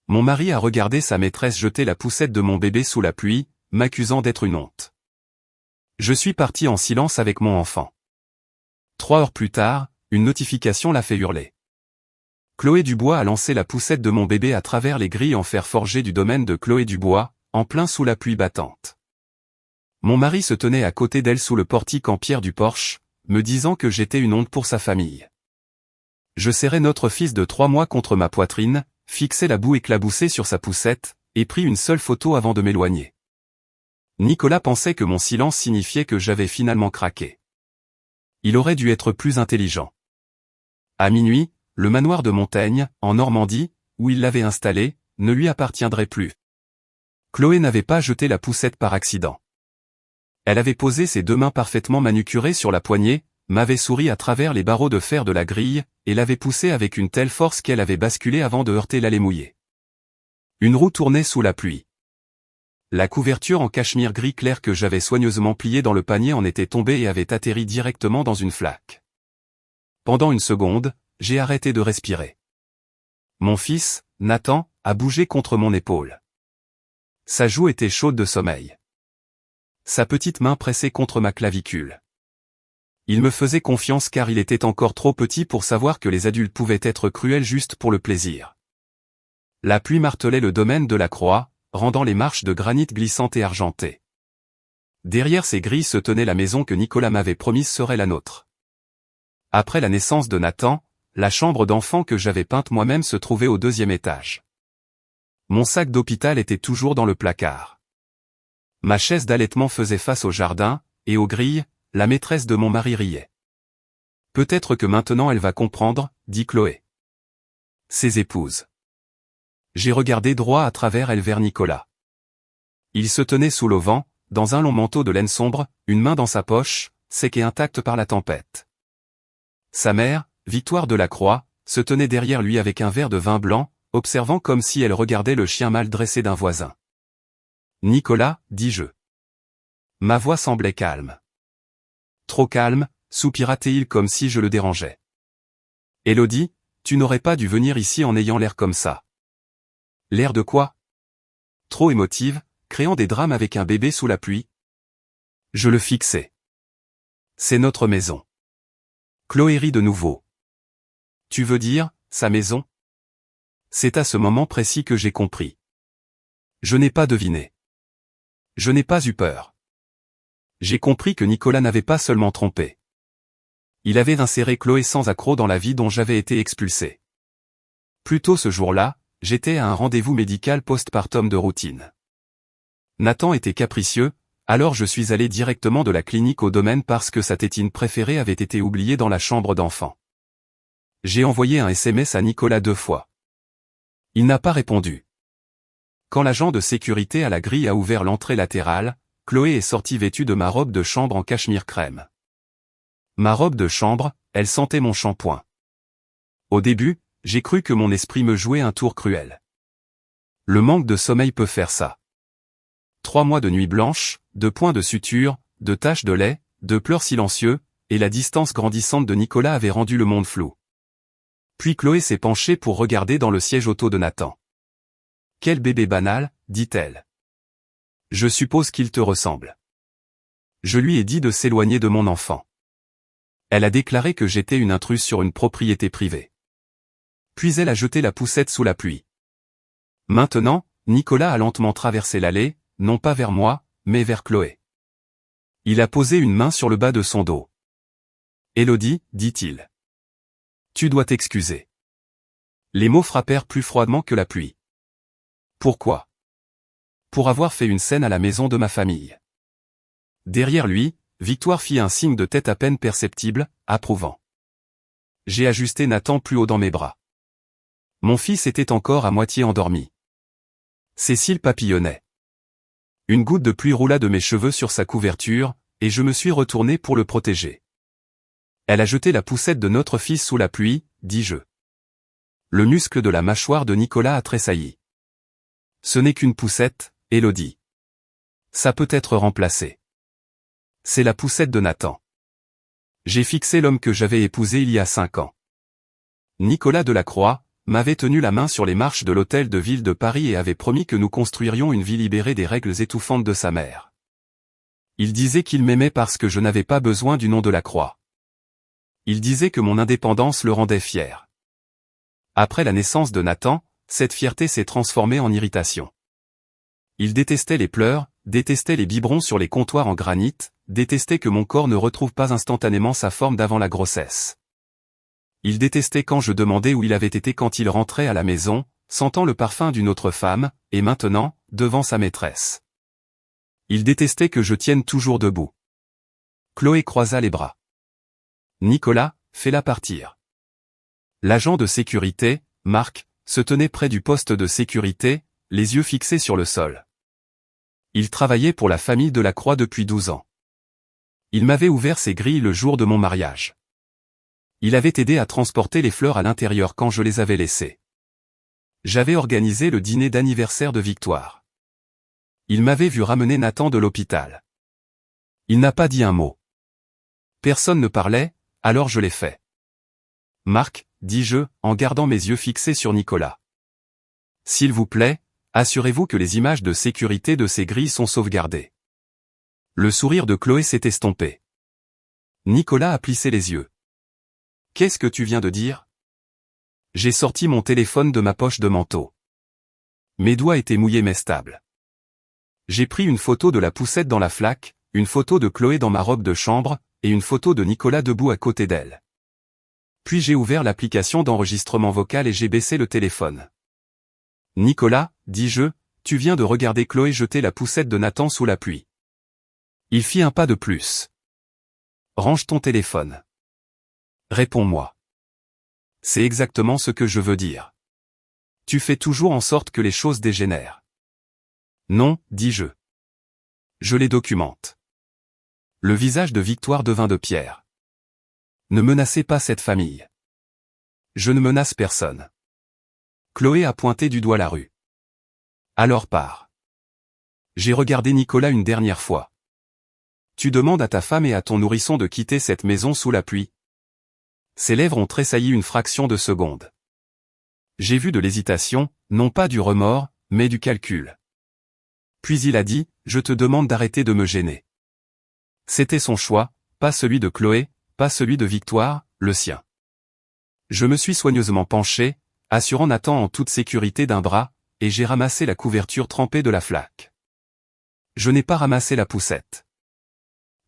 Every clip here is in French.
Mon mari a regardé sa maîtresse jeter la poussette de mon bébé sous la pluie, m'accusant d'être une honte. Je suis parti en silence avec mon enfant. 3 heures plus tard, une notification l'a fait hurler. Chloé Dubois a lancé la poussette de mon bébé à travers les grilles en fer forgé du domaine de Chloé Dubois, en plein sous la pluie battante. Mon mari se tenait à côté d'elle sous le portique en pierre du porche, me disant que j'étais une honte pour sa famille. Je serrai notre fils de 3 mois contre ma poitrine, fixai la boue éclaboussée sur sa poussette, et pris une seule photo avant de m'éloigner. Nicolas pensait que mon silence signifiait que j'avais finalement craqué. Il aurait dû être plus intelligent. À minuit, le manoir de Montaigne, en Normandie, où il l'avait installé, ne lui appartiendrait plus. Chloé n'avait pas jeté la poussette par accident. Elle avait posé ses 2 mains parfaitement manucurées sur la poignée, m'avait souri à travers les barreaux de fer de la grille, et l'avait poussée avec une telle force qu'elle avait basculé avant de heurter l'allée mouillée. Une roue tournait sous la pluie. La couverture en cachemire gris clair que j'avais soigneusement pliée dans le panier en était tombée et avait atterri directement dans une flaque. Pendant une seconde, j'ai arrêté de respirer. Mon fils, Nathan, a bougé contre mon épaule. Sa joue était chaude de sommeil. Sa petite main pressait contre ma clavicule. Il me faisait confiance car il était encore trop petit pour savoir que les adultes pouvaient être cruels juste pour le plaisir. La pluie martelait le domaine de la Croix, rendant les marches de granit glissantes et argentées. Derrière ces grilles se tenait la maison que Nicolas m'avait promise serait la nôtre. Après la naissance de Nathan, la chambre d'enfant que j'avais peinte moi-même se trouvait au 2e étage. Mon sac d'hôpital était toujours dans le placard. Ma chaise d'allaitement faisait face au jardin, et aux grilles, la maîtresse de mon mari riait. Peut-être que maintenant elle va comprendre, dit Chloé. Ses épouses. J'ai regardé droit à travers elle vers Nicolas. Il se tenait sous l'auvent, dans un long manteau de laine sombre, une main dans sa poche, sec et intacte par la tempête. Sa mère, Victoire de la Croix, se tenait derrière lui avec un verre de vin blanc, observant comme si elle regardait le chien mal dressé d'un voisin. Nicolas, dis-je. Ma voix semblait calme. Trop calme, soupira-t-il comme si je le dérangeais. Élodie, tu n'aurais pas dû venir ici en ayant l'air comme ça. L'air de quoi? Trop émotive, créant des drames avec un bébé sous la pluie. Je le fixais. C'est notre maison. Chloé rit de nouveau. Tu veux dire, sa maison? C'est à ce moment précis que j'ai compris. Je n'ai pas deviné. Je n'ai pas eu peur. J'ai compris que Nicolas n'avait pas seulement trompé. Il avait inséré Chloé sans accroc dans la vie dont j'avais été expulsé. Plus tôt ce jour-là, j'étais à un rendez-vous médical postpartum de routine. Nathan était capricieux, alors je suis allé directement de la clinique au domaine parce que sa tétine préférée avait été oubliée dans la chambre d'enfant. J'ai envoyé un SMS à Nicolas 2 fois. Il n'a pas répondu. Quand l'agent de sécurité à la grille a ouvert l'entrée latérale, Chloé est sortie vêtue de ma robe de chambre en cachemire crème. Ma robe de chambre, elle sentait mon shampoing. Au début, j'ai cru que mon esprit me jouait un tour cruel. Le manque de sommeil peut faire ça. 3 mois de nuit blanche, de points de suture, de taches de lait, de pleurs silencieux, et la distance grandissante de Nicolas avait rendu le monde flou. Puis Chloé s'est penchée pour regarder dans le siège auto de Nathan. « Quel bébé banal, dit-elle. Je suppose qu'il te ressemble. » Je lui ai dit de s'éloigner de mon enfant. Elle a déclaré que j'étais une intruse sur une propriété privée. Puis elle a jeté la poussette sous la pluie. Maintenant, Nicolas a lentement traversé l'allée, non pas vers moi, mais vers Chloé. Il a posé une main sur le bas de son dos. « Élodie, dit-il. Tu dois t'excuser. » Les mots frappèrent plus froidement que la pluie. Pourquoi? Pour avoir fait une scène à la maison de ma famille. Derrière lui, Victoire fit un signe de tête à peine perceptible, approuvant. J'ai ajusté Nathan plus haut dans mes bras. Mon fils était encore à moitié endormi. Cécile papillonnait. Une goutte de pluie roula de mes cheveux sur sa couverture, et je me suis retourné pour le protéger. Elle a jeté la poussette de notre fils sous la pluie, dis-je. Le muscle de la mâchoire de Nicolas a tressailli. Ce n'est qu'une poussette, Élodie. Ça peut être remplacé. C'est la poussette de Nathan. J'ai fixé l'homme que j'avais épousé il y a 5 ans. Nicolas Delacroix, m'avait tenu la main sur les marches de l'hôtel de ville de Paris et avait promis que nous construirions une vie libérée des règles étouffantes de sa mère. Il disait qu'il m'aimait parce que je n'avais pas besoin du nom de la croix. Il disait que mon indépendance le rendait fier. Après la naissance de Nathan, cette fierté s'est transformée en irritation. Il détestait les pleurs, détestait les biberons sur les comptoirs en granit, détestait que mon corps ne retrouve pas instantanément sa forme d'avant la grossesse. Il détestait quand je demandais où il avait été quand il rentrait à la maison, sentant le parfum d'une autre femme, et maintenant, devant sa maîtresse. Il détestait que je tienne toujours debout. Chloé croisa les bras. Nicolas, fais-la partir. L'agent de sécurité, Marc, se tenait près du poste de sécurité, les yeux fixés sur le sol. Il travaillait pour la famille de la Croix depuis 12 ans. Il m'avait ouvert ses grilles le jour de mon mariage. Il avait aidé à transporter les fleurs à l'intérieur quand je les avais laissées. J'avais organisé le dîner d'anniversaire de Victoire. Il m'avait vu ramener Nathan de l'hôpital. Il n'a pas dit un mot. Personne ne parlait, alors je l'ai fait. Marc, dis-je, en gardant mes yeux fixés sur Nicolas. S'il vous plaît, assurez-vous que les images de sécurité de ces grilles sont sauvegardées. Le sourire de Chloé s'est estompé. Nicolas a plissé les yeux. Qu'est-ce que tu viens de dire? J'ai sorti mon téléphone de ma poche de manteau. Mes doigts étaient mouillés mais stables. J'ai pris une photo de la poussette dans la flaque, une photo de Chloé dans ma robe de chambre, et une photo de Nicolas debout à côté d'elle. Puis j'ai ouvert l'application d'enregistrement vocal et j'ai baissé le téléphone. Nicolas, dis-je, tu viens de regarder Chloé jeter la poussette de Nathan sous la pluie. Il fit un pas de plus. Range ton téléphone. Réponds-moi. C'est exactement ce que je veux dire. Tu fais toujours en sorte que les choses dégénèrent. Non, dis-je. Je les documente. Le visage de Victoire devint de pierre. Ne menacez pas cette famille. Je ne menace personne. Chloé a pointé du doigt la rue. Alors pars. J'ai regardé Nicolas une dernière fois. Tu demandes à ta femme et à ton nourrisson de quitter cette maison sous la pluie. Ses lèvres ont tressailli une fraction de seconde. J'ai vu de l'hésitation, non pas du remords, mais du calcul. Puis il a dit, je te demande d'arrêter de me gêner. C'était son choix, pas celui de Chloé, pas celui de Victoire, le sien. Je me suis soigneusement penché, assurant Nathan en toute sécurité d'un bras, et j'ai ramassé la couverture trempée de la flaque. Je n'ai pas ramassé la poussette.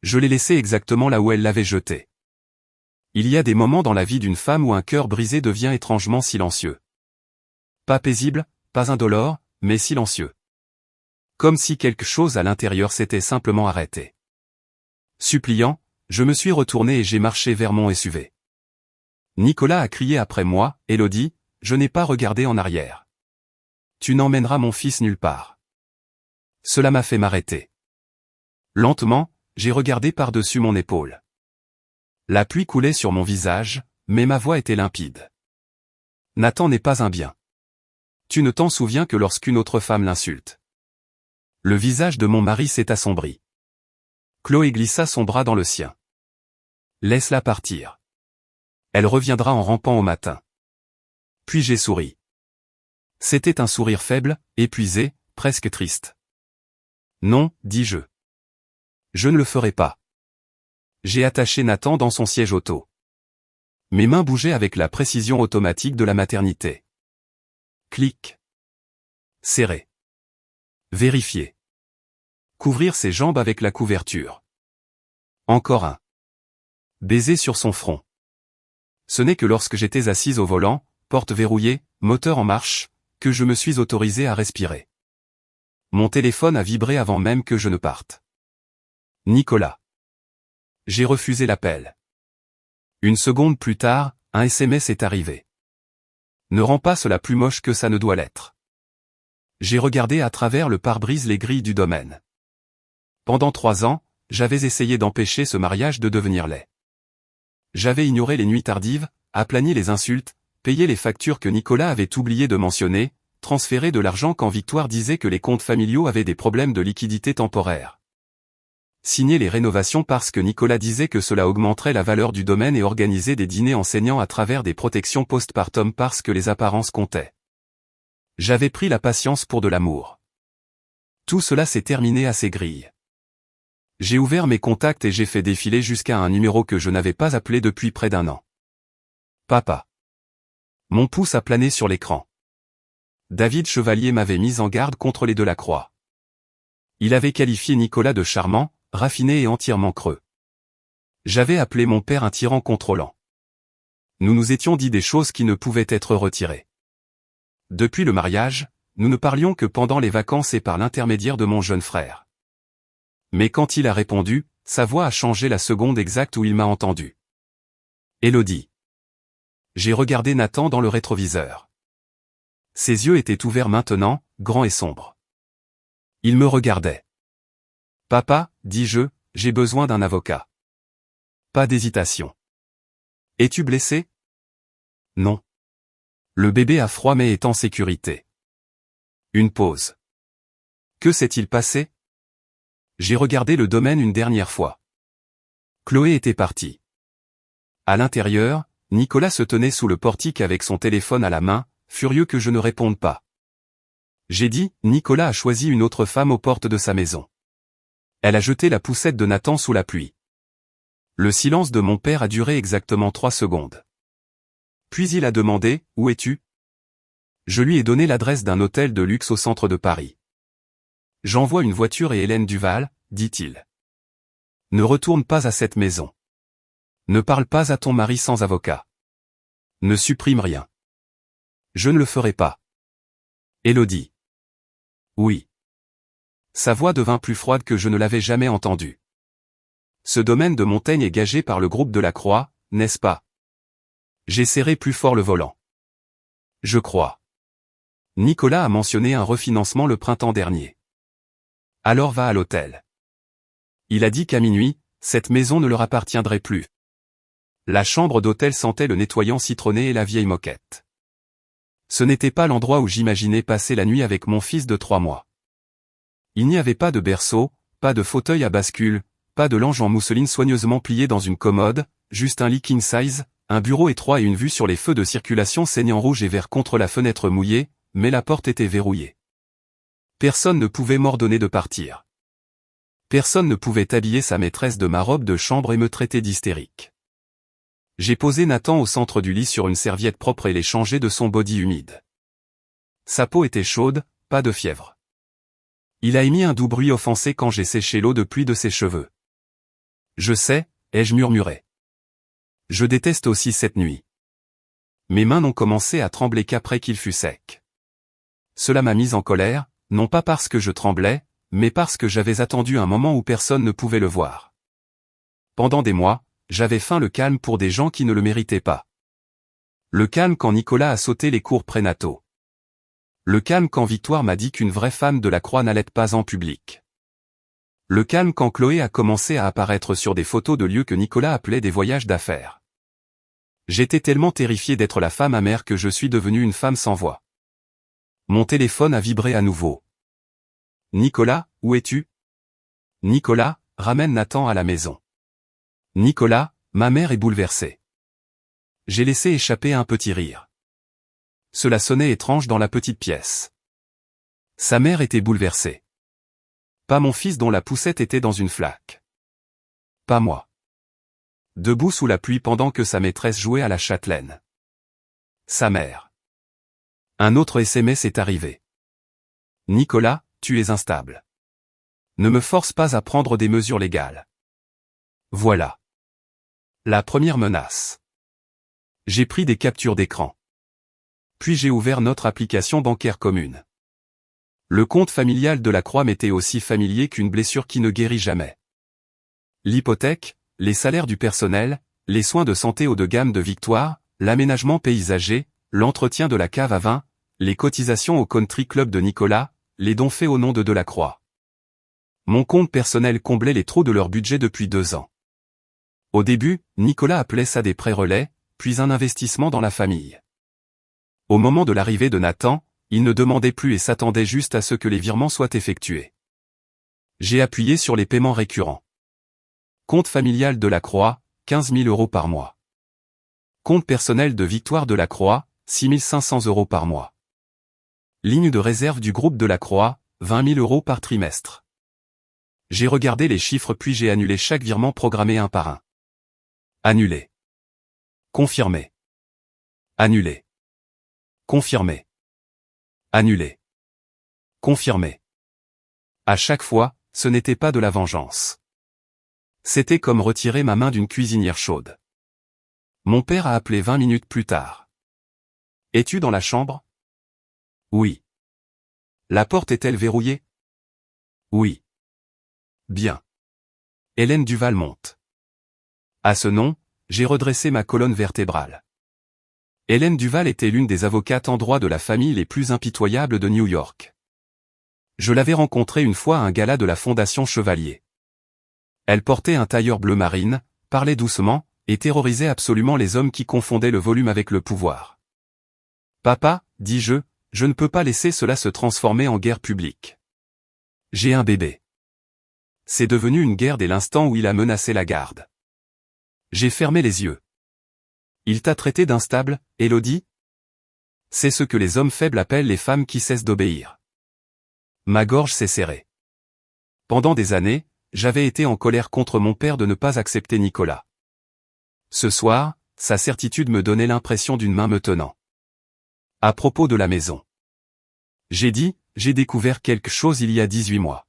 Je l'ai laissée exactement là où elle l'avait jetée. Il y a des moments dans la vie d'une femme où un cœur brisé devient étrangement silencieux. Pas paisible, pas indolore, mais silencieux. Comme si quelque chose à l'intérieur s'était simplement arrêté. Suppliant, je me suis retourné et j'ai marché vers mon SUV. Nicolas a crié après moi, Élodie, je n'ai pas regardé en arrière. Tu n'emmèneras mon fils nulle part. Cela m'a fait m'arrêter. Lentement, j'ai regardé par-dessus mon épaule. La pluie coulait sur mon visage, mais ma voix était limpide. Nathan n'est pas un bien. Tu ne t'en souviens que lorsqu'une autre femme l'insulte. Le visage de mon mari s'est assombri. Chloé glissa son bras dans le sien. Laisse-la partir. Elle reviendra en rampant au matin. Puis j'ai souri. C'était un sourire faible, épuisé, presque triste. Non, dis-je. Je ne le ferai pas. J'ai attaché Nathan dans son siège auto. Mes mains bougeaient avec la précision automatique de la maternité. Clic. Serrer. Vérifier. Couvrir ses jambes avec la couverture. Encore un. Baiser sur son front. Ce n'est que lorsque j'étais assise au volant, porte verrouillée, moteur en marche, que je me suis autorisé à respirer. Mon téléphone a vibré avant même que je ne parte. Nicolas. J'ai refusé l'appel. Une seconde plus tard, un SMS est arrivé. Ne rends pas cela plus moche que ça ne doit l'être. J'ai regardé à travers le pare-brise les grilles du domaine. Pendant 3 ans, j'avais essayé d'empêcher ce mariage de devenir laid. J'avais ignoré les nuits tardives, aplani les insultes, payé les factures que Nicolas avait oublié de mentionner, transféré de l'argent quand Victoire disait que les comptes familiaux avaient des problèmes de liquidité temporaire. Signer les rénovations parce que Nicolas disait que cela augmenterait la valeur du domaine et organiser des dîners enseignants à travers des protections postpartum parce que les apparences comptaient. J'avais pris la patience pour de l'amour. Tout cela s'est terminé à ces grilles. J'ai ouvert mes contacts et j'ai fait défiler jusqu'à un numéro que je n'avais pas appelé depuis près d'1 an. Papa. Mon pouce a plané sur l'écran. David Chevalier m'avait mis en garde contre les Delacroix. Il avait qualifié Nicolas de charmant, raffiné et entièrement creux. J'avais appelé mon père un tyran contrôlant. Nous nous étions dit des choses qui ne pouvaient être retirées. Depuis le mariage, nous ne parlions que pendant les vacances et par l'intermédiaire de mon jeune frère. Mais quand il a répondu, sa voix a changé la seconde exacte où il m'a entendu. Élodie. J'ai regardé Nathan dans le rétroviseur. Ses yeux étaient ouverts maintenant, grands et sombres. Il me regardait. Papa, dis-je, j'ai besoin d'un avocat. Pas d'hésitation. Es-tu blessé? Non. Le bébé a froid mais est en sécurité. Une pause. Que s'est-il passé? J'ai regardé le domaine une dernière fois. Chloé était partie. À l'intérieur, Nicolas se tenait sous le portique avec son téléphone à la main, furieux que je ne réponde pas. J'ai dit, Nicolas a choisi une autre femme aux portes de sa maison. Elle a jeté la poussette de Nathan sous la pluie. Le silence de mon père a duré exactement 3 secondes. Puis il a demandé, où es-tu? Je lui ai donné l'adresse d'un hôtel de luxe au centre de Paris. J'envoie une voiture et Hélène Duval, dit-il. Ne retourne pas à cette maison. Ne parle pas à ton mari sans avocat. Ne supprime rien. Je ne le ferai pas. Élodie. Oui. Sa voix devint plus froide que je ne l'avais jamais entendue. Ce domaine de Montaigne est gagé par le groupe Delacroix, n'est-ce pas? J'ai serré plus fort le volant. Je crois. Nicolas a mentionné un refinancement le printemps dernier. Alors va à l'hôtel. Il a dit qu'à minuit, cette maison ne leur appartiendrait plus. La chambre d'hôtel sentait le nettoyant citronné et la vieille moquette. Ce n'était pas l'endroit où j'imaginais passer la nuit avec mon fils de 3 mois. Il n'y avait pas de berceau, pas de fauteuil à bascule, pas de linge en mousseline soigneusement plié dans une commode, juste un lit king size, un bureau étroit et une vue sur les feux de circulation saignant rouge et vert contre la fenêtre mouillée, mais la porte était verrouillée. Personne ne pouvait m'ordonner de partir. Personne ne pouvait habiller sa maîtresse de ma robe de chambre et me traiter d'hystérique. J'ai posé Nathan au centre du lit sur une serviette propre et l'ai changé de son body humide. Sa peau était chaude, pas de fièvre. Il a émis un doux bruit offensé quand j'ai séché l'eau de pluie de ses cheveux. Je sais, ai-je murmuré. Je déteste aussi cette nuit. Mes mains n'ont commencé à trembler qu'après qu'il fut sec. Cela m'a mise en colère, non pas parce que je tremblais, mais parce que j'avais attendu un moment où personne ne pouvait le voir. Pendant des mois, j'avais feint le calme pour des gens qui ne le méritaient pas. Le calme quand Nicolas a sauté les cours prénataux. Le calme quand Victoire m'a dit qu'une vraie femme de la Croix n'allait pas en public. Le calme quand Chloé a commencé à apparaître sur des photos de lieux que Nicolas appelait des voyages d'affaires. J'étais tellement terrifié d'être la femme amère que je suis devenu une femme sans voix. Mon téléphone a vibré à nouveau. Nicolas, où es-tu? Nicolas, ramène Nathan à la maison. Nicolas, ma mère est bouleversée. J'ai laissé échapper un petit rire. Cela sonnait étrange dans la petite pièce. Sa mère était bouleversée. Pas mon fils dont la poussette était dans une flaque. Pas moi. Debout sous la pluie pendant que sa maîtresse jouait à la châtelaine. Sa mère. Un autre SMS est arrivé. Nicolas, tu es instable. Ne me force pas à prendre des mesures légales. Voilà. La première menace. J'ai pris des captures d'écran. Puis j'ai ouvert notre application bancaire commune. Le compte familial de la Croix m'était aussi familier qu'une blessure qui ne guérit jamais. L'hypothèque, les salaires du personnel, les soins de santé haut de gamme de Victoire, l'aménagement paysager, l'entretien de la cave à vin, les cotisations au country club de Nicolas, les dons faits au nom de Delacroix. Mon compte personnel comblait les trous de leur budget depuis 2 ans. Au début, Nicolas appelait ça des prêts relais, puis un investissement dans la famille. Au moment de l'arrivée de Nathan, il ne demandait plus et s'attendait juste à ce que les virements soient effectués. J'ai appuyé sur les paiements récurrents. Compte familial de la Croix, 15 000 € par mois. Compte personnel de Victoire de la Croix, 6 500 € par mois. Ligne de réserve du groupe de la Croix, 20 000 € par trimestre. J'ai regardé les chiffres puis j'ai annulé chaque virement programmé un par un. Annulé. Confirmé. Annulé. Confirmé. Annulé. Confirmé. À chaque fois, ce n'était pas de la vengeance. C'était comme retirer ma main d'une cuisinière chaude. Mon père a appelé 20 minutes plus tard. « Es-tu dans la chambre ?»« Oui. »« La porte est-elle verrouillée ?»« Oui. »« Bien. » Hélène Duval monte. À ce nom, j'ai redressé ma colonne vertébrale. Hélène Duval était l'une des avocates en droit de la famille les plus impitoyables de New York. Je l'avais rencontrée une fois à un gala de la Fondation Chevalier. Elle portait un tailleur bleu marine, parlait doucement, et terrorisait absolument les hommes qui confondaient le volume avec le pouvoir. « Papa, dis-je, je ne peux pas laisser cela se transformer en guerre publique. J'ai un bébé. » C'est devenu une guerre dès l'instant où il a menacé la garde. J'ai fermé les yeux. « Il t'a traité d'instable, Élodie ?» C'est ce que les hommes faibles appellent les femmes qui cessent d'obéir. Ma gorge s'est serrée. Pendant des années, j'avais été en colère contre mon père de ne pas accepter Nicolas. Ce soir, sa certitude me donnait l'impression d'une main me tenant. À propos de la maison. J'ai dit, j'ai découvert quelque chose il y a 18 mois.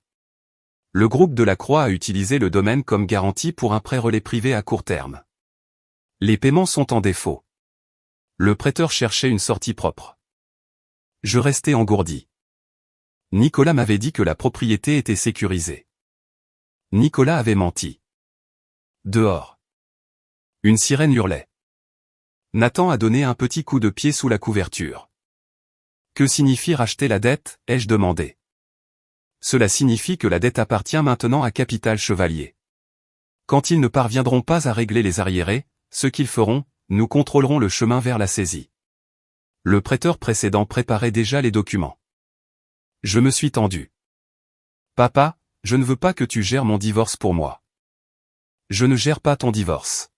Le groupe de la Croix a utilisé le domaine comme garantie pour un prêt relais privé à court terme. Les paiements sont en défaut. Le prêteur cherchait une sortie propre. Je restais engourdi. Nicolas m'avait dit que la propriété était sécurisée. Nicolas avait menti. Dehors. Une sirène hurlait. Nathan a donné un petit coup de pied sous la couverture. Que signifie racheter la dette, ai-je demandé. Cela signifie que la dette appartient maintenant à Capital Chevalier. Quand ils ne parviendront pas à régler les arriérés, ce qu'ils feront, nous contrôlerons le chemin vers la saisie. Le prêteur précédent préparait déjà les documents. Je me suis tendu. Papa, je ne veux pas que tu gères mon divorce pour moi. Je ne gère pas ton divorce.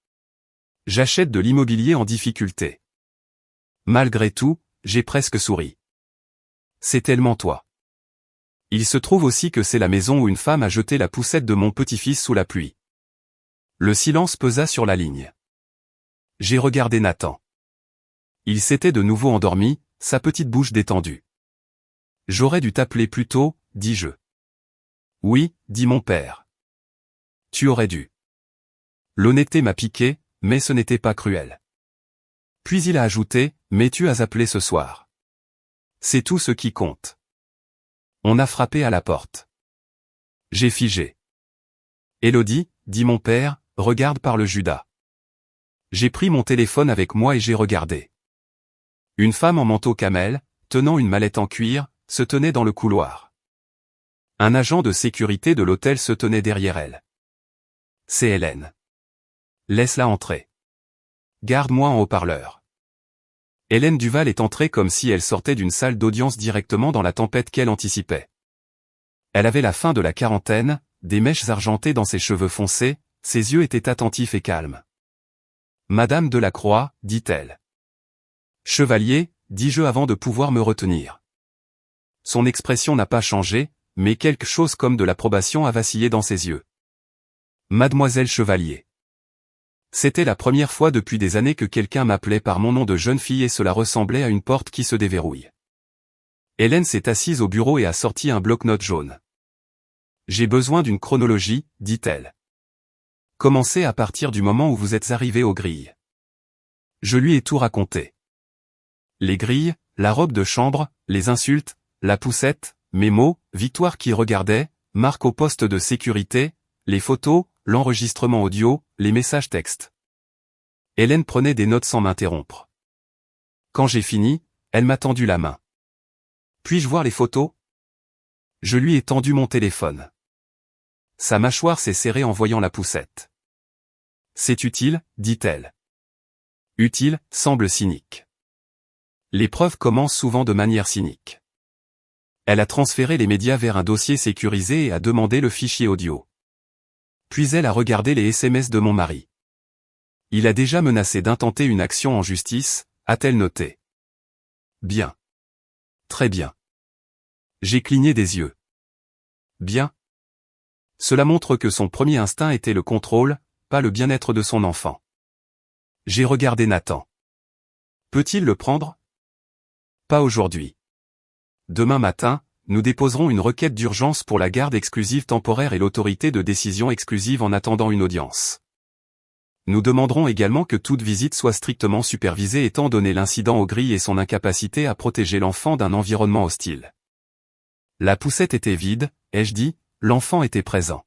J'achète de l'immobilier en difficulté. Malgré tout, j'ai presque souri. C'est tellement toi. Il se trouve aussi que c'est la maison où une femme a jeté la poussette de mon petit-fils sous la pluie. Le silence pesa sur la ligne. J'ai regardé Nathan. Il s'était de nouveau endormi, sa petite bouche détendue. J'aurais dû t'appeler plus tôt, dis-je. Oui, dit mon père. Tu aurais dû. L'honnêteté m'a piqué, mais ce n'était pas cruel. Puis il a ajouté, mais tu as appelé ce soir. C'est tout ce qui compte. On a frappé à la porte. J'ai figé. Élodie, dit mon père, regarde par le Judas. J'ai pris mon téléphone avec moi et j'ai regardé. Une femme en manteau camel, tenant une mallette en cuir, se tenait dans le couloir. Un agent de sécurité de l'hôtel se tenait derrière elle. C'est Hélène. Laisse-la entrer. Garde-moi en haut-parleur. Hélène Duval est entrée comme si elle sortait d'une salle d'audience directement dans la tempête qu'elle anticipait. Elle avait la fin de la quarantaine, des mèches argentées dans ses cheveux foncés, ses yeux étaient attentifs et calmes. Madame de la Croix, dit-elle. Chevalier, dis-je avant de pouvoir me retenir. Son expression n'a pas changé, mais quelque chose comme de l'approbation a vacillé dans ses yeux. Mademoiselle Chevalier. C'était la première fois depuis des années que quelqu'un m'appelait par mon nom de jeune fille et cela ressemblait à une porte qui se déverrouille. Hélène s'est assise au bureau et a sorti un bloc-notes jaune. J'ai besoin d'une chronologie, dit-elle. Commencez à partir du moment où vous êtes arrivé aux grilles. Je lui ai tout raconté. Les grilles, la robe de chambre, les insultes, la poussette, mes mots, Victoire qui regardait, Marc au poste de sécurité, les photos, l'enregistrement audio, les messages textes. Hélène prenait des notes sans m'interrompre. Quand j'ai fini, elle m'a tendu la main. Puis-je voir les photos? Je lui ai tendu mon téléphone. Sa mâchoire s'est serrée en voyant la poussette. C'est utile, dit-elle. Utile, semble cynique. Les preuves commencent souvent de manière cynique. Elle a transféré les médias vers un dossier sécurisé et a demandé le fichier audio. Puis elle a regardé les SMS de mon mari. Il a déjà menacé d'intenter une action en justice, a-t-elle noté. Bien. Très bien. J'ai cligné des yeux. Bien. Cela montre que son premier instinct était le contrôle, pas le bien-être de son enfant. J'ai regardé Nathan. Peut-il le prendre? Pas aujourd'hui. Demain matin, nous déposerons une requête d'urgence pour la garde exclusive temporaire et l'autorité de décision exclusive en attendant une audience. Nous demanderons également que toute visite soit strictement supervisée étant donné l'incident au gris et son incapacité à protéger l'enfant d'un environnement hostile. La poussette était vide, ai-je dit, l'enfant était présent.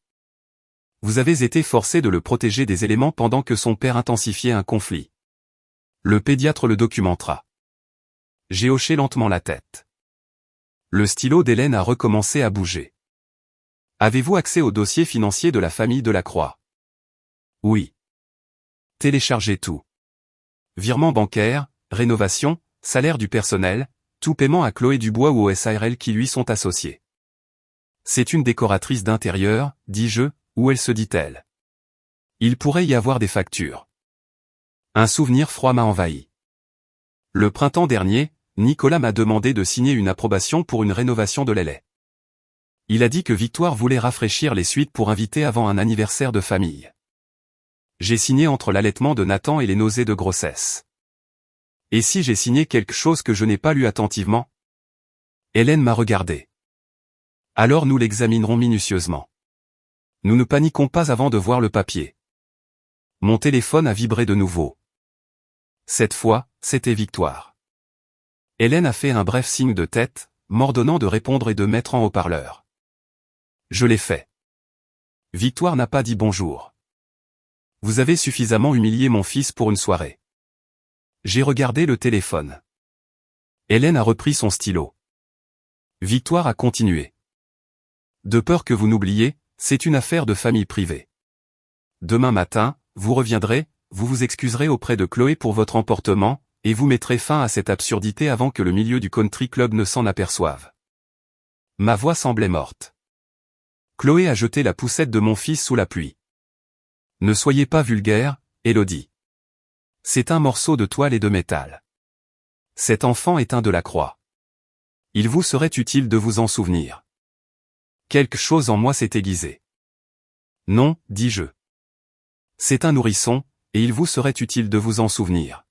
Vous avez été forcé de le protéger des éléments pendant que son père intensifiait un conflit. Le pédiatre le documentera. J'ai hoché lentement la tête. Le stylo d'Hélène a recommencé à bouger. Avez-vous accès au dossier financier de la famille Delacroix? Oui. Téléchargez tout. Virement bancaire, rénovation, salaire du personnel, tout paiement à Chloé Dubois ou au SARL qui lui sont associés. C'est une décoratrice d'intérieur, dis-je, où elle se dit-elle. Il pourrait y avoir des factures. Un souvenir froid m'a envahi. Le printemps dernier, Nicolas m'a demandé de signer une approbation pour une rénovation de l'aile. Il a dit que Victoire voulait rafraîchir les suites pour inviter avant un anniversaire de famille. J'ai signé entre l'allaitement de Nathan et les nausées de grossesse. Et si j'ai signé quelque chose que je n'ai pas lu attentivement? Hélène m'a regardé. Alors nous l'examinerons minutieusement. Nous ne paniquons pas avant de voir le papier. Mon téléphone a vibré de nouveau. Cette fois, c'était Victoire. Hélène a fait un bref signe de tête, m'ordonnant de répondre et de mettre en haut-parleur. Je l'ai fait. Victoire n'a pas dit bonjour. Vous avez suffisamment humilié mon fils pour une soirée. J'ai regardé le téléphone. Hélène a repris son stylo. Victoire a continué. De peur que vous n'oubliez, c'est une affaire de famille privée. Demain matin, vous reviendrez, vous vous excuserez auprès de Chloé pour votre emportement, et vous mettrez fin à cette absurdité avant que le milieu du country club ne s'en aperçoive. Ma voix semblait morte. Chloé a jeté la poussette de mon fils sous la pluie. Ne soyez pas vulgaire, Élodie. C'est un morceau de toile et de métal. Cet enfant est un Delacroix. Il vous serait utile de vous en souvenir. Quelque chose en moi s'est aiguisé. Non, dis-je. C'est un nourrisson, et il vous serait utile de vous en souvenir.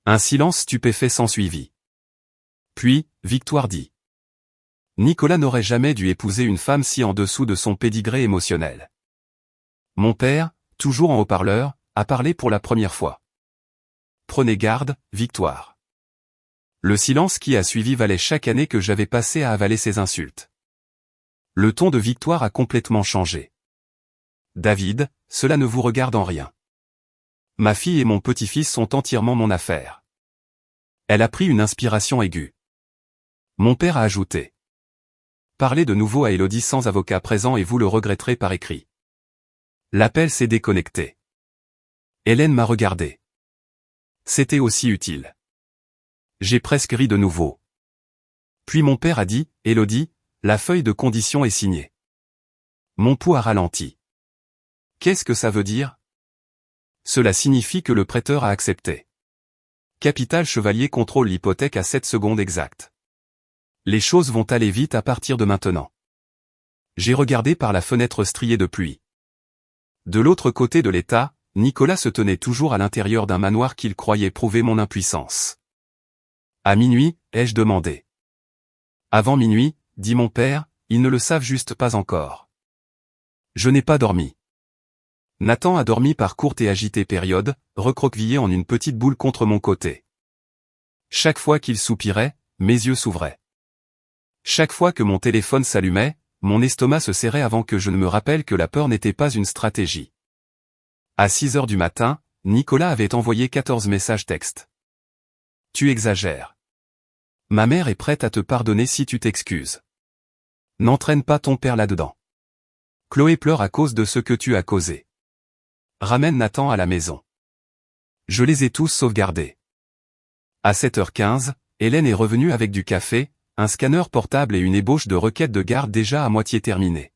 Un silence stupéfait s'ensuivit. Puis, Victoire dit. Nicolas n'aurait jamais dû épouser une femme si en dessous de son pédigré émotionnel. Mon père, toujours en haut-parleur, a parlé pour la première fois. Prenez garde, Victoire. Le silence qui a suivi valait chaque année que j'avais passé à avaler ses insultes. Le ton de Victoire a complètement changé. David, cela ne vous regarde en rien. Ma fille et mon petit-fils sont entièrement mon affaire. Elle a pris une inspiration aiguë. Mon père a ajouté. Parlez de nouveau à Élodie sans avocat présent et vous le regretterez par écrit. L'appel s'est déconnecté. Hélène m'a regardé. C'était aussi utile. J'ai presque ri de nouveau. Puis mon père a dit, Élodie, la feuille de condition est signée. Mon pouls a ralenti. Qu'est-ce que ça veut dire? Cela signifie que le prêteur a accepté. Capital Chevalier contrôle l'hypothèque à 7 secondes exactes. Les choses vont aller vite à partir de maintenant. J'ai regardé par la fenêtre striée de pluie. De l'autre côté de l'État, Nicolas se tenait toujours à l'intérieur d'un manoir qu'il croyait prouver mon impuissance. À minuit, ai-je demandé. Avant minuit, dit mon père, ils ne le savent juste pas encore. Je n'ai pas dormi. Nathan a dormi par courtes et agitées périodes, recroquevillé en une petite boule contre mon côté. Chaque fois qu'il soupirait, mes yeux s'ouvraient. Chaque fois que mon téléphone s'allumait, mon estomac se serrait avant que je ne me rappelle que la peur n'était pas une stratégie. À 6 heures du matin, Nicolas avait envoyé 14 messages textes. Tu exagères. Ma mère est prête à te pardonner si tu t'excuses. N'entraîne pas ton père là-dedans. Chloé pleure à cause de ce que tu as causé. Ramène Nathan à la maison. Je les ai tous sauvegardés. À 7h15, Hélène est revenue avec du café, un scanner portable et une ébauche de requête de garde déjà à moitié terminée.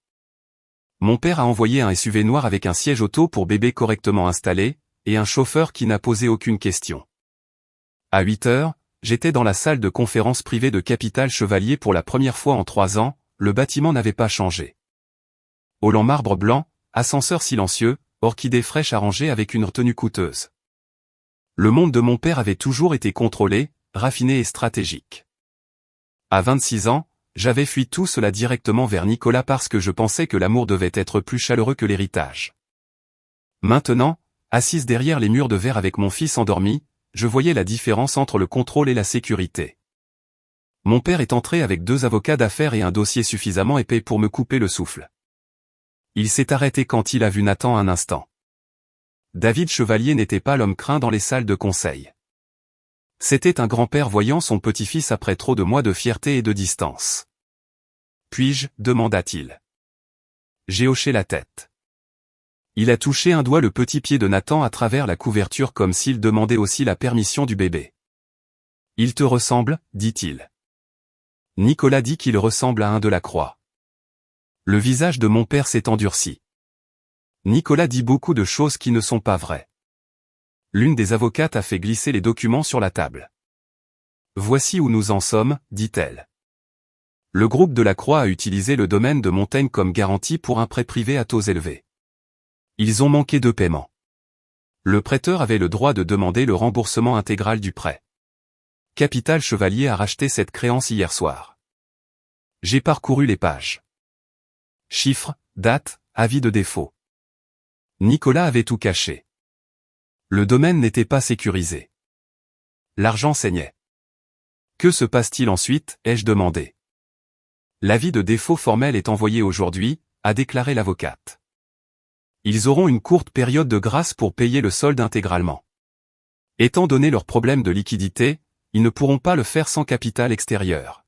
Mon père a envoyé un SUV noir avec un siège auto pour bébé correctement installé, et un chauffeur qui n'a posé aucune question. À 8 heures, j'étais dans la salle de conférence privée de Capital Chevalier pour la première fois en 3 ans, le bâtiment n'avait pas changé. Hall en marbre blanc, ascenseur silencieux, orchidées fraîches arrangées avec une retenue coûteuse. Le monde de mon père avait toujours été contrôlé, raffiné et stratégique. À 26 ans, j'avais fui tout cela directement vers Nicolas parce que je pensais que l'amour devait être plus chaleureux que l'héritage. Maintenant, assise derrière les murs de verre avec mon fils endormi, je voyais la différence entre le contrôle et la sécurité. Mon père est entré avec 2 avocats d'affaires et un dossier suffisamment épais pour me couper le souffle. Il s'est arrêté quand il a vu Nathan un instant. David Chevalier n'était pas l'homme craint dans les salles de conseil. C'était un grand-père voyant son petit-fils après trop de mois de fierté et de distance. Puis-je, demanda-t-il. J'ai hoché la tête. Il a touché un doigt le petit pied de Nathan à travers la couverture comme s'il demandait aussi la permission du bébé. Il te ressemble, dit-il. Nicolas dit qu'il ressemble à un Delacroix. Le visage de mon père s'est endurci. Nicolas dit beaucoup de choses qui ne sont pas vraies. L'une des avocates a fait glisser les documents sur la table. Voici où nous en sommes, dit-elle. Le groupe Delacroix a utilisé le domaine de Montaigne comme garantie pour un prêt privé à taux élevés. Ils ont manqué de paiement. Le prêteur avait le droit de demander le remboursement intégral du prêt. Capital Chevalier a racheté cette créance hier soir. J'ai parcouru les pages. Chiffres, dates, avis de défaut. Nicolas avait tout caché. Le domaine n'était pas sécurisé. L'argent saignait. Que se passe-t-il ensuite, ai-je demandé. L'avis de défaut formel est envoyé aujourd'hui, a déclaré l'avocate. Ils auront une courte période de grâce pour payer le solde intégralement. Étant donné leurs problèmes de liquidité, ils ne pourront pas le faire sans capital extérieur.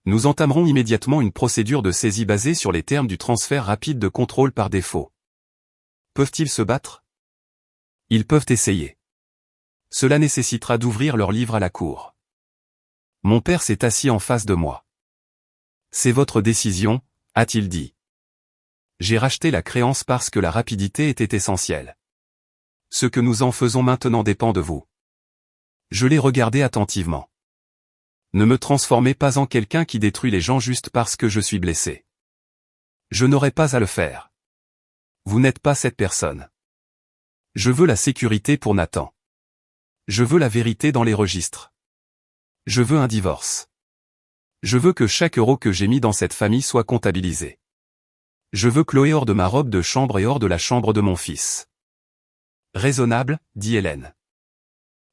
Nous entamerons immédiatement une procédure de saisie basée sur les termes du transfert rapide de contrôle par défaut. Peuvent-ils se battre? Ils peuvent essayer. Cela nécessitera d'ouvrir leur livre à la cour. Mon père s'est assis en face de moi. C'est votre décision, a-t-il dit. J'ai racheté la créance parce que la rapidité était essentielle. Ce que nous en faisons maintenant dépend de vous. Je l'ai regardé attentivement. Ne me transformez pas en quelqu'un qui détruit les gens juste parce que je suis blessé. Je n'aurai pas à le faire. Vous n'êtes pas cette personne. Je veux la sécurité pour Nathan. Je veux la vérité dans les registres. Je veux un divorce. Je veux que chaque euro que j'ai mis dans cette famille soit comptabilisé. Je veux Chloé hors de ma robe de chambre et hors de la chambre de mon fils. Raisonnable, dit Hélène.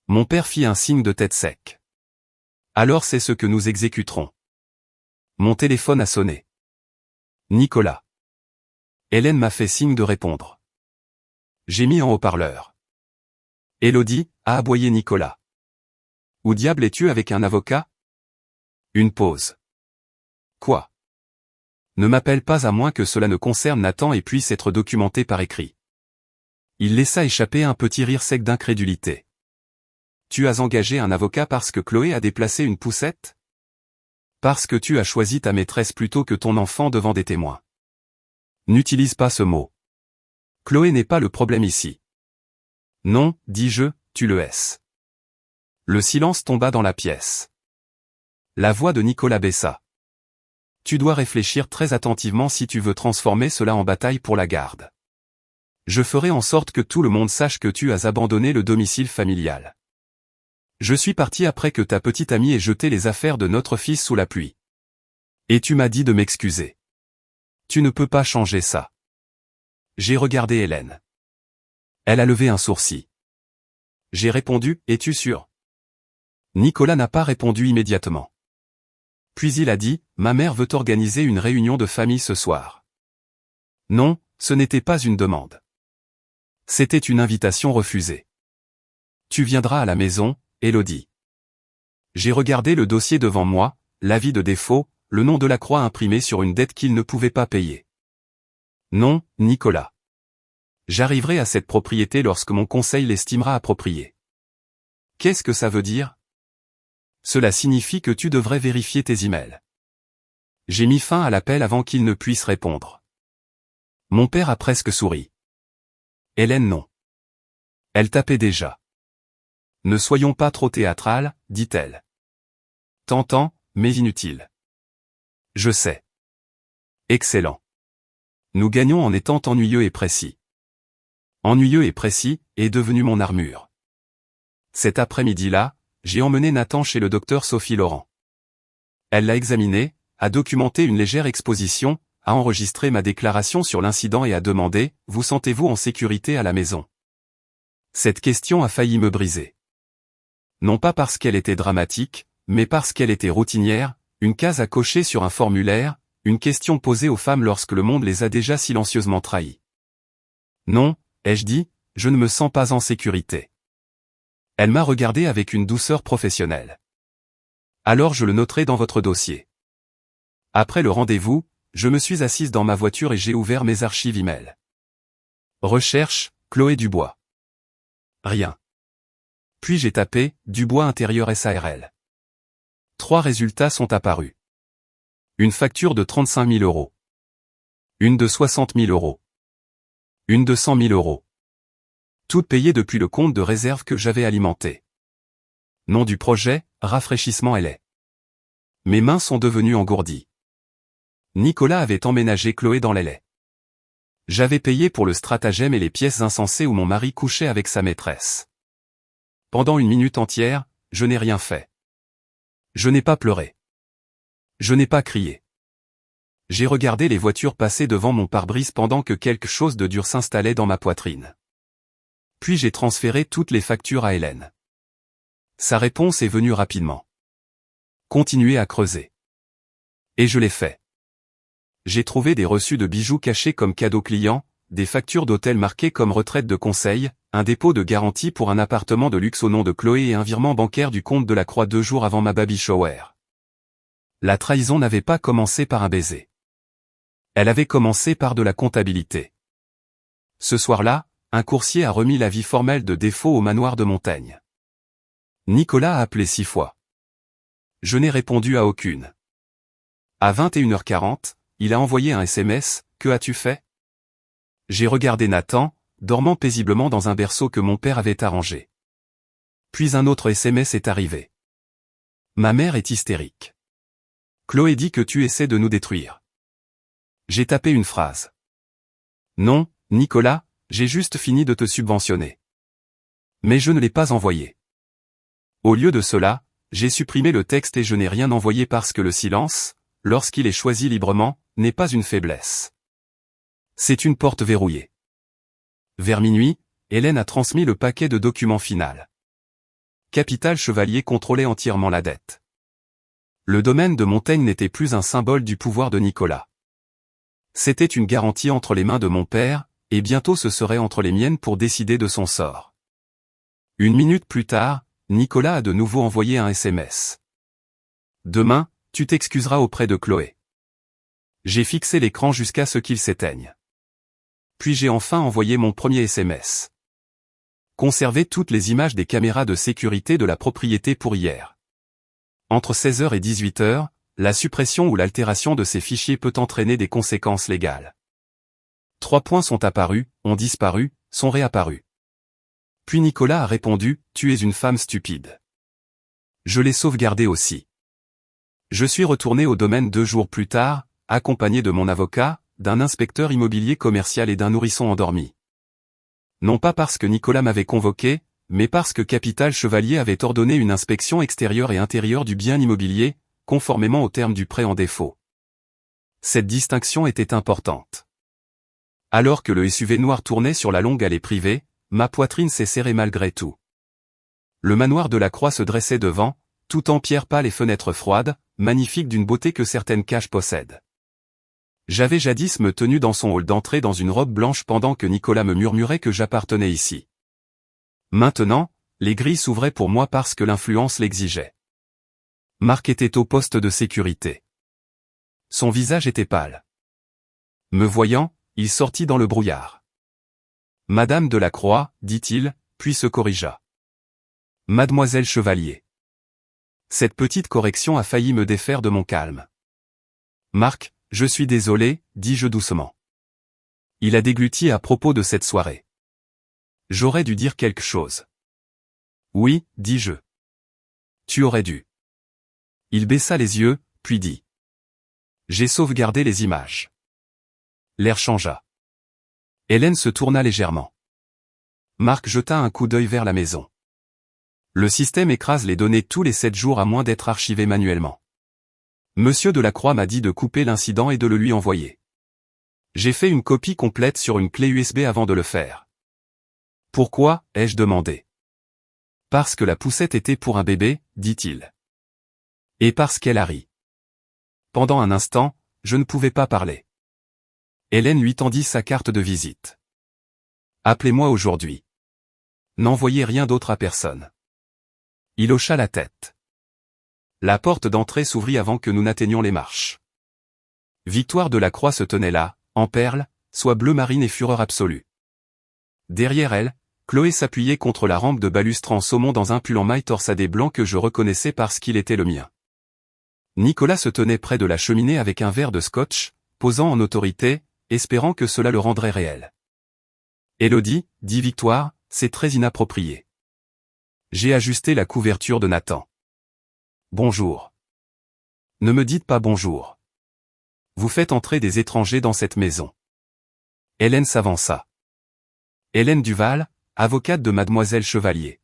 Mon père fit un signe de tête sec. Alors c'est ce que nous exécuterons. Mon téléphone a sonné. Nicolas. Hélène m'a fait signe de répondre. J'ai mis en haut-parleur. Élodie, a aboyé Nicolas. Où diable es-tu avec un avocat? Une pause. Quoi? Ne m'appelle pas à moins que cela ne concerne Nathan et puisse être documenté par écrit. Il laissa échapper un petit rire sec d'incrédulité. Tu as engagé un avocat parce que Chloé a déplacé une poussette? Parce que tu as choisi ta maîtresse plutôt que ton enfant devant des témoins. N'utilise pas ce mot. Chloé n'est pas le problème ici. Non, dis-je, tu le es. Le silence tomba dans la pièce. La voix de Nicolas baissa. Tu dois réfléchir très attentivement si tu veux transformer cela en bataille pour la garde. Je ferai en sorte que tout le monde sache que tu as abandonné le domicile familial. Je suis parti après que ta petite amie ait jeté les affaires de notre fils sous la pluie. Et tu m'as dit de m'excuser. Tu ne peux pas changer ça. J'ai regardé Hélène. Elle a levé un sourcil. J'ai répondu, es-tu sûr? Nicolas n'a pas répondu immédiatement. Puis il a dit, ma mère veut organiser une réunion de famille ce soir. Non, ce n'était pas une demande. C'était une invitation refusée. Tu viendras à la maison, Élodie. J'ai regardé le dossier devant moi, l'avis de défaut, le nom de Delacroix imprimé sur une dette qu'il ne pouvait pas payer. Non, Nicolas. J'arriverai à cette propriété lorsque mon conseil l'estimera appropriée. Qu'est-ce que ça veut dire? Cela signifie que tu devrais vérifier tes emails. J'ai mis fin à l'appel avant qu'il ne puisse répondre. Mon père a presque souri. Hélène non. Elle tapait déjà. Ne soyons pas trop théâtrales, dit-elle. Tentant, mais inutile. Je sais. Excellent. Nous gagnons en étant ennuyeux et précis. Ennuyeux et précis est devenu mon armure. Cet après-midi-là, j'ai emmené Nathan chez le docteur Sophie Laurent. Elle l'a examiné, a documenté une légère exposition, a enregistré ma déclaration sur l'incident et a demandé « Vous sentez-vous en sécurité à la maison ?» Cette question a failli me briser. Non pas parce qu'elle était dramatique, mais parce qu'elle était routinière, une case à cocher sur un formulaire, une question posée aux femmes lorsque le monde les a déjà silencieusement trahies. Non, ai-je dit, je ne me sens pas en sécurité. Elle m'a regardé avec une douceur professionnelle. Alors je le noterai dans votre dossier. Après le rendez-vous, je me suis assise dans ma voiture et j'ai ouvert mes archives email. Recherche, Chloé Dubois. Rien. Puis j'ai tapé, Dubois intérieur SARL. 3 résultats sont apparus. Une facture de 35 000 euros. Une de 60 000 euros. Une de 100 000 euros. Toutes payées depuis le compte de réserve que j'avais alimenté. Nom du projet, rafraîchissement LA. Mes mains sont devenues engourdies. Nicolas avait emménagé Chloé dans l'LA. J'avais payé pour le stratagème et les pièces insensées où mon mari couchait avec sa maîtresse. Pendant une minute entière, je n'ai rien fait. Je n'ai pas pleuré. Je n'ai pas crié. J'ai regardé les voitures passer devant mon pare-brise pendant que quelque chose de dur s'installait dans ma poitrine. Puis j'ai transféré toutes les factures à Hélène. Sa réponse est venue rapidement. Continuez à creuser. Et je l'ai fait. J'ai trouvé des reçus de bijoux cachés comme cadeau client, des factures d'hôtel marquées comme retraite de conseil, un dépôt de garantie pour un appartement de luxe au nom de Chloé et un virement bancaire du compte de la Croix 2 jours avant ma baby shower. La trahison n'avait pas commencé par un baiser. Elle avait commencé par de la comptabilité. Ce soir-là, un coursier a remis l'avis formel de défaut au manoir de Montaigne. Nicolas a appelé 6 fois. Je n'ai répondu à aucune. À 21h40, il a envoyé un SMS, « Que as-tu fait ?» J'ai regardé Nathan, dormant paisiblement dans un berceau que mon père avait arrangé. Puis un autre SMS est arrivé. Ma mère est hystérique. Chloé dit que tu essaies de nous détruire. J'ai tapé une phrase. Non, Nicolas, j'ai juste fini de te subventionner. Mais je ne l'ai pas envoyé. Au lieu de cela, j'ai supprimé le texte et je n'ai rien envoyé parce que le silence, lorsqu'il est choisi librement, n'est pas une faiblesse. C'est une porte verrouillée. Vers minuit, Hélène a transmis le paquet de documents final. Capital Chevalier contrôlait entièrement la dette. Le domaine de Montaigne n'était plus un symbole du pouvoir de Nicolas. C'était une garantie entre les mains de mon père, et bientôt ce serait entre les miennes pour décider de son sort. Une minute plus tard, Nicolas a de nouveau envoyé un SMS. Demain, tu t'excuseras auprès de Chloé. J'ai fixé l'écran jusqu'à ce qu'il s'éteigne. Puis j'ai enfin envoyé mon premier SMS. Conservez toutes les images des caméras de sécurité de la propriété pour hier. Entre 16h et 18h, la suppression ou l'altération de ces fichiers peut entraîner des conséquences légales. 3 points sont apparus, ont disparu, sont réapparus. Puis Nicolas a répondu, « Tu es une femme stupide. » Je l'ai sauvegardé aussi. Je suis retourné au domaine 2 jours plus tard, accompagné de mon avocat, d'un inspecteur immobilier commercial et d'un nourrisson endormi. Non pas parce que Nicolas m'avait convoqué, mais parce que Capital Chevalier avait ordonné une inspection extérieure et intérieure du bien immobilier, conformément aux termes du prêt en défaut. Cette distinction était importante. Alors que le SUV noir tournait sur la longue allée privée, ma poitrine s'est serrée malgré tout. Le manoir de la Croix se dressait devant, tout en pierre pâle et fenêtres froides, magnifique d'une beauté que certaines cages possèdent. J'avais jadis me tenu dans son hall d'entrée dans une robe blanche pendant que Nicolas me murmurait que j'appartenais ici. Maintenant, les grilles s'ouvraient pour moi parce que l'influence l'exigeait. Marc était au poste de sécurité. Son visage était pâle. Me voyant, il sortit dans le brouillard. « Madame de la Croix, dit-il, puis se corrigea. « Mademoiselle Chevalier. » Cette petite correction a failli me défaire de mon calme. « Marc, je suis désolé, dis-je doucement. Il a dégluti à propos de cette soirée. J'aurais dû dire quelque chose. Oui, dis-je. Tu aurais dû. Il baissa les yeux, puis dit. J'ai sauvegardé les images. L'air changea. Hélène se tourna légèrement. Marc jeta un coup d'œil vers la maison. Le système écrase les données tous les 7 jours à moins d'être archivé manuellement. Monsieur Delacroix m'a dit de couper l'incident et de le lui envoyer. J'ai fait une copie complète sur une clé USB avant de le faire. Pourquoi, ai-je demandé. Parce que la poussette était pour un bébé, dit-il. Et parce qu'elle a ri. Pendant un instant, je ne pouvais pas parler. Hélène lui tendit sa carte de visite. Appelez-moi aujourd'hui. N'envoyez rien d'autre à personne. Il hocha la tête. La porte d'entrée s'ouvrit avant que nous n'atteignions les marches. Victoire Delacroix se tenait là, en perles, soit bleu marine et fureur absolue. Derrière elle, Chloé s'appuyait contre la rampe de balustre en saumon dans un pull en maille torsadé blanc que je reconnaissais parce qu'il était le mien. Nicolas se tenait près de la cheminée avec un verre de scotch, posant en autorité, espérant que cela le rendrait réel. Élodie, dit Victoire, c'est très inapproprié. J'ai ajusté la couverture de Nathan. Bonjour. Ne me dites pas bonjour. Vous faites entrer des étrangers dans cette maison. Hélène s'avança. Hélène Duval, avocate de Mademoiselle Chevalier.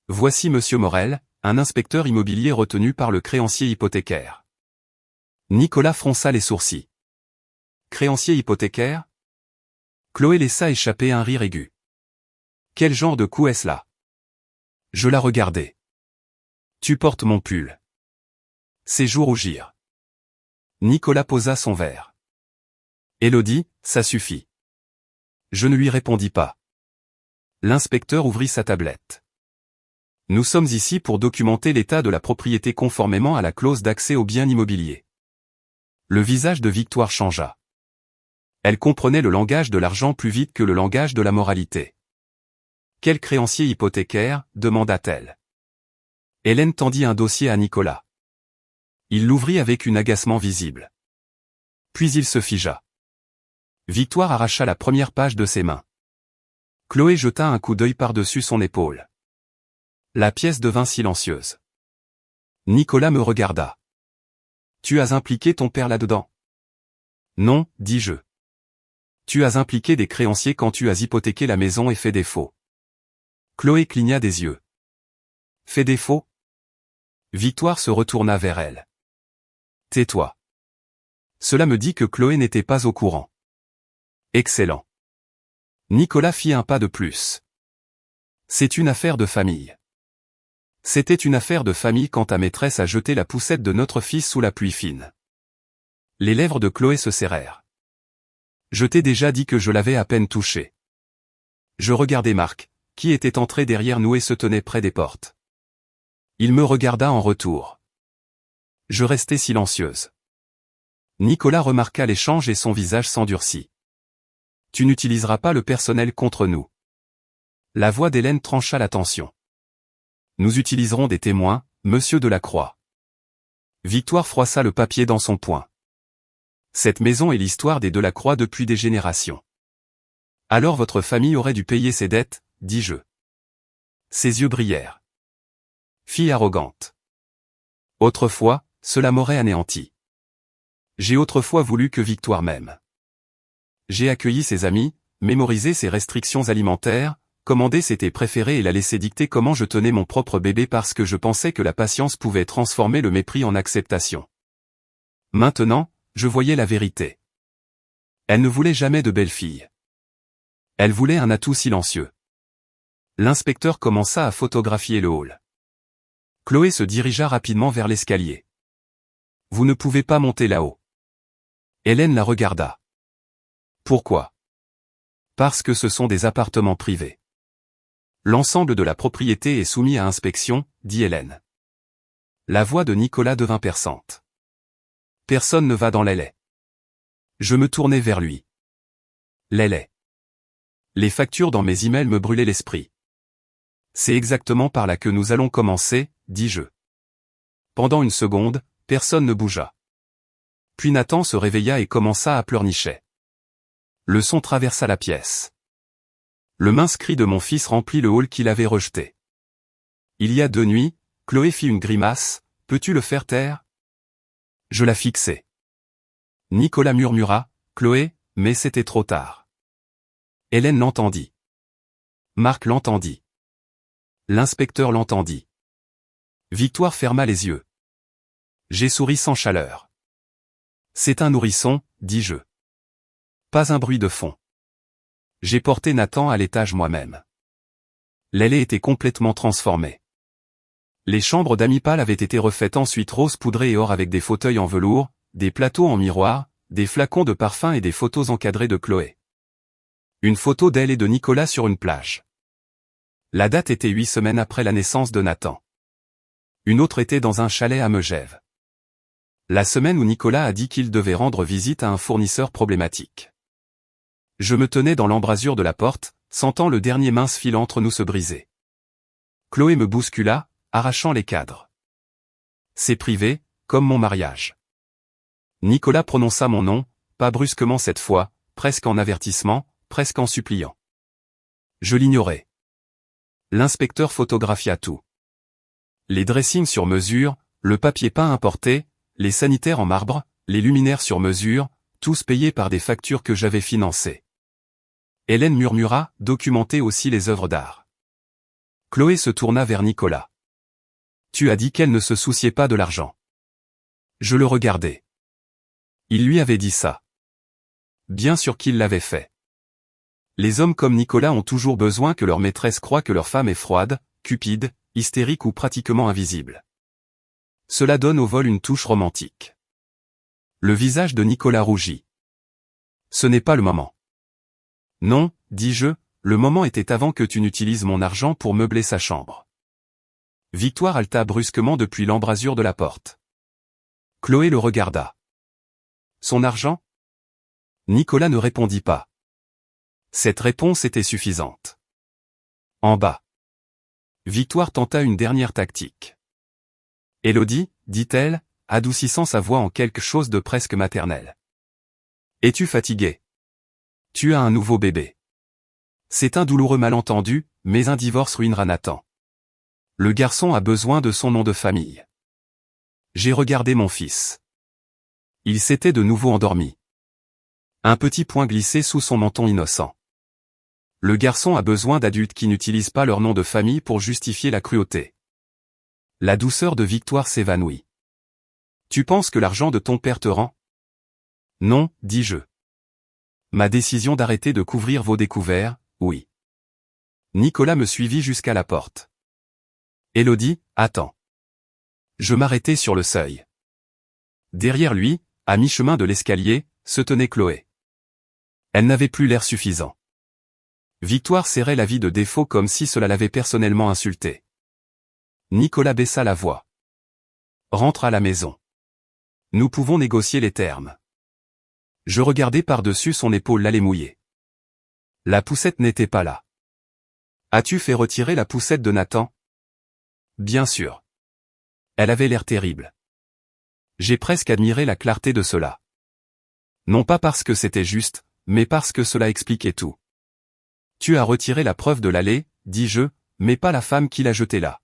Voici Monsieur Morel, un inspecteur immobilier retenu par le créancier hypothécaire. Nicolas fronça les sourcils. Créancier hypothécaire? Chloé laissa échapper un rire aigu. Quel genre de coup est-ce là? Je la regardai. Tu portes mon pull. C'est jour ou gire. Nicolas posa son verre. Élodie, ça suffit. Je ne lui répondis pas. L'inspecteur ouvrit sa tablette. Nous sommes ici pour documenter l'état de la propriété conformément à la clause d'accès aux biens immobiliers. Le visage de Victoire changea. Elle comprenait le langage de l'argent plus vite que le langage de la moralité. Quel créancier hypothécaire, demanda-t-elle. Hélène tendit un dossier à Nicolas. Il l'ouvrit avec un agacement visible. Puis il se figea. Victoire arracha la première page de ses mains. Chloé jeta un coup d'œil par-dessus son épaule. La pièce devint silencieuse. Nicolas me regarda. Tu as impliqué ton père là-dedans? Non, dis-je. Tu as impliqué des créanciers quand tu as hypothéqué la maison et fait défaut. Chloé cligna des yeux. Fait défaut? Victoire se retourna vers elle. Tais-toi. Cela me dit que Chloé n'était pas au courant. Excellent. Nicolas fit un pas de plus. C'est une affaire de famille. C'était une affaire de famille quand ta maîtresse a jeté la poussette de notre fils sous la pluie fine. Les lèvres de Chloé se serrèrent. Je t'ai déjà dit que je l'avais à peine touché. Je regardai Marc, qui était entré derrière nous et se tenait près des portes. Il me regarda en retour. Je restai silencieuse. Nicolas remarqua l'échange et son visage s'endurcit. Tu n'utiliseras pas le personnel contre nous. La voix d'Hélène trancha la tension. Nous utiliserons des témoins, Monsieur Delacroix. Victoire froissa le papier dans son poing. Cette maison est l'histoire des Delacroix depuis des générations. Alors votre famille aurait dû payer ses dettes, dis-je. Ses yeux brillèrent. Fille arrogante. Autrefois, cela m'aurait anéanti. J'ai autrefois voulu que Victoire m'aime. J'ai accueilli ses amis, mémorisé ses restrictions alimentaires, commandé ses thés préférés et la laissé dicter comment je tenais mon propre bébé parce que je pensais que la patience pouvait transformer le mépris en acceptation. Maintenant, je voyais la vérité. Elle ne voulait jamais de belle-fille. Elle voulait un atout silencieux. L'inspecteur commença à photographier le hall. Chloé se dirigea rapidement vers l'escalier. Vous ne pouvez pas monter là-haut. Hélène la regarda. Pourquoi? Parce que ce sont des appartements privés. L'ensemble de la propriété est soumis à inspection, dit Hélène. La voix de Nicolas devint perçante. Personne ne va dans les laits. Je me tournai vers lui. Les laits. Les factures dans mes emails me brûlaient l'esprit. C'est exactement par là que nous allons commencer, dis-je. Pendant une seconde, personne ne bougea. Puis Nathan se réveilla et commença à pleurnicher. Le son traversa la pièce. Le mince cri de mon fils remplit le hall qu'il avait rejeté. Il y a 2 nuits, Chloé fit une grimace, peux-tu le faire taire? Je la fixai. Nicolas murmura, Chloé, mais c'était trop tard. Hélène l'entendit. Marc l'entendit. L'inspecteur l'entendit. Victoire ferma les yeux. J'ai souri sans chaleur. C'est un nourrisson, dis-je. Pas un bruit de fond. J'ai porté Nathan à l'étage moi-même. L'allée était complètement transformée. Les chambres d'Amipal avaient été refaites ensuite rose poudré et or avec des fauteuils en velours, des plateaux en miroir, des flacons de parfum et des photos encadrées de Chloé. Une photo d'elle et de Nicolas sur une plage. La date était 8 semaines après la naissance de Nathan. Une autre était dans un chalet à Megève. La semaine où Nicolas a dit qu'il devait rendre visite à un fournisseur problématique. Je me tenais dans l'embrasure de la porte, sentant le dernier mince fil entre nous se briser. Chloé me bouscula, arrachant les cadres. C'est privé, comme mon mariage. Nicolas prononça mon nom, pas brusquement cette fois, presque en avertissement, presque en suppliant. Je l'ignorais. L'inspecteur photographia tout. Les dressings sur mesure, le papier peint importé, les sanitaires en marbre, les luminaires sur mesure, tous payés par des factures que j'avais financées. Hélène murmura, documenter aussi les œuvres d'art. Chloé se tourna vers Nicolas. Tu as dit qu'elle ne se souciait pas de l'argent. Je le regardais. Il lui avait dit ça. Bien sûr qu'il l'avait fait. Les hommes comme Nicolas ont toujours besoin que leur maîtresse croie que leur femme est froide, cupide, hystérique ou pratiquement invisible. Cela donne au vol une touche romantique. Le visage de Nicolas rougit. Ce n'est pas le moment. Non, dis-je, le moment était avant que tu n'utilises mon argent pour meubler sa chambre. Victoire halta brusquement depuis l'embrasure de la porte. Chloé le regarda. Son argent? Nicolas ne répondit pas. Cette réponse était suffisante. En bas. Victoire tenta une dernière tactique. Élodie, dit-elle, adoucissant sa voix en quelque chose de presque maternel. Es-tu fatiguée? Tu as un nouveau bébé. C'est un douloureux malentendu, mais un divorce ruinera Nathan. Le garçon a besoin de son nom de famille. J'ai regardé mon fils. Il s'était de nouveau endormi. Un petit point glissait sous son menton innocent. Le garçon a besoin d'adultes qui n'utilisent pas leur nom de famille pour justifier la cruauté. La douceur de Victoire s'évanouit. Tu penses que l'argent de ton père te rend? Non, dis-je. Ma décision d'arrêter de couvrir vos découverts, oui. Nicolas me suivit jusqu'à la porte. Élodie, attends. Je m'arrêtai sur le seuil. Derrière lui, à mi-chemin de l'escalier, se tenait Chloé. Elle n'avait plus l'air suffisant. Victoire serrait la vie de défaut comme si cela l'avait personnellement insulté. Nicolas baissa la voix. Rentre à la maison. Nous pouvons négocier les termes. Je regardai par-dessus son épaule l'allée mouillée. La poussette n'était pas là. As-tu fait retirer la poussette de Nathan? Bien sûr. Elle avait l'air terrible. J'ai presque admiré la clarté de cela. Non pas parce que c'était juste, mais parce que cela expliquait tout. Tu as retiré la preuve de l'allée, dis-je, mais pas la femme qui l'a jetée là.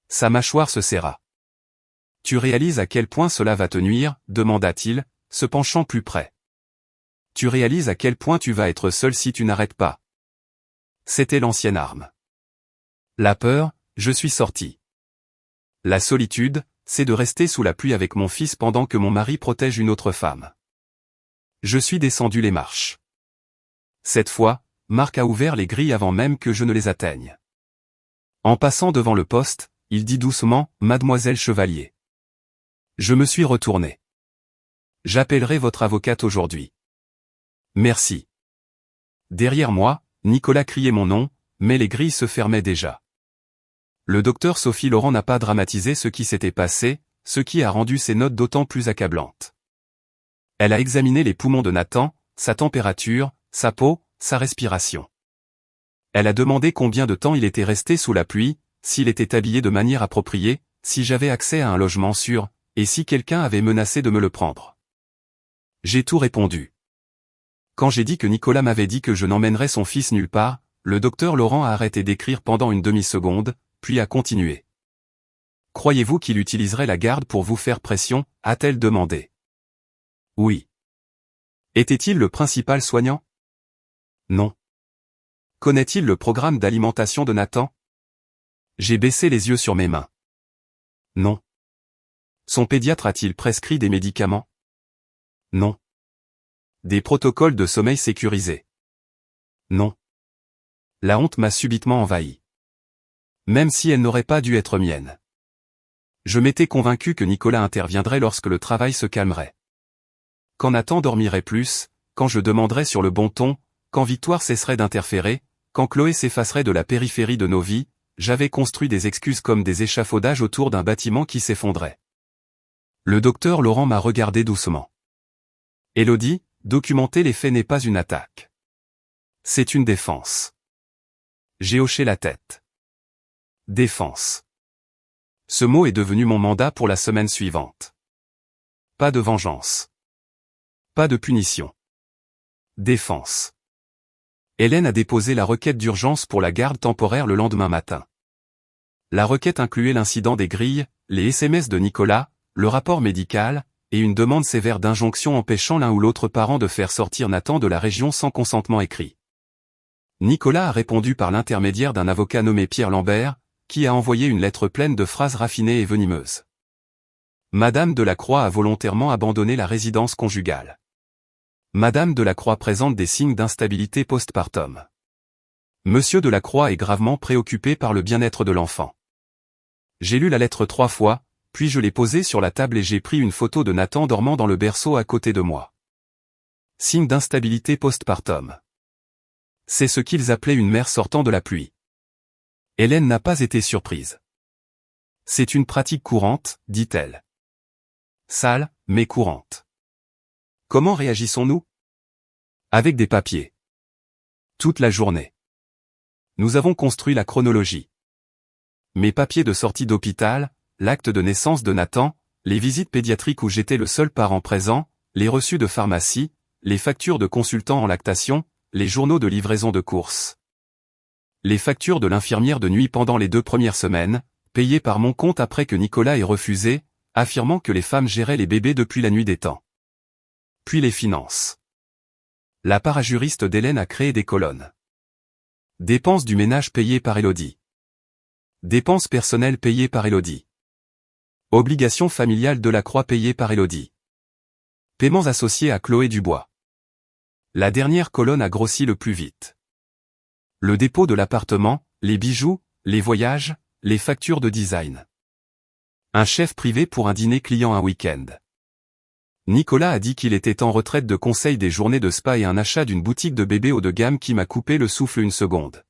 Sa mâchoire se serra. Tu réalises à quel point cela va te nuire, demanda-t-il, se penchant plus près. Tu réalises à quel point tu vas être seul si tu n'arrêtes pas. C'était l'ancienne arme. La peur, je suis sorti. La solitude, c'est de rester sous la pluie avec mon fils pendant que mon mari protège une autre femme. Je suis descendu les marches. Cette fois, Marc a ouvert les grilles avant même que je ne les atteigne. En passant devant le poste, il dit doucement, Mademoiselle Chevalier. Je me suis retourné. J'appellerai votre avocate aujourd'hui. Merci. Derrière moi, Nicolas criait mon nom, mais les grilles se fermaient déjà. Le docteur Sophie Laurent n'a pas dramatisé ce qui s'était passé, ce qui a rendu ses notes d'autant plus accablantes. Elle a examiné les poumons de Nathan, sa température, sa peau, sa respiration. Elle a demandé combien de temps il était resté sous la pluie, s'il était habillé de manière appropriée, si j'avais accès à un logement sûr, et si quelqu'un avait menacé de me le prendre. J'ai tout répondu. Quand j'ai dit que Nicolas m'avait dit que je n'emmènerais son fils nulle part, le docteur Laurent a arrêté d'écrire pendant une demi-seconde, puis a continué. Croyez-vous qu'il utiliserait la garde pour vous faire pression, a-t-elle demandé. Oui. Était-il le principal soignant? Non. Connaît-il le programme d'alimentation de Nathan? J'ai baissé les yeux sur mes mains. Non. Son pédiatre a-t-il prescrit des médicaments? Non. Des protocoles de sommeil sécurisés? Non. La honte m'a subitement envahi. Même si elle n'aurait pas dû être mienne. Je m'étais convaincu que Nicolas interviendrait lorsque le travail se calmerait. Quand Nathan dormirait plus, quand je demanderais sur le bon ton, quand Victoire cesserait d'interférer, quand Chloé s'effacerait de la périphérie de nos vies, j'avais construit des excuses comme des échafaudages autour d'un bâtiment qui s'effondrait. Le docteur Laurent m'a regardé doucement. Élodie, documenter les faits n'est pas une attaque. C'est une défense. J'ai hoché la tête. Défense. Ce mot est devenu mon mandat pour la semaine suivante. Pas de vengeance. Pas de punition. Défense. Hélène a déposé la requête d'urgence pour la garde temporaire le lendemain matin. La requête incluait l'incident des grilles, les SMS de Nicolas, le rapport médical, et une demande sévère d'injonction empêchant l'un ou l'autre parent de faire sortir Nathan de la région sans consentement écrit. Nicolas a répondu par l'intermédiaire d'un avocat nommé Pierre Lambert, qui a envoyé une lettre pleine de phrases raffinées et venimeuses. Madame Delacroix a volontairement abandonné la résidence conjugale. Madame Delacroix présente des signes d'instabilité postpartum. Monsieur Delacroix est gravement préoccupé par le bien-être de l'enfant. J'ai lu la lettre 3 fois, puis je l'ai posée sur la table et j'ai pris une photo de Nathan dormant dans le berceau à côté de moi. Signe d'instabilité postpartum. C'est ce qu'ils appelaient une mère sortant de la pluie. Hélène n'a pas été surprise. C'est une pratique courante, dit-elle. Sale, mais courante. Comment réagissons-nous? Avec des papiers. Toute la journée. Nous avons construit la chronologie. Mes papiers de sortie d'hôpital, l'acte de naissance de Nathan, les visites pédiatriques où j'étais le seul parent présent, les reçus de pharmacie, les factures de consultants en lactation, les journaux de livraison de courses. Les factures de l'infirmière de nuit pendant les 2 premières semaines, payées par mon compte après que Nicolas ait refusé, affirmant que les femmes géraient les bébés depuis la nuit des temps. Puis les finances. La parajuriste d'Hélène a créé des colonnes. Dépenses du ménage payées par Élodie. Dépenses personnelles payées par Élodie. Obligations familiales Delacroix payées par Élodie. Paiements associés à Chloé Dubois. La dernière colonne a grossi le plus vite. Le dépôt de l'appartement, les bijoux, les voyages, les factures de design. Un chef privé pour un dîner client un week-end. Nicolas a dit qu'il était en retraite de conseil des journées de spa et un achat d'une boutique de bébé haut de gamme qui m'a coupé le souffle une seconde.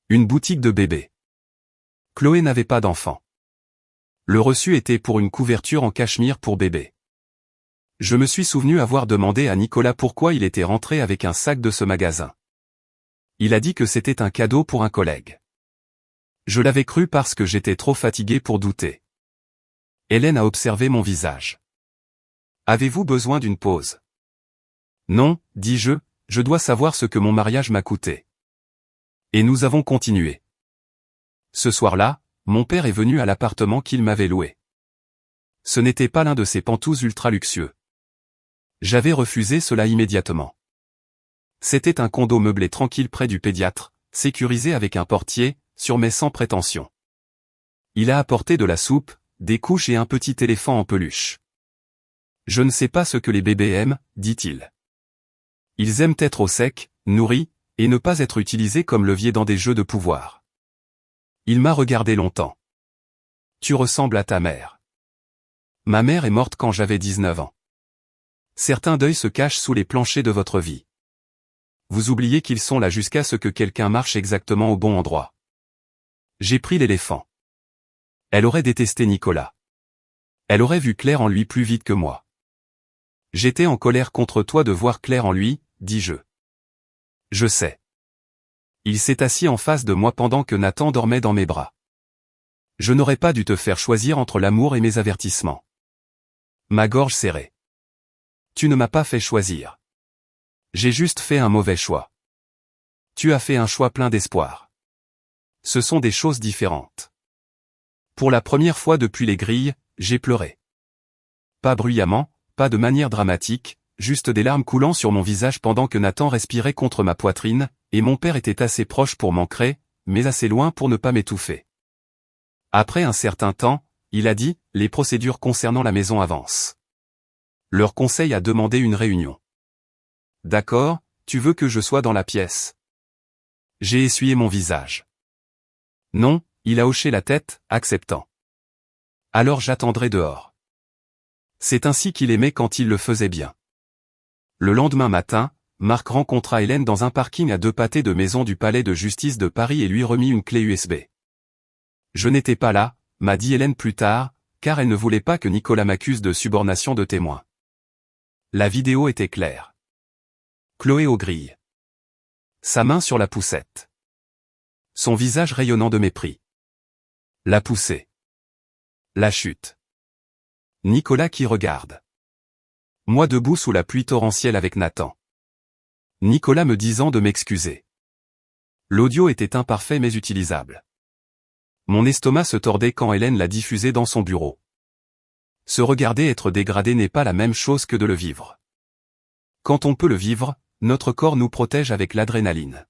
Une boutique de bébé. Chloé n'avait pas d'enfant. Le reçu était pour une couverture en cachemire pour bébé. Je me suis souvenu avoir demandé à Nicolas pourquoi il était rentré avec un sac de ce magasin. Il a dit que c'était un cadeau pour un collègue. Je l'avais cru parce que j'étais trop fatigué pour douter. Hélène a observé mon visage. Avez-vous besoin d'une pause? Non, dis-je, je dois savoir ce que mon mariage m'a coûté. Et nous avons continué. Ce soir-là, mon père est venu à l'appartement qu'il m'avait loué. Ce n'était pas l'un de ces pantous ultra luxueux. J'avais refusé cela immédiatement. C'était un condo meublé tranquille près du pédiatre, sécurisé avec un portier, sur mais sans prétention. Il a apporté de la soupe, des couches et un petit éléphant en peluche. Je ne sais pas ce que les bébés aiment, dit-il. Ils aiment être au sec, nourris, et ne pas être utilisés comme levier dans des jeux de pouvoir. Il m'a regardé longtemps. Tu ressembles à ta mère. Ma mère est morte quand j'avais 19 ans. Certains deuils se cachent sous les planchers de votre vie. Vous oubliez qu'ils sont là jusqu'à ce que quelqu'un marche exactement au bon endroit. J'ai pris l'éléphant. Elle aurait détesté Nicolas. Elle aurait vu Claire en lui plus vite que moi. J'étais en colère contre toi de voir Claire en lui, dis-je. Je sais. Il s'est assis en face de moi pendant que Nathan dormait dans mes bras. Je n'aurais pas dû te faire choisir entre l'amour et mes avertissements. Ma gorge serrée. Tu ne m'as pas fait choisir. J'ai juste fait un mauvais choix. Tu as fait un choix plein d'espoir. Ce sont des choses différentes. Pour la première fois depuis les grilles, j'ai pleuré. Pas bruyamment, pas de manière dramatique, juste des larmes coulant sur mon visage pendant que Nathan respirait contre ma poitrine, et mon père était assez proche pour m'ancrer, mais assez loin pour ne pas m'étouffer. Après un certain temps, il a dit, les procédures concernant la maison avancent. Leur conseil a demandé une réunion. D'accord, tu veux que je sois dans la pièce? J'ai essuyé mon visage. Non, il a hoché la tête, acceptant. Alors j'attendrai dehors. C'est ainsi qu'il aimait quand il le faisait bien. Le lendemain matin, Marc rencontra Hélène dans un parking à 2 pâtés de maison du palais de justice de Paris et lui remit une clé USB. Je n'étais pas là, m'a dit Hélène plus tard, car elle ne voulait pas que Nicolas m'accuse de subornation de témoin. La vidéo était claire. Chloé aux grilles. Sa main sur la poussette. Son visage rayonnant de mépris. La poussée. La chute. Nicolas qui regarde. Moi debout sous la pluie torrentielle avec Nathan. Nicolas me disant de m'excuser. L'audio était imparfait mais utilisable. Mon estomac se tordait quand Hélène l'a diffusé dans son bureau. Se regarder être dégradé n'est pas la même chose que de le vivre. Quand on peut le vivre, notre corps nous protège avec l'adrénaline.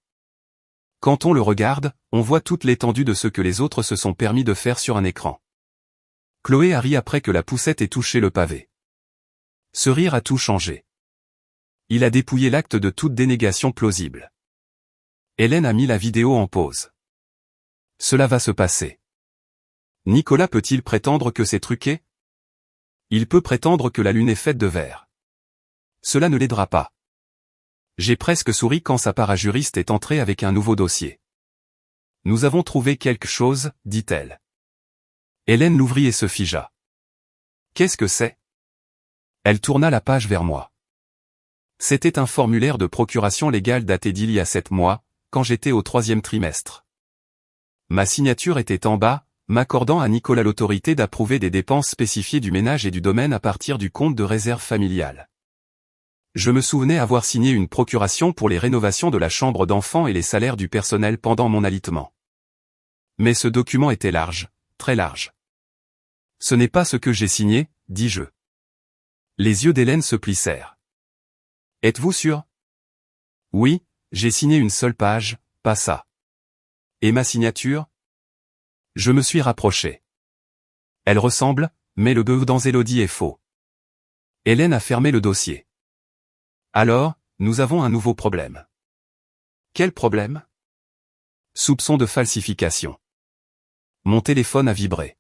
Quand on le regarde, on voit toute l'étendue de ce que les autres se sont permis de faire sur un écran. Chloé a ri après que la poussette ait touché le pavé. Ce rire a tout changé. Il a dépouillé l'acte de toute dénégation plausible. Hélène a mis la vidéo en pause. Cela va se passer. Nicolas peut-il prétendre que c'est truqué? Il peut prétendre que la lune est faite de verre. Cela ne l'aidera pas. J'ai presque souri quand sa parajuriste est entrée avec un nouveau dossier. Nous avons trouvé quelque chose, dit-elle. Hélène l'ouvrit et se figea. Qu'est-ce que c'est? Elle tourna la page vers moi. C'était un formulaire de procuration légale daté d'il y a 7 mois, quand j'étais au 3e trimestre. Ma signature était en bas, m'accordant à Nicolas l'autorité d'approuver des dépenses spécifiées du ménage et du domaine à partir du compte de réserve familiale. Je me souvenais avoir signé une procuration pour les rénovations de la chambre d'enfant et les salaires du personnel pendant mon alitement. Mais ce document était large, très large. Ce n'est pas ce que j'ai signé, dis-je. Les yeux d'Hélène se plissèrent. Êtes-vous sûr? Oui, j'ai signé une seule page, pas ça. Et ma signature? Je me suis rapproché. Elle ressemble, mais le bœuf dans Élodie est faux. Hélène a fermé le dossier. Alors, nous avons un nouveau problème. Quel problème? Soupçon de falsification. Mon téléphone a vibré.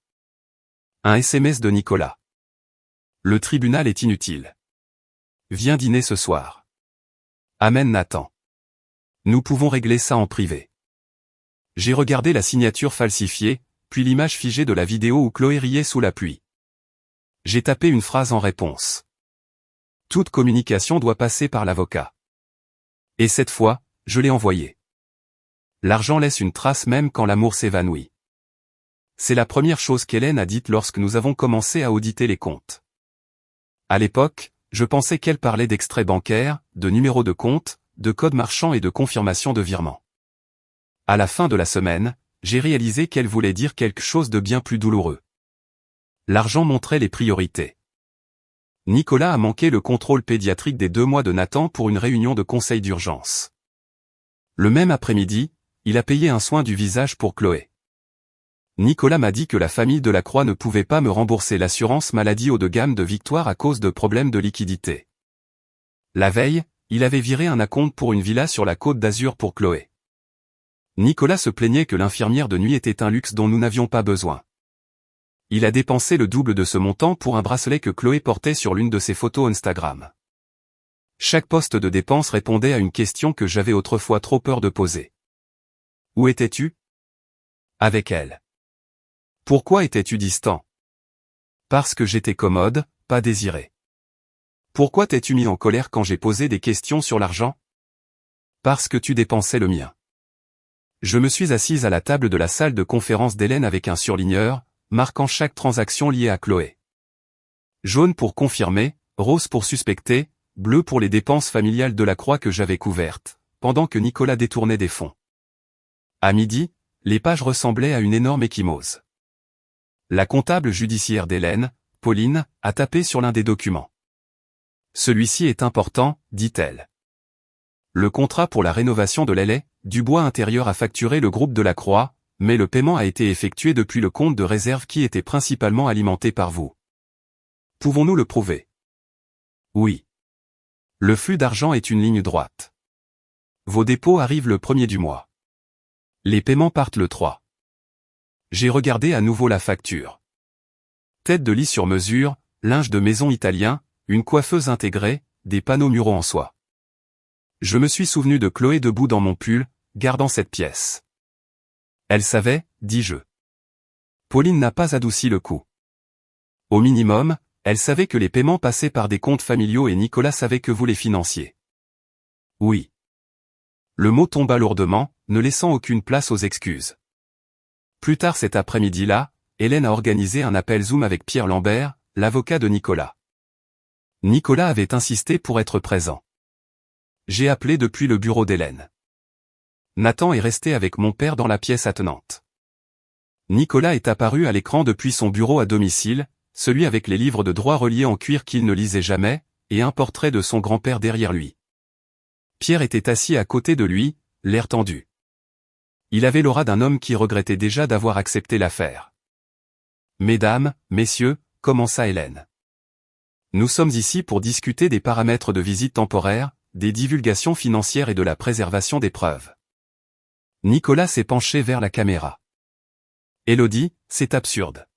Un SMS de Nicolas. Le tribunal est inutile. Viens dîner ce soir. Amène Nathan. Nous pouvons régler ça en privé. J'ai regardé la signature falsifiée, puis l'image figée de la vidéo où Chloé riait sous la pluie. J'ai tapé une phrase en réponse. Toute communication doit passer par l'avocat. Et cette fois, je l'ai envoyé. L'argent laisse une trace même quand l'amour s'évanouit. C'est la première chose qu'Hélène a dite lorsque nous avons commencé à auditer les comptes. À l'époque, je pensais qu'elle parlait d'extraits bancaires, de numéros de compte, de codes marchands et de confirmation de virement. À la fin de la semaine, j'ai réalisé qu'elle voulait dire quelque chose de bien plus douloureux. L'argent montrait les priorités. Nicolas a manqué le contrôle pédiatrique des 2 mois de Nathan pour une réunion de conseil d'urgence. Le même après-midi, il a payé un soin du visage pour Chloé. Nicolas m'a dit que la famille Delacroix ne pouvait pas me rembourser l'assurance maladie haut de gamme de Victoire à cause de problèmes de liquidité. La veille, il avait viré un acompte pour une villa sur la Côte d'Azur pour Chloé. Nicolas se plaignait que l'infirmière de nuit était un luxe dont nous n'avions pas besoin. Il a dépensé le double de ce montant pour un bracelet que Chloé portait sur l'une de ses photos Instagram. Chaque poste de dépense répondait à une question que j'avais autrefois trop peur de poser. Où étais-tu? Avec elle. Pourquoi étais-tu distant? Parce que j'étais commode, pas désiré. Pourquoi t'es-tu mis en colère quand j'ai posé des questions sur l'argent? Parce que tu dépensais le mien. Je me suis assise à la table de la salle de conférence d'Hélène avec un surligneur, marquant chaque transaction liée à Chloé. Jaune pour confirmer, rose pour suspecter, bleu pour les dépenses familiales de la croix que j'avais couverte, pendant que Nicolas détournait des fonds. À midi, les pages ressemblaient à une énorme ecchymose. La comptable judiciaire d'Hélène, Pauline, a tapé sur l'un des documents. Celui-ci est important, dit-elle. Le contrat pour la rénovation de l'aillet, du bois intérieur a facturé le groupe de la Croix, mais le paiement a été effectué depuis le compte de réserve qui était principalement alimenté par vous. Pouvons-nous le prouver? Oui. Le flux d'argent est une ligne droite. Vos dépôts arrivent le 1er du mois. Les paiements partent le 3. J'ai regardé à nouveau la facture. Tête de lit sur mesure, linge de maison italien, une coiffeuse intégrée, des panneaux muraux en soie. Je me suis souvenu de Chloé debout dans mon pull, gardant cette pièce. Elle savait, dis-je. Pauline n'a pas adouci le coup. Au minimum, elle savait que les paiements passaient par des comptes familiaux et Nicolas savait que vous les financiez. Oui. Le mot tomba lourdement, ne laissant aucune place aux excuses. Plus tard cet après-midi-là, Hélène a organisé un appel Zoom avec Pierre Lambert, l'avocat de Nicolas. Nicolas avait insisté pour être présent. J'ai appelé depuis le bureau d'Hélène. Nathan est resté avec mon père dans la pièce attenante. Nicolas est apparu à l'écran depuis son bureau à domicile, celui avec les livres de droit reliés en cuir qu'il ne lisait jamais, et un portrait de son grand-père derrière lui. Pierre était assis à côté de lui, l'air tendu. Il avait l'aura d'un homme qui regrettait déjà d'avoir accepté l'affaire. « Mesdames, messieurs », commença Hélène. Nous sommes ici pour discuter des paramètres de visite temporaire, des divulgations financières et de la préservation des preuves. Nicolas s'est penché vers la caméra. Élodie, c'est absurde.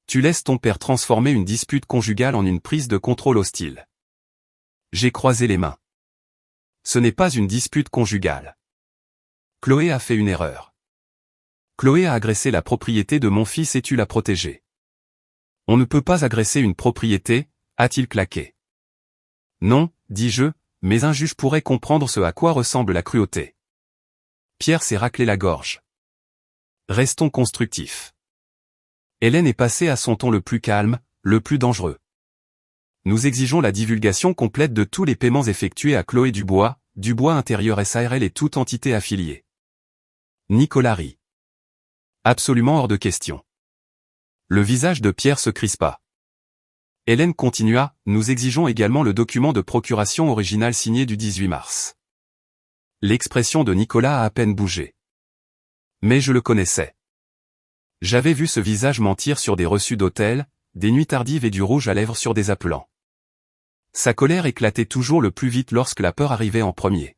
Tu laisses ton père transformer une dispute conjugale en une prise de contrôle hostile. J'ai croisé les mains. Ce n'est pas une dispute conjugale. Chloé a fait une erreur. Chloé a agressé la propriété de mon fils et tu l'as protégée. On ne peut pas agresser une propriété, a-t-il claqué. Non, dis-je, mais un juge pourrait comprendre ce à quoi ressemble la cruauté. Pierre s'est raclé la gorge. Restons constructifs. Hélène est passée à son ton le plus calme, le plus dangereux. Nous exigeons la divulgation complète de tous les paiements effectués à Chloé Dubois intérieur SARL et toute entité affiliée. Nicolas rit. Absolument hors de question. Le visage de Pierre se crispa. Hélène continua, nous exigeons également le document de procuration original signé du 18 mars. L'expression de Nicolas a à peine bougé. Mais je le connaissais. J'avais vu ce visage mentir sur des reçus d'hôtel, des nuits tardives et du rouge à lèvres sur des appelants. Sa colère éclatait toujours le plus vite lorsque la peur arrivait en premier.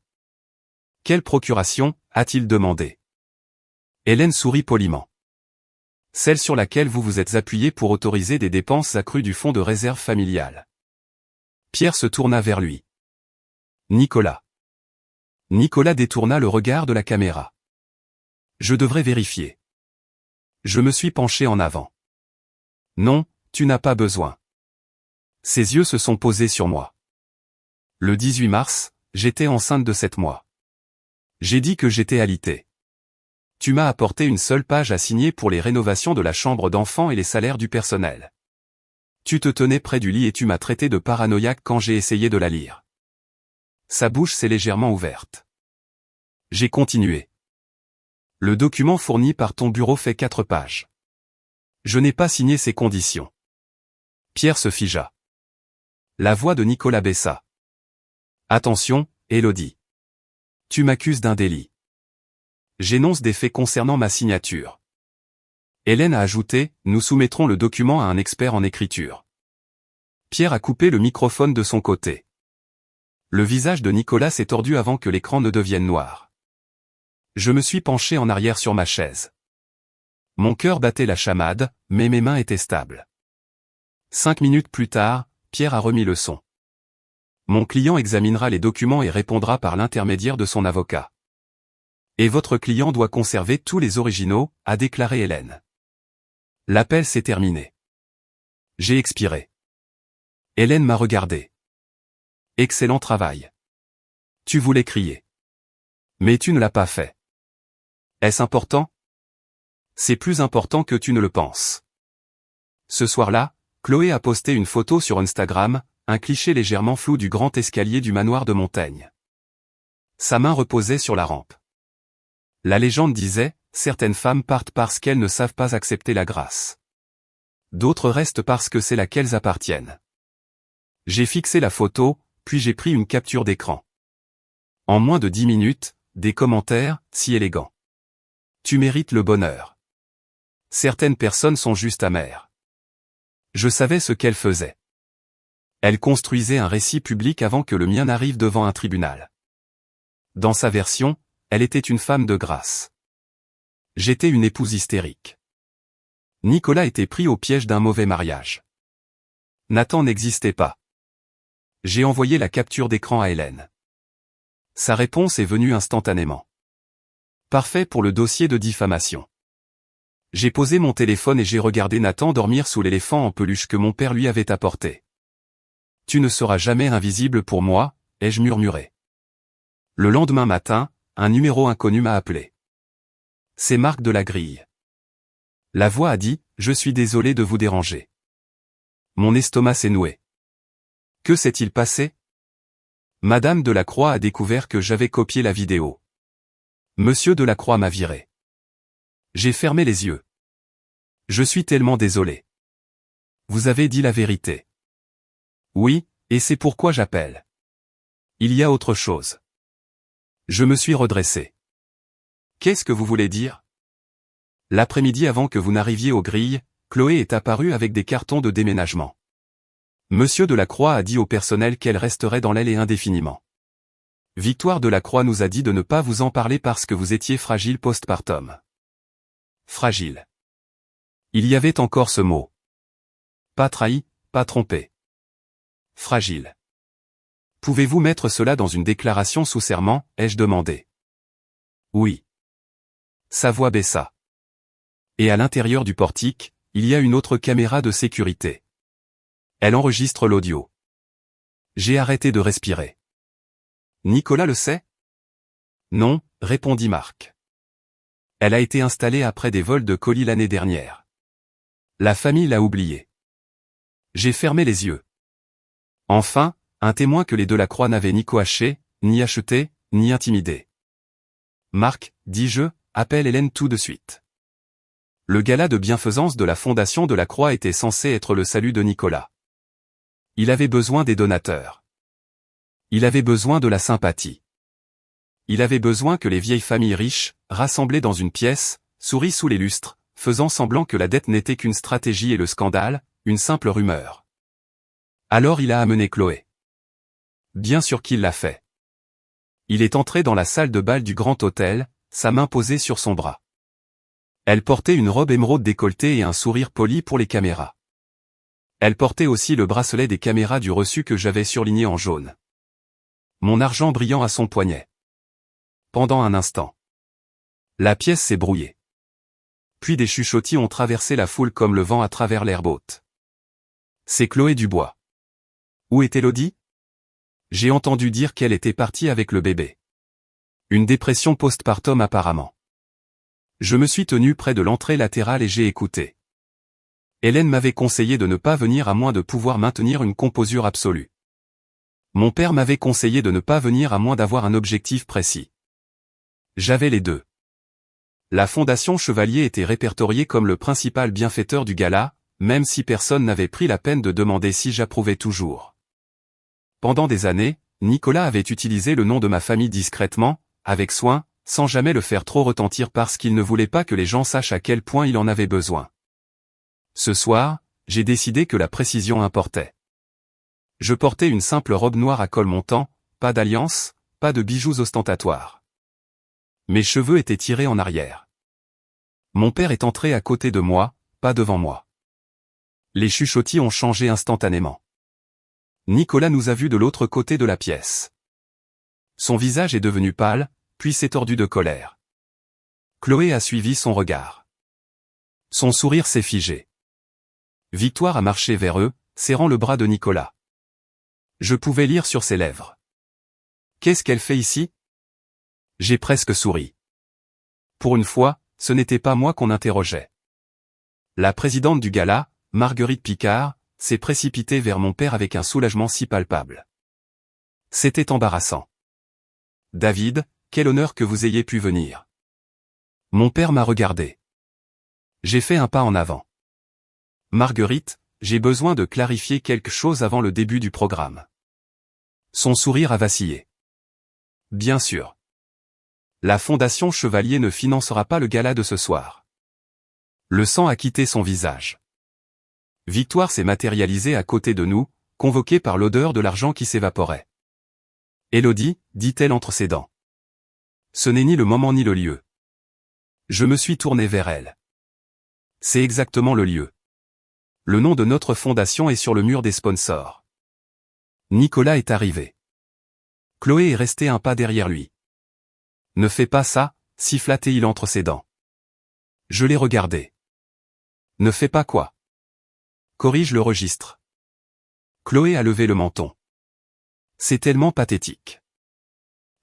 Quelle procuration, a-t-il demandé. Hélène sourit poliment. Celle sur laquelle vous vous êtes appuyé pour autoriser des dépenses accrues du fonds de réserve familiale. Pierre se tourna vers lui. Nicolas. Nicolas détourna le regard de la caméra. Je devrais vérifier. Je me suis penché en avant. Non, tu n'as pas besoin. Ses yeux se sont posés sur moi. Le 18 mars, j'étais enceinte de 7 mois. J'ai dit que j'étais alitée. Tu m'as apporté une seule page à signer pour les rénovations de la chambre d'enfant et les salaires du personnel. Tu te tenais près du lit et tu m'as traité de paranoïaque quand j'ai essayé de la lire. Sa bouche s'est légèrement ouverte. J'ai continué. Le document fourni par ton bureau fait 4 pages. Je n'ai pas signé ces conditions. Pierre se figea. La voix de Nicolas baissa. Attention, Élodie. Tu m'accuses d'un délit. J'énonce des faits concernant ma signature. Hélène a ajouté, nous soumettrons le document à un expert en écriture. Pierre a coupé le microphone de son côté. Le visage de Nicolas s'est tordu avant que l'écran ne devienne noir. Je me suis penché en arrière sur ma chaise. Mon cœur battait la chamade, mais mes mains étaient stables. 5 minutes plus tard, Pierre a remis le son. Mon client examinera les documents et répondra par l'intermédiaire de son avocat. Et votre client doit conserver tous les originaux, a déclaré Hélène. L'appel s'est terminé. J'ai expiré. Hélène m'a regardé. Excellent travail. Tu voulais crier. Mais tu ne l'as pas fait. Est-ce important? C'est plus important que tu ne le penses. Ce soir-là, Chloé a posté une photo sur Instagram, un cliché légèrement flou du grand escalier du manoir de Montaigne. Sa main reposait sur la rampe. La légende disait, certaines femmes partent parce qu'elles ne savent pas accepter la grâce. D'autres restent parce que c'est là qu'elles appartiennent. J'ai fixé la photo, puis j'ai pris une capture d'écran. En moins de 10 minutes, des commentaires, si élégants. Tu mérites le bonheur. Certaines personnes sont juste amères. Je savais ce qu'elle faisait. Elle construisait un récit public avant que le mien n'arrive devant un tribunal. Dans sa version, elle était une femme de grâce. J'étais une épouse hystérique. Nicolas était pris au piège d'un mauvais mariage. Nathan n'existait pas. J'ai envoyé la capture d'écran à Hélène. Sa réponse est venue instantanément. Parfait pour le dossier de diffamation. J'ai posé mon téléphone et j'ai regardé Nathan dormir sous l'éléphant en peluche que mon père lui avait apporté. Tu ne seras jamais invisible pour moi, ai-je murmuré. Le lendemain matin, un numéro inconnu m'a appelé. C'est Marc de la Grille. La voix a dit, je suis désolé de vous déranger. Mon estomac s'est noué. Que s'est-il passé? Madame Delacroix a découvert que j'avais copié la vidéo. Monsieur Delacroix m'a viré. J'ai fermé les yeux. Je suis tellement désolé. Vous avez dit la vérité. Oui, et c'est pourquoi j'appelle. Il y a autre chose. Je me suis redressé. Qu'est-ce que vous voulez dire? L'après-midi avant que vous n'arriviez aux grilles, Chloé est apparue avec des cartons de déménagement. Monsieur Delacroix a dit au personnel qu'elle resterait dans l'aile et indéfiniment. Victoire Delacroix nous a dit de ne pas vous en parler parce que vous étiez fragile postpartum. Fragile. Il y avait encore ce mot. Pas trahi, pas trompé. Fragile. Pouvez-vous mettre cela dans une déclaration sous serment, ai-je demandé. Oui. Sa voix baissa. Et à l'intérieur du portique, il y a une autre caméra de sécurité. Elle enregistre l'audio. J'ai arrêté de respirer. Nicolas le sait? Non, répondit Marc. Elle a été installée après des vols de colis l'année dernière. La famille l'a oubliée. J'ai fermé les yeux. Enfin, un témoin que les Delacroix n'avaient ni coaché, ni acheté, ni intimidé. Marc, dis-je, appelle Hélène tout de suite. Le gala de bienfaisance de la Fondation Delacroix était censé être le salut de Nicolas. Il avait besoin des donateurs. Il avait besoin de la sympathie. Il avait besoin que les vieilles familles riches, rassemblées dans une pièce, sourient sous les lustres, faisant semblant que la dette n'était qu'une stratégie et le scandale, une simple rumeur. Alors il a amené Chloé. Bien sûr qu'il l'a fait. Il est entré dans la salle de bal du Grand Hôtel, sa main posée sur son bras. Elle portait une robe émeraude décolletée et un sourire poli pour les caméras. Elle portait aussi le bracelet des caméras du reçu que j'avais surligné en jaune. Mon argent brillant à son poignet. Pendant un instant. La pièce s'est brouillée. Puis des chuchotis ont traversé la foule comme le vent à travers l'herbe haute. C'est Chloé Dubois. Où est Élodie? J'ai entendu dire qu'elle était partie avec le bébé. Une dépression postpartum apparemment. Je me suis tenu près de l'entrée latérale et j'ai écouté. Hélène m'avait conseillé de ne pas venir à moins de pouvoir maintenir une composure absolue. Mon père m'avait conseillé de ne pas venir à moins d'avoir un objectif précis. J'avais les deux. La Fondation Chevalier était répertoriée comme le principal bienfaiteur du gala, même si personne n'avait pris la peine de demander si j'approuvais toujours. Pendant des années, Nicolas avait utilisé le nom de ma famille discrètement, avec soin, sans jamais le faire trop retentir parce qu'il ne voulait pas que les gens sachent à quel point il en avait besoin. Ce soir, j'ai décidé que la précision importait. Je portais une simple robe noire à col montant, pas d'alliance, pas de bijoux ostentatoires. Mes cheveux étaient tirés en arrière. Mon père est entré à côté de moi, pas devant moi. Les chuchotis ont changé instantanément. Nicolas nous a vus de l'autre côté de la pièce. Son visage est devenu pâle, puis s'est tordu de colère. Chloé a suivi son regard. Son sourire s'est figé. Victoire a marché vers eux, serrant le bras de Nicolas. Je pouvais lire sur ses lèvres. Qu'est-ce qu'elle fait ici? J'ai presque souri. Pour une fois, ce n'était pas moi qu'on interrogeait. La présidente du gala, Marguerite Picard, s'est précipité vers mon père avec un soulagement si palpable. C'était embarrassant. David, quel honneur que vous ayez pu venir. Mon père m'a regardé. J'ai fait un pas en avant. Marguerite, j'ai besoin de clarifier quelque chose avant le début du programme. Son sourire a vacillé. Bien sûr. La Fondation Chevalier ne financera pas le gala de ce soir. Le sang a quitté son visage. Victoire s'est matérialisée à côté de nous, convoquée par l'odeur de l'argent qui s'évaporait. Élodie, dit-elle entre ses dents. Ce n'est ni le moment ni le lieu. Je me suis tourné vers elle. C'est exactement le lieu. Le nom de notre fondation est sur le mur des sponsors. Nicolas est arrivé. Chloé est restée un pas derrière lui. Ne fais pas ça, siffla-t-il entre ses dents. Je l'ai regardé. Ne fais pas quoi? Corrige le registre. Chloé a levé le menton. C'est tellement pathétique.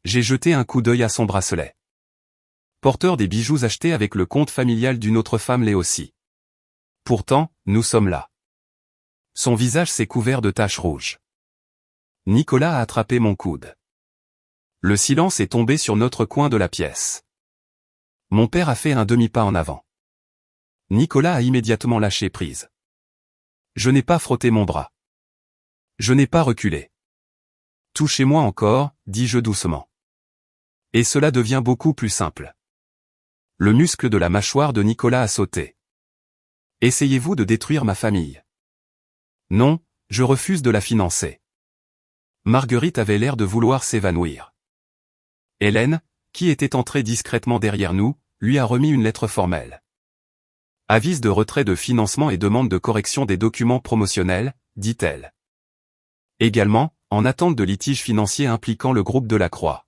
J'ai jeté un coup d'œil à son bracelet. Porteur des bijoux achetés avec le compte familial d'une autre femme l'est aussi. Pourtant, nous sommes là. Son visage s'est couvert de taches rouges. Nicolas a attrapé mon coude. Le silence est tombé sur notre coin de la pièce. Mon père a fait un demi-pas en avant. Nicolas a immédiatement lâché prise. Je n'ai pas frotté mon bras. Je n'ai pas reculé. Touchez-moi encore, dis-je doucement. Et cela devient beaucoup plus simple. Le muscle de la mâchoire de Nicolas a sauté. Essayez-vous de détruire ma famille? Non, je refuse de la financer. Marguerite avait l'air de vouloir s'évanouir. Hélène, qui était entrée discrètement derrière nous, lui a remis une lettre formelle. Avis de retrait de financement et demande de correction des documents promotionnels, dit-elle. Également, en attente de litiges financiers impliquant le groupe de la Croix.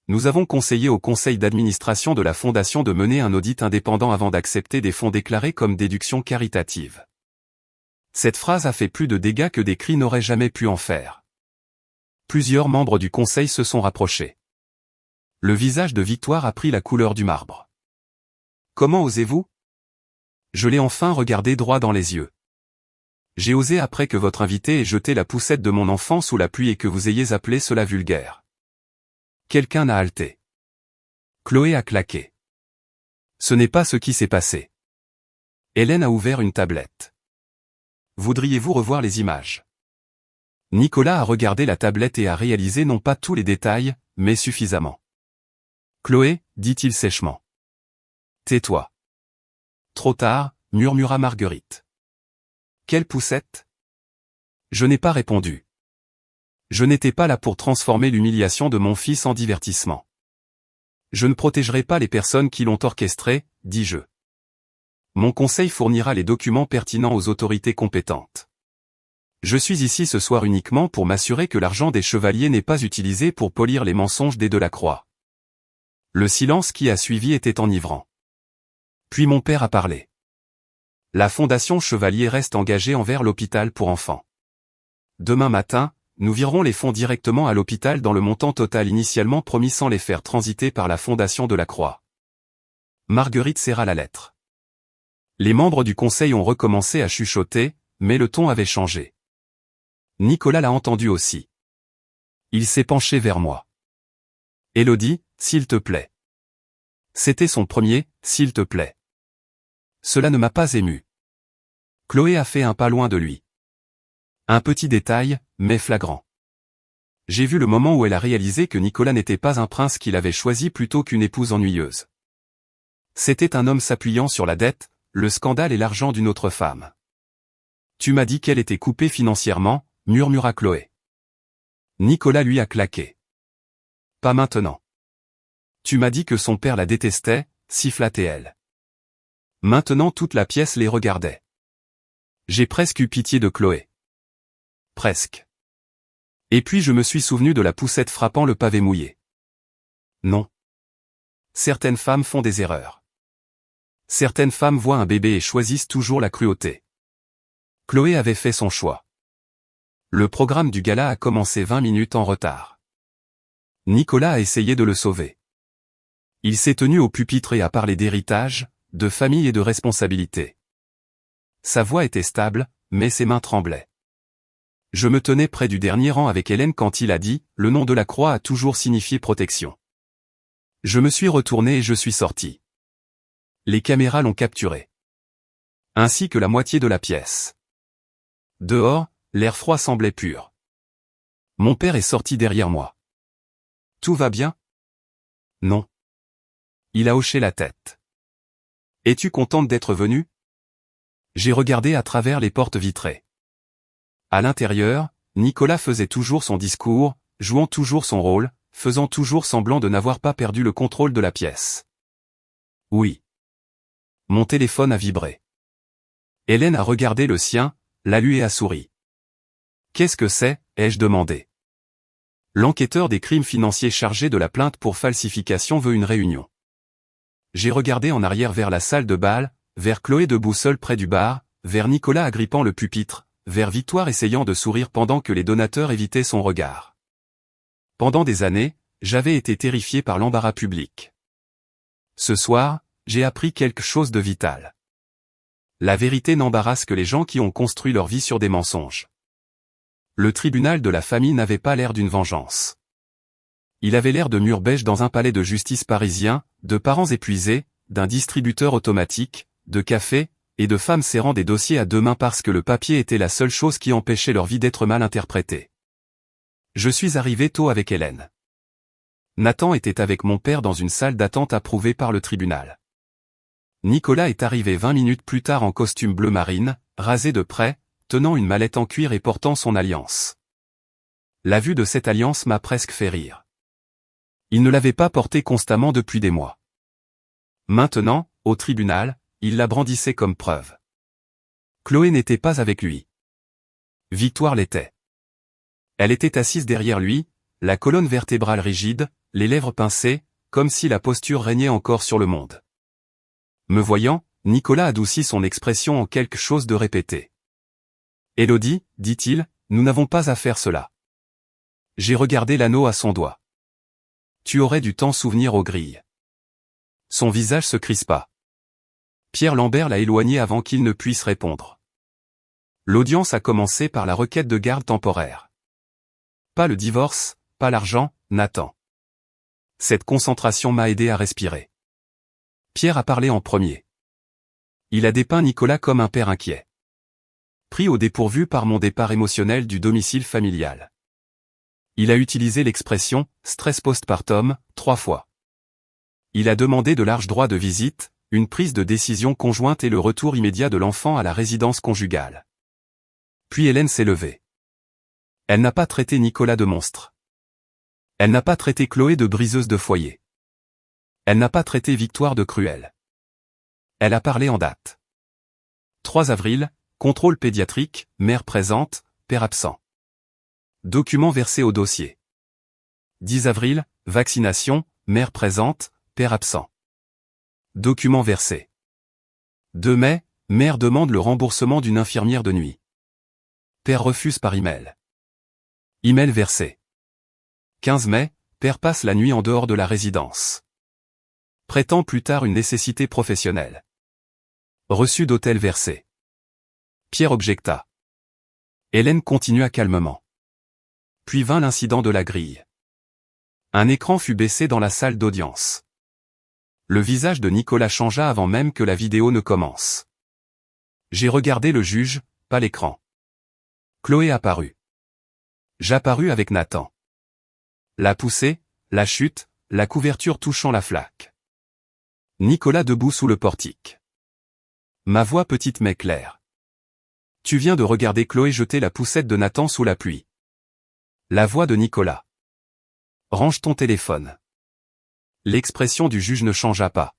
Nous avons conseillé au conseil d'administration de la Fondation de mener un audit indépendant avant d'accepter des fonds déclarés comme déduction caritative. Cette phrase a fait plus de dégâts que des cris n'auraient jamais pu en faire. Plusieurs membres du conseil se sont rapprochés. Le visage de Victoire a pris la couleur du marbre. Comment osez-vous? Je l'ai enfin regardé droit dans les yeux. J'ai osé après que votre invité ait jeté la poussette de mon enfant sous la pluie et que vous ayez appelé cela vulgaire. Quelqu'un a halté. Chloé a claqué. Ce n'est pas ce qui s'est passé. Hélène a ouvert une tablette. Voudriez-vous revoir les images? Nicolas a regardé la tablette et a réalisé non pas tous les détails, mais suffisamment. Chloé, dit-il sèchement. Tais-toi. Trop tard, murmura Marguerite. Quelle poussette? Je n'ai pas répondu. Je n'étais pas là pour transformer l'humiliation de mon fils en divertissement. Je ne protégerai pas les personnes qui l'ont orchestré, dis-je. Mon conseil fournira les documents pertinents aux autorités compétentes. Je suis ici ce soir uniquement pour m'assurer que l'argent des chevaliers n'est pas utilisé pour polir les mensonges des Delacroix. Le silence qui a suivi était enivrant. Puis mon père a parlé. La Fondation Chevalier reste engagée envers l'hôpital pour enfants. Demain matin, nous virerons les fonds directement à l'hôpital dans le montant total initialement promis sans les faire transiter par la Fondation de la Croix. Marguerite serra la lettre. Les membres du conseil ont recommencé à chuchoter, mais le ton avait changé. Nicolas l'a entendu aussi. Il s'est penché vers moi. Élodie, s'il te plaît. C'était son premier, s'il te plaît. Cela ne m'a pas ému. Chloé a fait un pas loin de lui. Un petit détail, mais flagrant. J'ai vu le moment où elle a réalisé que Nicolas n'était pas un prince qu'il avait choisi plutôt qu'une épouse ennuyeuse. C'était un homme s'appuyant sur la dette, le scandale et l'argent d'une autre femme. Tu m'as dit qu'elle était coupée financièrement, murmura Chloé. Nicolas lui a claqué. Pas maintenant. Tu m'as dit que son père la détestait, siffla-t-elle. Maintenant toute la pièce les regardait. J'ai presque eu pitié de Chloé. Presque. Et puis je me suis souvenu de la poussette frappant le pavé mouillé. Non. Certaines femmes font des erreurs. Certaines femmes voient un bébé et choisissent toujours la cruauté. Chloé avait fait son choix. Le programme du gala a commencé 20 minutes en retard. Nicolas a essayé de le sauver. Il s'est tenu au pupitre et a parlé d'héritage, de famille et de responsabilité. Sa voix était stable, mais ses mains tremblaient. Je me tenais près du dernier rang avec Hélène quand il a dit « Le nom de la croix a toujours signifié protection ». Je me suis retourné et je suis sorti. Les caméras l'ont capturé. Ainsi que la moitié de la pièce. Dehors, l'air froid semblait pur. Mon père est sorti derrière moi. « Tout va bien ?» « Non. » Il a hoché la tête. « Es-tu contente d'être venue ?» J'ai regardé à travers les portes vitrées. À l'intérieur, Nicolas faisait toujours son discours, jouant toujours son rôle, faisant toujours semblant de n'avoir pas perdu le contrôle de la pièce. Oui. Mon téléphone a vibré. Hélène a regardé le sien, l'a lu et a souri. « Qu'est-ce que c'est ?» ai-je demandé. L'enquêteur des crimes financiers chargé de la plainte pour falsification veut une réunion. J'ai regardé en arrière vers la salle de bal, vers Chloé debout seule près du bar, vers Nicolas agrippant le pupitre, vers Victoire essayant de sourire pendant que les donateurs évitaient son regard. Pendant des années, j'avais été terrifié par l'embarras public. Ce soir, j'ai appris quelque chose de vital. La vérité n'embarrasse que les gens qui ont construit leur vie sur des mensonges. Le tribunal de la famille n'avait pas l'air d'une vengeance. Il avait l'air de murs beiges dans un palais de justice parisien, de parents épuisés, d'un distributeur automatique, de café, et de femmes serrant des dossiers à deux mains parce que le papier était la seule chose qui empêchait leur vie d'être mal interprétée. Je suis arrivé tôt avec Hélène. Nathan était avec mon père dans une salle d'attente approuvée par le tribunal. Nicolas est arrivé 20 minutes plus tard en costume bleu marine, rasé de près, tenant une mallette en cuir et portant son alliance. La vue de cette alliance m'a presque fait rire. Il ne l'avait pas portée constamment depuis des mois. Maintenant, au tribunal, il la brandissait comme preuve. Chloé n'était pas avec lui. Victoire l'était. Elle était assise derrière lui, la colonne vertébrale rigide, les lèvres pincées, comme si la posture régnait encore sur le monde. Me voyant, Nicolas adoucit son expression en quelque chose de répété. « Élodie, dit-il, nous n'avons pas à faire cela. » J'ai regardé l'anneau à son doigt. « Tu aurais dû t'en souvenir aux grilles. » Son visage se crispa. Pierre Lambert l'a éloigné avant qu'il ne puisse répondre. L'audience a commencé par la requête de garde temporaire. Pas le divorce, pas l'argent, Nathan. Cette concentration m'a aidé à respirer. Pierre a parlé en premier. Il a dépeint Nicolas comme un père inquiet. Pris au dépourvu par mon départ émotionnel du domicile familial. Il a utilisé l'expression « stress postpartum » 3 fois. Il a demandé de larges droits de visite, une prise de décision conjointe et le retour immédiat de l'enfant à la résidence conjugale. Puis Hélène s'est levée. Elle n'a pas traité Nicolas de monstre. Elle n'a pas traité Chloé de briseuse de foyer. Elle n'a pas traité Victoire de cruelle. Elle a parlé en date. 3 avril, contrôle pédiatrique, mère présente, père absent. Document versé au dossier. 10 avril, vaccination, mère présente, père absent. Document versé. 2 mai, mère demande le remboursement d'une infirmière de nuit. Père refuse par email. Email versé. 15 mai, père passe la nuit en dehors de la résidence. Prétend plus tard une nécessité professionnelle. Reçu d'hôtel versé. Pierre objecta. Hélène continua calmement. Puis vint l'incident de la grille. Un écran fut baissé dans la salle d'audience. Le visage de Nicolas changea avant même que la vidéo ne commence. J'ai regardé le juge, pas l'écran. Chloé apparut. J'apparus avec Nathan. La poussée, la chute, la couverture touchant la flaque. Nicolas debout sous le portique. Ma voix petite mais claire. Tu viens de regarder Chloé jeter la poussette de Nathan sous la pluie. La voix de Nicolas. Range ton téléphone. L'expression du juge ne changea pas.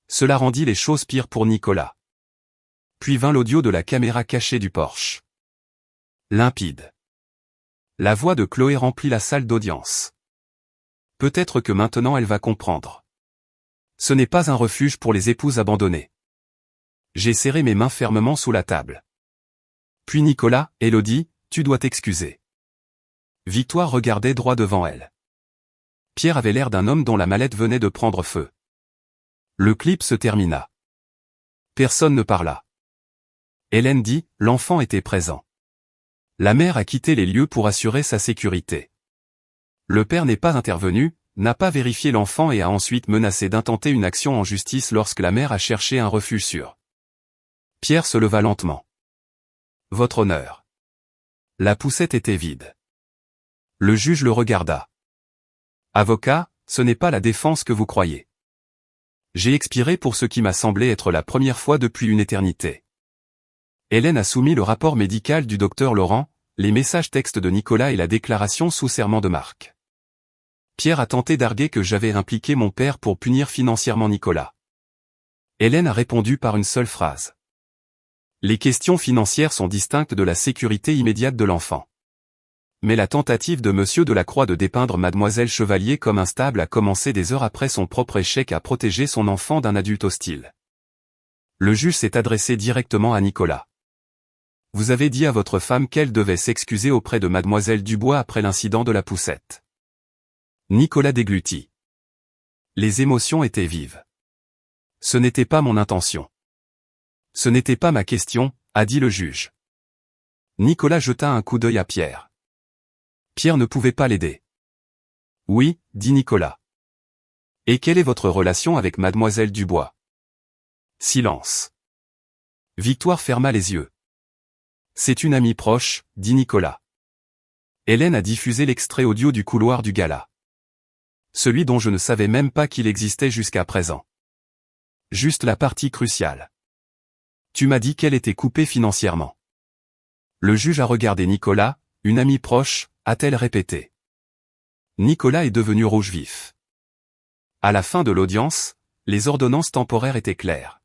Cela rendit les choses pires pour Nicolas. Puis vint l'audio de la caméra cachée du Porsche. Limpide. La voix de Chloé remplit la salle d'audience. Peut-être que maintenant elle va comprendre. Ce n'est pas un refuge pour les épouses abandonnées. J'ai serré mes mains fermement sous la table. Puis Nicolas, Élodie, tu dois t'excuser. Victoire regardait droit devant elle. Pierre avait l'air d'un homme dont la mallette venait de prendre feu. Le clip se termina. Personne ne parla. Hélène dit, l'enfant était présent. La mère a quitté les lieux pour assurer sa sécurité. Le père n'est pas intervenu, n'a pas vérifié l'enfant et a ensuite menacé d'intenter une action en justice lorsque la mère a cherché un refuge sûr. Pierre se leva lentement. Votre honneur. La poussette était vide. Le juge le regarda. Avocat, ce n'est pas la défense que vous croyez. J'ai expiré pour ce qui m'a semblé être la première fois depuis une éternité. Hélène a soumis le rapport médical du docteur Laurent, les messages textes de Nicolas et la déclaration sous serment de Marc. Pierre a tenté d'arguer que j'avais impliqué mon père pour punir financièrement Nicolas. Hélène a répondu par une seule phrase. Les questions financières sont distinctes de la sécurité immédiate de l'enfant. Mais la tentative de Monsieur Delacroix de dépeindre Mademoiselle Chevalier comme instable a commencé des heures après son propre échec à protéger son enfant d'un adulte hostile. Le juge s'est adressé directement à Nicolas. Vous avez dit à votre femme qu'elle devait s'excuser auprès de Mademoiselle Dubois après l'incident de la poussette. Nicolas déglutit. Les émotions étaient vives. Ce n'était pas mon intention. Ce n'était pas ma question, a dit le juge. Nicolas jeta un coup d'œil à Pierre. Pierre ne pouvait pas l'aider. Oui, dit Nicolas. Et quelle est votre relation avec Mademoiselle Dubois? Silence. Victoire ferma les yeux. C'est une amie proche, dit Nicolas. Hélène a diffusé l'extrait audio du couloir du gala. Celui dont je ne savais même pas qu'il existait jusqu'à présent. Juste la partie cruciale. Tu m'as dit qu'elle était coupée financièrement. Le juge a regardé Nicolas, une amie proche, a-t-elle répété. Nicolas est devenu rouge vif. À la fin de l'audience, les ordonnances temporaires étaient claires.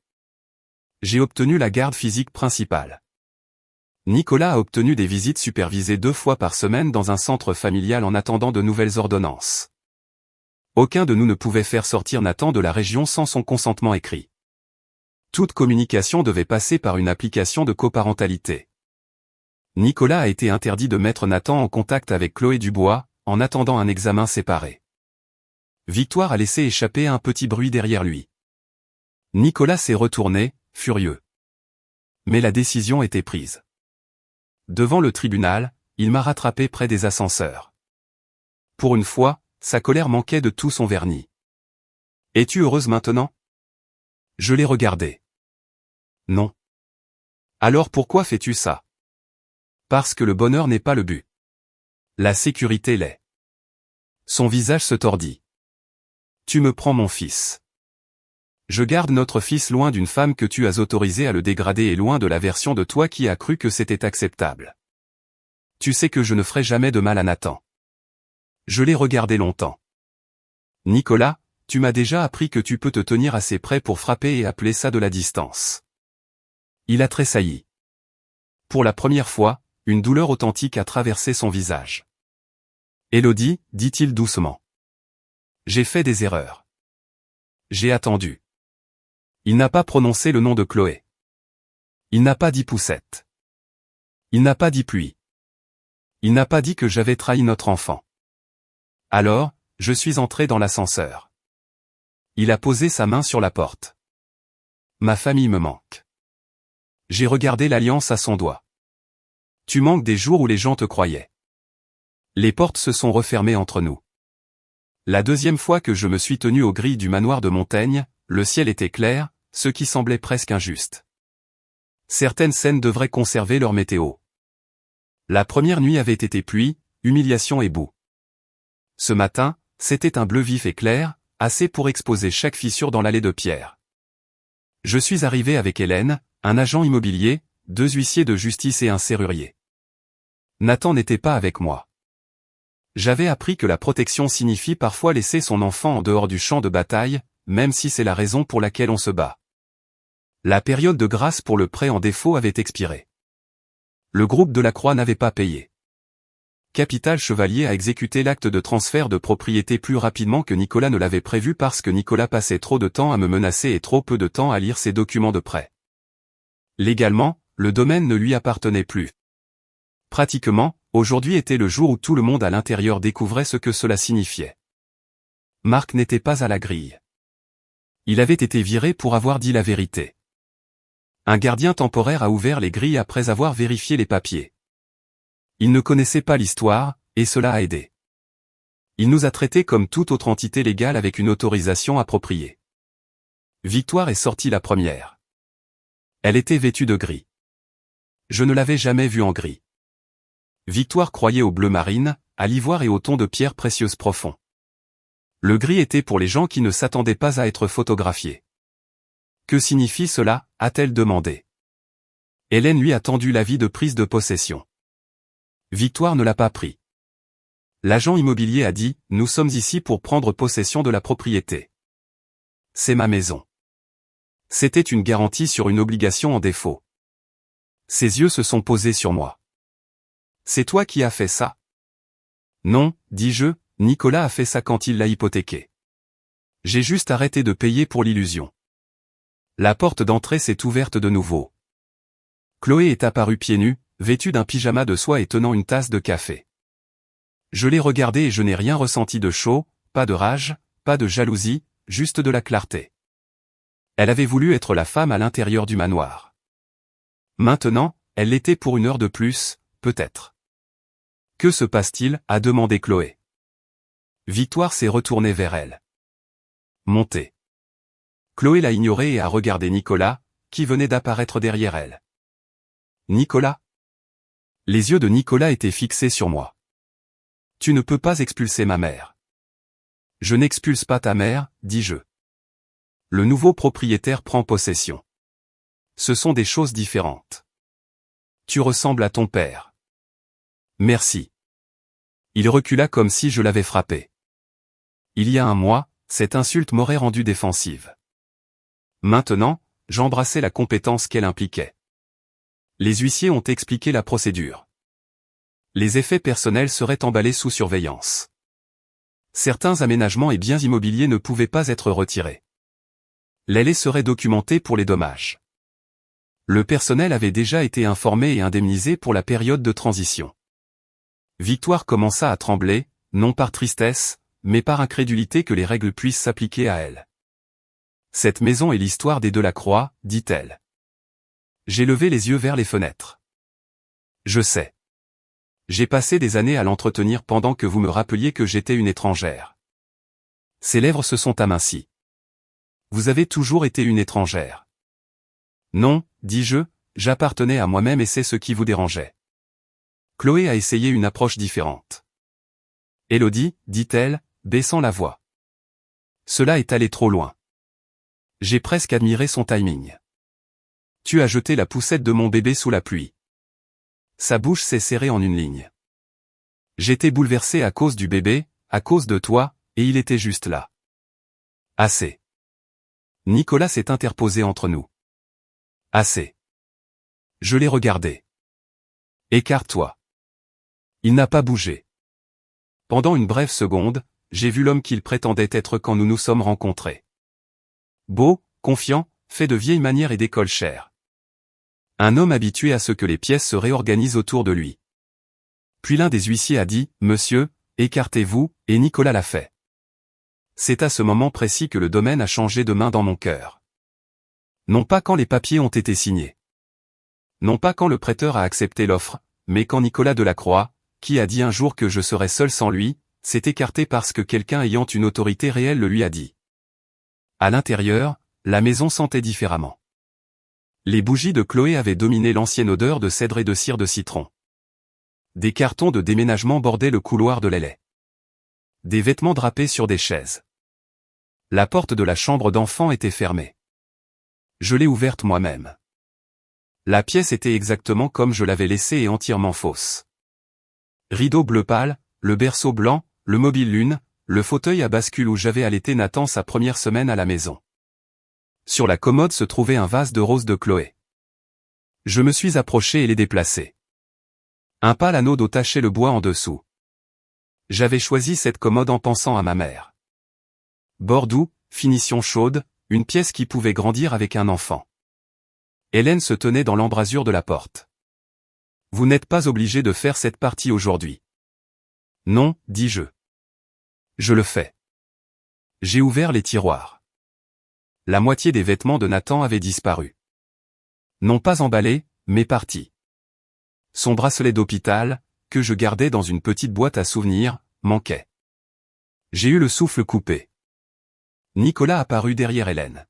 J'ai obtenu la garde physique principale. Nicolas a obtenu des visites supervisées 2 fois par semaine dans un centre familial en attendant de nouvelles ordonnances. Aucun de nous ne pouvait faire sortir Nathan de la région sans son consentement écrit. Toute communication devait passer par une application de coparentalité. Nicolas a été interdit de mettre Nathan en contact avec Chloé Dubois, en attendant un examen séparé. Victoire a laissé échapper un petit bruit derrière lui. Nicolas s'est retourné, furieux. Mais la décision était prise. Devant le tribunal, il m'a rattrapé près des ascenseurs. Pour une fois, sa colère manquait de tout son vernis. Es-tu heureuse maintenant? Je l'ai regardé. Non. Alors pourquoi fais-tu ça? Parce que le bonheur n'est pas le but. La sécurité l'est. Son visage se tordit. Tu me prends mon fils. Je garde notre fils loin d'une femme que tu as autorisée à le dégrader et loin de la version de toi qui a cru que c'était acceptable. Tu sais que je ne ferai jamais de mal à Nathan. Je l'ai regardé longtemps. Nicolas, tu m'as déjà appris que tu peux te tenir assez près pour frapper et appeler ça de la distance. Il a tressailli. Pour la première fois, une douleur authentique a traversé son visage. Élodie, dit-il doucement. J'ai fait des erreurs. J'ai attendu. Il n'a pas prononcé le nom de Chloé. Il n'a pas dit poussette. Il n'a pas dit pluie. Il n'a pas dit que j'avais trahi notre enfant. Alors, je suis entré dans l'ascenseur. Il a posé sa main sur la porte. Ma famille me manque. J'ai regardé l'alliance à son doigt. Tu manques des jours où les gens te croyaient. Les portes se sont refermées entre nous. La deuxième fois que je me suis tenu aux grilles du manoir de Montaigne, le ciel était clair, ce qui semblait presque injuste. Certaines scènes devraient conserver leur météo. La première nuit avait été pluie, humiliation et boue. Ce matin, c'était un bleu vif et clair, assez pour exposer chaque fissure dans l'allée de pierre. Je suis arrivé avec Hélène, un agent immobilier, 2 huissiers de justice et un serrurier. Nathan n'était pas avec moi. J'avais appris que la protection signifie parfois laisser son enfant en dehors du champ de bataille, même si c'est la raison pour laquelle on se bat. La période de grâce pour le prêt en défaut avait expiré. Le groupe Delacroix n'avait pas payé. Capital Chevalier a exécuté l'acte de transfert de propriété plus rapidement que Nicolas ne l'avait prévu parce que Nicolas passait trop de temps à me menacer et trop peu de temps à lire ses documents de prêt. Légalement, le domaine ne lui appartenait plus. Pratiquement, aujourd'hui était le jour où tout le monde à l'intérieur découvrait ce que cela signifiait. Marc n'était pas à la grille. Il avait été viré pour avoir dit la vérité. Un gardien temporaire a ouvert les grilles après avoir vérifié les papiers. Il ne connaissait pas l'histoire, et cela a aidé. Il nous a traités comme toute autre entité légale avec une autorisation appropriée. Victoire est sortie la première. Elle était vêtue de gris. Je ne l'avais jamais vue en gris. Victoire croyait au bleu marine, à l'ivoire et au ton de pierre précieuse profond. Le gris était pour les gens qui ne s'attendaient pas à être photographiés. Que signifie cela, a-t-elle demandé. Hélène lui a tendu l'avis de prise de possession. Victoire ne l'a pas pris. L'agent immobilier a dit, nous sommes ici pour prendre possession de la propriété. C'est ma maison. C'était une garantie sur une obligation en défaut. Ses yeux se sont posés sur moi. C'est toi qui as fait ça? Non, dis-je, Nicolas a fait ça quand il l'a hypothéqué. J'ai juste arrêté de payer pour l'illusion. La porte d'entrée s'est ouverte de nouveau. Chloé est apparue pieds nus, vêtue d'un pyjama de soie et tenant une tasse de café. Je l'ai regardée et je n'ai rien ressenti de chaud, pas de rage, pas de jalousie, juste de la clarté. Elle avait voulu être la femme à l'intérieur du manoir. Maintenant, elle l'était pour une heure de plus, peut-être. Que se passe-t-il, a demandé Chloé. Victoire s'est retournée vers elle. Montez. Chloé l'a ignorée et a regardé Nicolas, qui venait d'apparaître derrière elle. Nicolas? Les yeux de Nicolas étaient fixés sur moi. Tu ne peux pas expulser ma mère. Je n'expulse pas ta mère, dis-je. Le nouveau propriétaire prend possession. Ce sont des choses différentes. Tu ressembles à ton père. Merci. Il recula comme si je l'avais frappé. Il y a un mois, cette insulte m'aurait rendu défensive. Maintenant, j'embrassais la compétence qu'elle impliquait. Les huissiers ont expliqué la procédure. Les effets personnels seraient emballés sous surveillance. Certains aménagements et biens immobiliers ne pouvaient pas être retirés. Les seraient documentés pour les dommages. Le personnel avait déjà été informé et indemnisé pour la période de transition. Victoire commença à trembler, non par tristesse, mais par incrédulité que les règles puissent s'appliquer à elle. Cette maison est l'histoire des Delacroix, dit-elle. J'ai levé les yeux vers les fenêtres. Je sais. J'ai passé des années à l'entretenir pendant que vous me rappeliez que j'étais une étrangère. Ses lèvres se sont amincies. Vous avez toujours été une étrangère. Non, dis-je, j'appartenais à moi-même et c'est ce qui vous dérangeait. Chloé a essayé une approche différente. Élodie, dit-elle, baissant la voix. Cela est allé trop loin. J'ai presque admiré son timing. Tu as jeté la poussette de mon bébé sous la pluie. Sa bouche s'est serrée en une ligne. J'étais bouleversé à cause du bébé, à cause de toi, et il était juste là. Assez. Nicolas s'est interposé entre nous. Assez. Je l'ai regardé. Écarte-toi. Il n'a pas bougé. Pendant une brève seconde, j'ai vu l'homme qu'il prétendait être quand nous nous sommes rencontrés. Beau, confiant, fait de vieilles manières et d'école chère. Un homme habitué à ce que les pièces se réorganisent autour de lui. Puis l'un des huissiers a dit, « Monsieur, écartez-vous », et Nicolas l'a fait. C'est à ce moment précis que le domaine a changé de main dans mon cœur. Non pas quand les papiers ont été signés. Non pas quand le prêteur a accepté l'offre, mais quand Nicolas Delacroix, qui a dit un jour que je serais seul sans lui, s'est écarté parce que quelqu'un ayant une autorité réelle le lui a dit. À l'intérieur, la maison sentait différemment. Les bougies de Chloé avaient dominé l'ancienne odeur de cèdre et de cire de citron. Des cartons de déménagement bordaient le couloir de l'aile. Des vêtements drapés sur des chaises. La porte de la chambre d'enfant était fermée. Je l'ai ouverte moi-même. La pièce était exactement comme je l'avais laissée et entièrement fausse. Rideau bleu pâle, le berceau blanc, le mobile lune, le fauteuil à bascule où j'avais allaité Nathan sa première semaine à la maison. Sur la commode se trouvait un vase de roses de Chloé. Je me suis approché et l'ai déplacé. Un pâle anneau d'eau tachait le bois en dessous. J'avais choisi cette commode en pensant à ma mère. Bord doux, finition chaude, une pièce qui pouvait grandir avec un enfant. Hélène se tenait dans l'embrasure de la porte. Vous n'êtes pas obligé de faire cette partie aujourd'hui. Non, dis-je. Je le fais. J'ai ouvert les tiroirs. La moitié des vêtements de Nathan avaient disparu. Non pas emballé, mais parti. Son bracelet d'hôpital, que je gardais dans une petite boîte à souvenirs, manquait. J'ai eu le souffle coupé. Nicolas apparut derrière Hélène.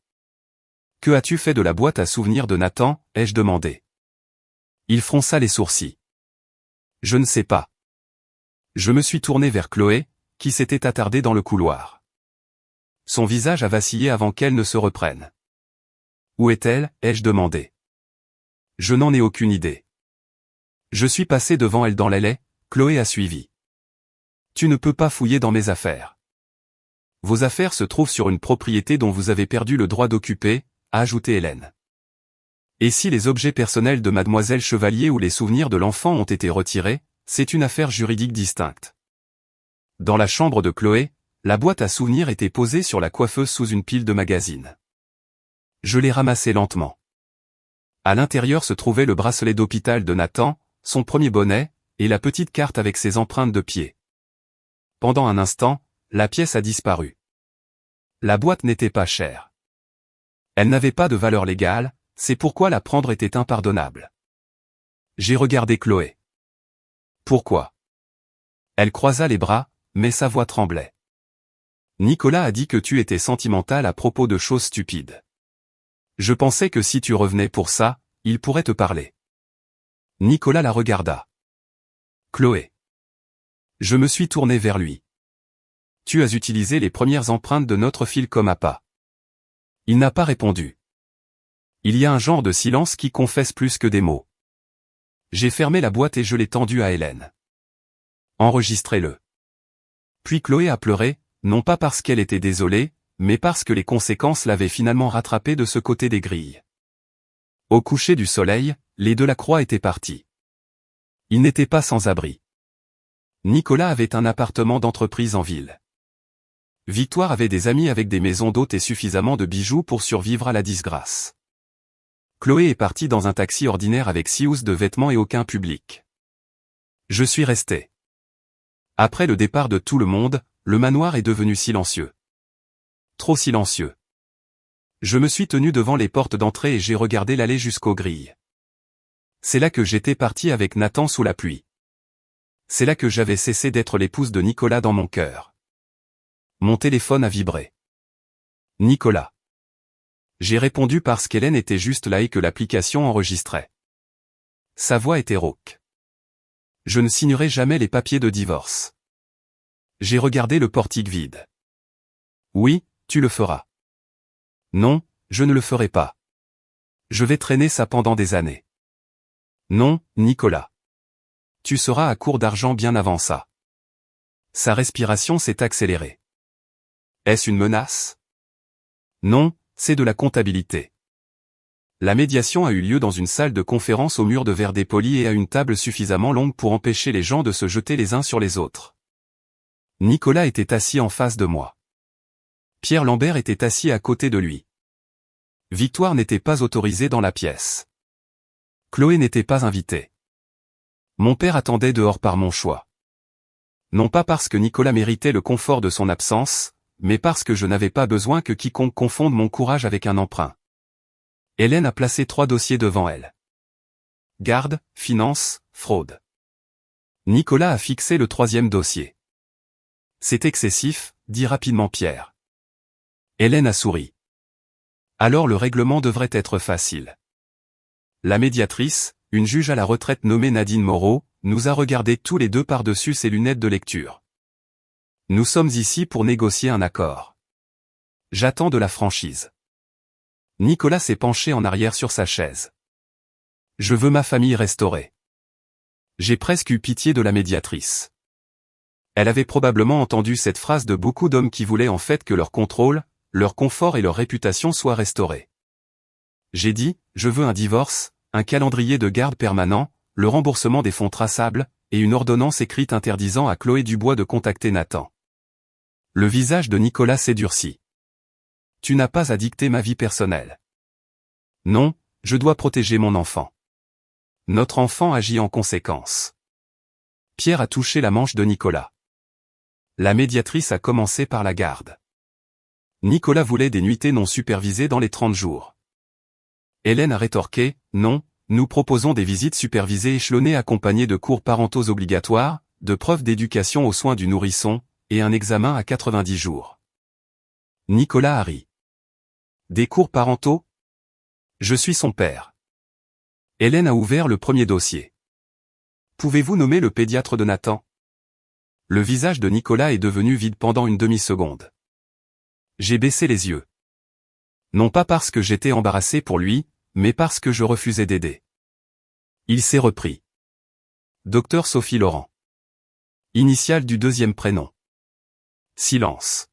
« Que as-tu fait de la boîte à souvenirs de Nathan ?» ai-je demandé. Il fronça les sourcils. « Je ne sais pas. » Je me suis tourné vers Chloé, qui s'était attardée dans le couloir. Son visage a vacillé avant qu'elle ne se reprenne. « Où est-elle ?» ai-je demandé. « Je n'en ai aucune idée. » Je suis passé devant elle dans l'allée, Chloé a suivi. « Tu ne peux pas fouiller dans mes affaires. Vos affaires se trouvent sur une propriété dont vous avez perdu le droit d'occuper, » a ajouté Hélène. Et si les objets personnels de Mademoiselle Chevalier ou les souvenirs de l'enfant ont été retirés, c'est une affaire juridique distincte. Dans la chambre de Chloé, la boîte à souvenirs était posée sur la coiffeuse sous une pile de magazines. Je l'ai ramassée lentement. À l'intérieur se trouvait le bracelet d'hôpital de Nathan, son premier bonnet, et la petite carte avec ses empreintes de pied. Pendant un instant, la pièce a disparu. La boîte n'était pas chère. Elle n'avait pas de valeur légale, c'est pourquoi la prendre était impardonnable. J'ai regardé Chloé. Pourquoi? Elle croisa les bras, mais sa voix tremblait. Nicolas a dit que tu étais sentimental à propos de choses stupides. Je pensais que si tu revenais pour ça, il pourrait te parler. Nicolas la regarda. Chloé. Je me suis tourné vers lui. Tu as utilisé les premières empreintes de notre fil comme appât. Il n'a pas répondu. Il y a un genre de silence qui confesse plus que des mots. J'ai fermé la boîte et je l'ai tendue à Hélène. Enregistrez-le. Puis Chloé a pleuré, non pas parce qu'elle était désolée, mais parce que les conséquences l'avaient finalement rattrapée de ce côté des grilles. Au coucher du soleil, les Delacroix étaient partis. Ils n'étaient pas sans abri. Nicolas avait un appartement d'entreprise en ville. Victoire avait des amis avec des maisons d'hôtes et suffisamment de bijoux pour survivre à la disgrâce. Chloé est partie dans un taxi ordinaire avec 6 housses de vêtements et aucun public. Je suis resté. Après le départ de tout le monde, le manoir est devenu silencieux. Trop silencieux. Je me suis tenu devant les portes d'entrée et j'ai regardé l'allée jusqu'aux grilles. C'est là que j'étais parti avec Nathan sous la pluie. C'est là que j'avais cessé d'être l'épouse de Nicolas dans mon cœur. Mon téléphone a vibré. Nicolas. J'ai répondu parce qu'Hélène était juste là et que l'application enregistrait. Sa voix était rauque. Je ne signerai jamais les papiers de divorce. J'ai regardé le portique vide. Oui, tu le feras. Non, je ne le ferai pas. Je vais traîner ça pendant des années. Non, Nicolas. Tu seras à court d'argent bien avant ça. Sa respiration s'est accélérée. Est-ce une menace? Non, c'est de la comptabilité. La médiation a eu lieu dans une salle de conférence au mur de verre dépoli et à une table suffisamment longue pour empêcher les gens de se jeter les uns sur les autres. Nicolas était assis en face de moi. Pierre Lambert était assis à côté de lui. Victoire n'était pas autorisée dans la pièce. Chloé n'était pas invitée. Mon père attendait dehors par mon choix. Non pas parce que Nicolas méritait le confort de son absence, mais parce que je n'avais pas besoin que quiconque confonde mon courage avec un emprunt. Hélène a placé 3 dossiers devant elle. Garde, finance, fraude. Nicolas a fixé le 3e dossier. C'est excessif, dit rapidement Pierre. Hélène a souri. Alors le règlement devrait être facile. La médiatrice, une juge à la retraite nommée Nadine Moreau, nous a regardés tous les deux par-dessus ses lunettes de lecture. Nous sommes ici pour négocier un accord. J'attends de la franchise. Nicolas s'est penché en arrière sur sa chaise. Je veux ma famille restaurée. J'ai presque eu pitié de la médiatrice. Elle avait probablement entendu cette phrase de beaucoup d'hommes qui voulaient en fait que leur contrôle, leur confort et leur réputation soient restaurés. J'ai dit, je veux un divorce, un calendrier de garde permanent, le remboursement des fonds traçables, et une ordonnance écrite interdisant à Chloé Dubois de contacter Nathan. Le visage de Nicolas s'est durci. Tu n'as pas à dicter ma vie personnelle. Non, je dois protéger mon enfant. Notre enfant agit en conséquence. Pierre a touché la manche de Nicolas. La médiatrice a commencé par la garde. Nicolas voulait des nuitées non supervisées dans les 30 jours. Hélène a rétorqué, non, nous proposons des visites supervisées échelonnées accompagnées de cours parentaux obligatoires, de preuves d'éducation aux soins du nourrisson, et un examen à 90 jours. Nicolas a ri. Des cours parentaux? Je suis son père. Hélène a ouvert le premier dossier. Pouvez-vous nommer le pédiatre de Nathan? Le visage de Nicolas est devenu vide pendant une demi-seconde. J'ai baissé les yeux. Non pas parce que j'étais embarrassé pour lui, mais parce que je refusais d'aider. Il s'est repris. Docteur Sophie Laurent. Initiale du deuxième prénom. Silence.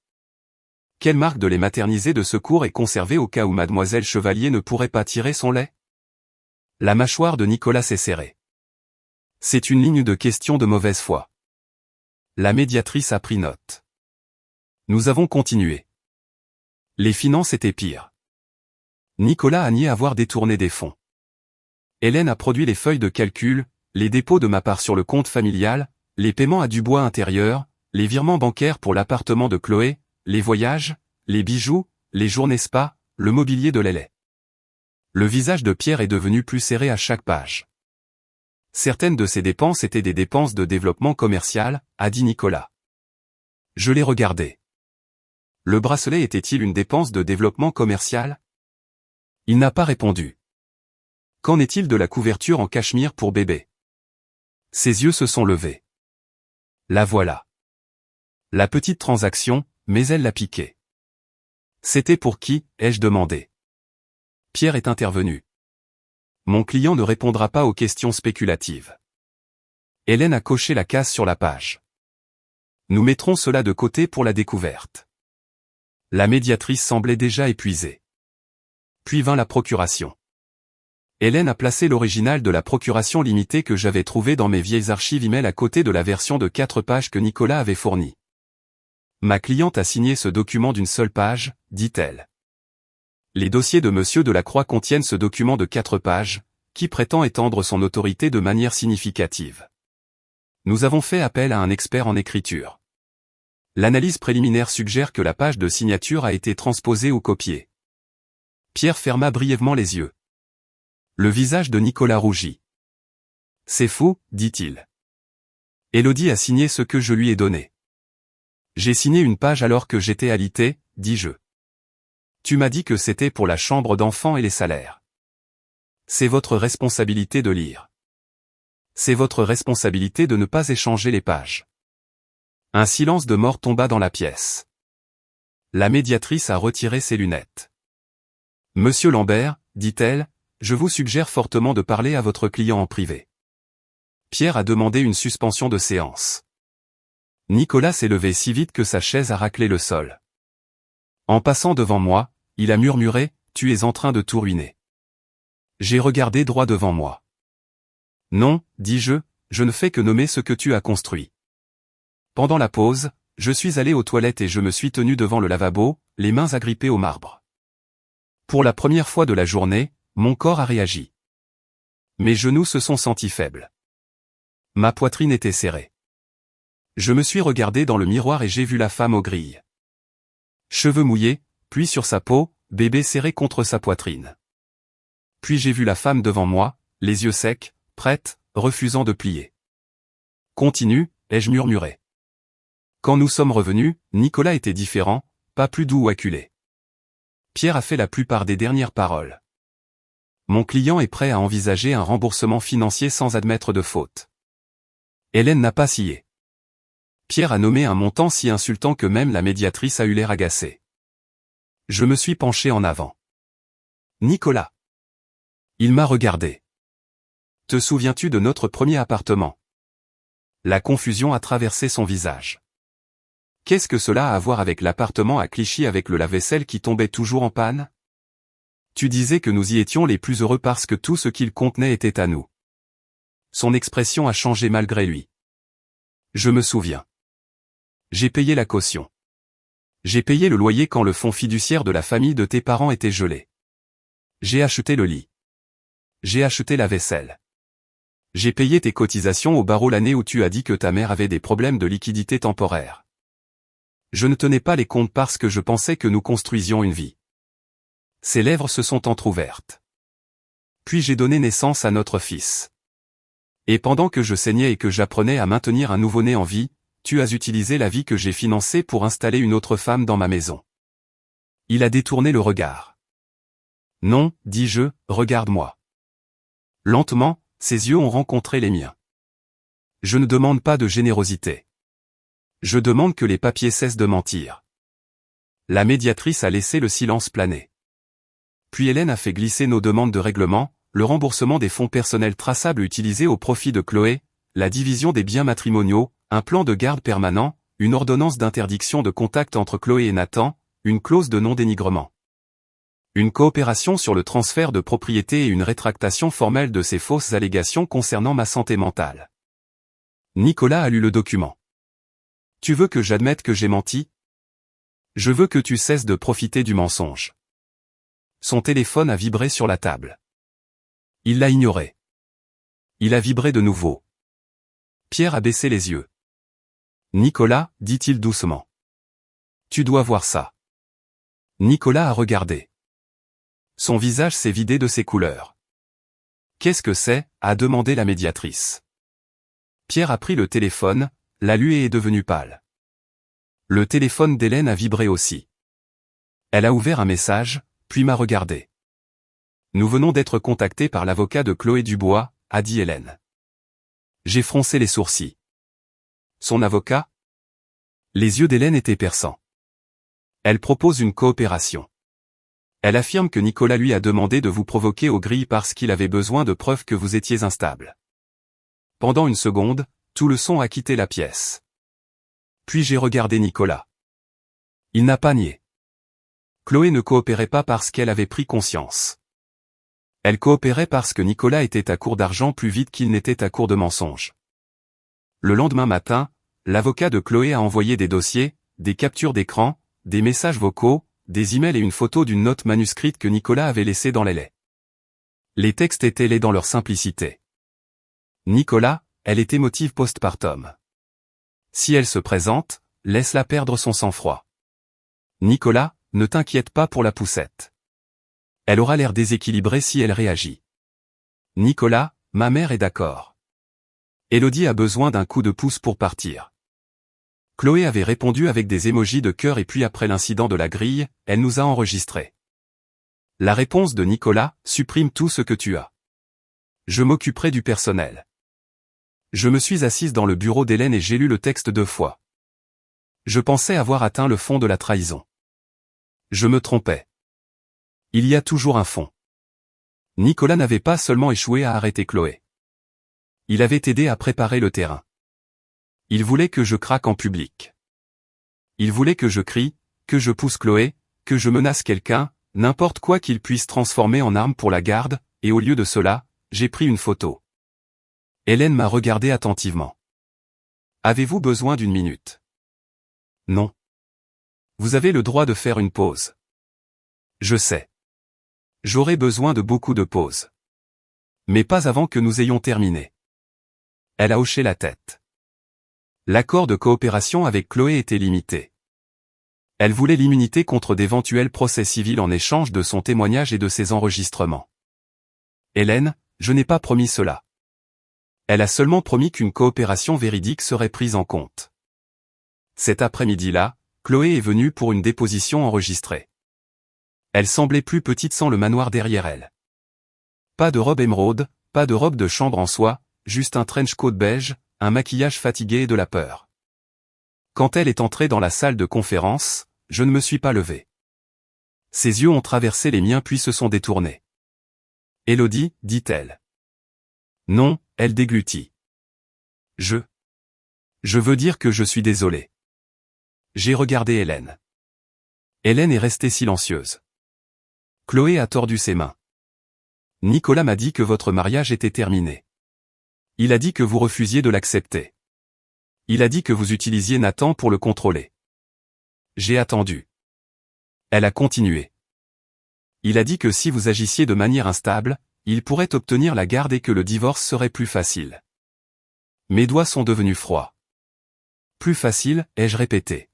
Quelle marque de lait maternisé de secours est conservée au cas où mademoiselle Chevalier ne pourrait pas tirer son lait? La mâchoire de Nicolas s'est serrée. C'est une ligne de questions de mauvaise foi. La médiatrice a pris note. Nous avons continué. Les finances étaient pires. Nicolas a nié avoir détourné des fonds. Hélène a produit les feuilles de calcul, les dépôts de ma part sur le compte familial, les paiements à Dubois intérieur, les virements bancaires pour l'appartement de Chloé, les voyages, les bijoux, les journées spa, le mobilier de Lélé. Le visage de Pierre est devenu plus serré à chaque page. Certaines de ces dépenses étaient des dépenses de développement commercial, a dit Nicolas. Je l'ai regardé. Le bracelet était-il une dépense de développement commercial? Il n'a pas répondu. Qu'en est-il de la couverture en cachemire pour bébé? Ses yeux se sont levés. La voilà. La petite transaction, mais elle l'a piqué. C'était pour qui, ai-je demandé. Pierre est intervenu. Mon client ne répondra pas aux questions spéculatives. Hélène a coché la case sur la page. Nous mettrons cela de côté pour la découverte. La médiatrice semblait déjà épuisée. Puis vint la procuration. Hélène a placé l'original de la procuration limitée que j'avais trouvé dans mes vieilles archives email à côté de la version de 4 pages que Nicolas avait fournie. Ma cliente a signé ce document d'une seule page, dit-elle. Les dossiers de Monsieur Delacroix contiennent ce document de 4 pages, qui prétend étendre son autorité de manière significative. Nous avons fait appel à un expert en écriture. L'analyse préliminaire suggère que la page de signature a été transposée ou copiée. Pierre ferma brièvement les yeux. Le visage de Nicolas rougit. C'est fou, dit-il. Élodie a signé ce que je lui ai donné. J'ai signé une page alors que j'étais alité, dis-je. Tu m'as dit que c'était pour la chambre d'enfants et les salaires. C'est votre responsabilité de lire. C'est votre responsabilité de ne pas échanger les pages. Un silence de mort tomba dans la pièce. La médiatrice a retiré ses lunettes. Monsieur Lambert, dit-elle, je vous suggère fortement de parler à votre client en privé. Pierre a demandé une suspension de séance. Nicolas s'est levé si vite que sa chaise a raclé le sol. En passant devant moi, il a murmuré, tu es en train de tout ruiner. J'ai regardé droit devant moi. Non, dis-je, je ne fais que nommer ce que tu as construit. Pendant la pause, je suis allé aux toilettes et je me suis tenu devant le lavabo, les mains agrippées au marbre. Pour la première fois de la journée, mon corps a réagi. Mes genoux se sont sentis faibles. Ma poitrine était serrée. Je me suis regardé dans le miroir et j'ai vu la femme aux grilles. Cheveux mouillés, puis sur sa peau, bébé serré contre sa poitrine. Puis j'ai vu la femme devant moi, les yeux secs, prête, refusant de plier. Continue, ai-je murmuré. Quand nous sommes revenus, Nicolas était différent, pas plus doux ou acculé. Pierre a fait la plupart des dernières paroles. Mon client est prêt à envisager un remboursement financier sans admettre de faute. Hélène n'a pas scié. Pierre a nommé un montant si insultant que même la médiatrice a eu l'air agacée. Je me suis penché en avant. Nicolas. Il m'a regardé. Te souviens-tu de notre premier appartement? La confusion a traversé son visage. Qu'est-ce que cela a à voir avec l'appartement à Clichy avec le lave-vaisselle qui tombait toujours en panne? Tu disais que nous y étions les plus heureux parce que tout ce qu'il contenait était à nous. Son expression a changé malgré lui. Je me souviens. J'ai payé la caution. J'ai payé le loyer quand le fonds fiduciaire de la famille de tes parents était gelé. J'ai acheté le lit. J'ai acheté la vaisselle. J'ai payé tes cotisations au barreau l'année où tu as dit que ta mère avait des problèmes de liquidité temporaire. Je ne tenais pas les comptes parce que je pensais que nous construisions une vie. Ses lèvres se sont entr'ouvertes. Puis j'ai donné naissance à notre fils. Et pendant que je saignais et que j'apprenais à maintenir un nouveau-né en vie, tu as utilisé la vie que j'ai financée pour installer une autre femme dans ma maison. Il a détourné le regard. Non, dis-je, regarde-moi. Lentement, ses yeux ont rencontré les miens. Je ne demande pas de générosité. Je demande que les papiers cessent de mentir. La médiatrice a laissé le silence planer. Puis Hélène a fait glisser nos demandes de règlement, le remboursement des fonds personnels traçables utilisés au profit de Chloé, la division des biens matrimoniaux, un plan de garde permanent, une ordonnance d'interdiction de contact entre Chloé et Nathan, une clause de non-dénigrement. Une coopération sur le transfert de propriété et une rétractation formelle de ces fausses allégations concernant ma santé mentale. Nicolas a lu le document. Tu veux que j'admette que j'ai menti? Je veux que tu cesses de profiter du mensonge. Son téléphone a vibré sur la table. Il l'a ignoré. Il a vibré de nouveau. Pierre a baissé les yeux. Nicolas, dit-il doucement. Tu dois voir ça. Nicolas a regardé. Son visage s'est vidé de ses couleurs. Qu'est-ce que c'est? A demandé la médiatrice. Pierre a pris le téléphone, l'a lu et est devenu pâle. Le téléphone d'Hélène a vibré aussi. Elle a ouvert un message, puis m'a regardé. Nous venons d'être contactés par l'avocat de Chloé Dubois, a dit Hélène. J'ai froncé les sourcils. Son avocat? Les yeux d'Hélène étaient perçants. Elle propose une coopération. Elle affirme que Nicolas lui a demandé de vous provoquer aux grilles parce qu'il avait besoin de preuves que vous étiez instable. Pendant une seconde, tout le son a quitté la pièce. Puis j'ai regardé Nicolas. Il n'a pas nié. Chloé ne coopérait pas parce qu'elle avait pris conscience. Elle coopérait parce que Nicolas était à court d'argent plus vite qu'il n'était à court de mensonges. Le lendemain matin, l'avocat de Chloé a envoyé des dossiers, des captures d'écran, des messages vocaux, des emails et une photo d'une note manuscrite que Nicolas avait laissée dans les laits. Les textes étaient laids dans leur simplicité. Nicolas, elle est émotive postpartum. Si elle se présente, laisse-la perdre son sang-froid. Nicolas, ne t'inquiète pas pour la poussette. Elle aura l'air déséquilibrée si elle réagit. Nicolas, ma mère est d'accord. Élodie a besoin d'un coup de pouce pour partir. Chloé avait répondu avec des émojis de cœur et puis après l'incident de la grille, elle nous a enregistrés. La réponse de Nicolas, supprime tout ce que tu as. Je m'occuperai du personnel. Je me suis assise dans le bureau d'Hélène et j'ai lu le texte 2 fois. Je pensais avoir atteint le fond de la trahison. Je me trompais. Il y a toujours un fond. Nicolas n'avait pas seulement échoué à arrêter Chloé. Il avait aidé à préparer le terrain. Il voulait que je craque en public. Il voulait que je crie, que je pousse Chloé, que je menace quelqu'un, n'importe quoi qu'il puisse transformer en arme pour la garde, et au lieu de cela, j'ai pris une photo. Hélène m'a regardé attentivement. Avez-vous besoin d'une minute? Non. Vous avez le droit de faire une pause. Je sais. J'aurai besoin de beaucoup de pauses. Mais pas avant que nous ayons terminé. Elle a hoché la tête. L'accord de coopération avec Chloé était limité. Elle voulait l'immunité contre d'éventuels procès civils en échange de son témoignage et de ses enregistrements. Hélène, je n'ai pas promis cela. Elle a seulement promis qu'une coopération véridique serait prise en compte. Cet après-midi-là, Chloé est venue pour une déposition enregistrée. Elle semblait plus petite sans le manoir derrière elle. Pas de robe émeraude, pas de robe de chambre en soie, juste un trench coat beige, un maquillage fatigué et de la peur. Quand elle est entrée dans la salle de conférence, je ne me suis pas levé. Ses yeux ont traversé les miens puis se sont détournés. Élodie, dit-elle. Non, elle déglutit. Je veux dire que je suis désolé. J'ai regardé Hélène. Hélène est restée silencieuse. Chloé a tordu ses mains. Nicolas m'a dit que votre mariage était terminé. Il a dit que vous refusiez de l'accepter. Il a dit que vous utilisiez Nathan pour le contrôler. J'ai attendu. Elle a continué. Il a dit que si vous agissiez de manière instable, il pourrait obtenir la garde et que le divorce serait plus facile. Mes doigts sont devenus froids. Plus facile, ai-je répété.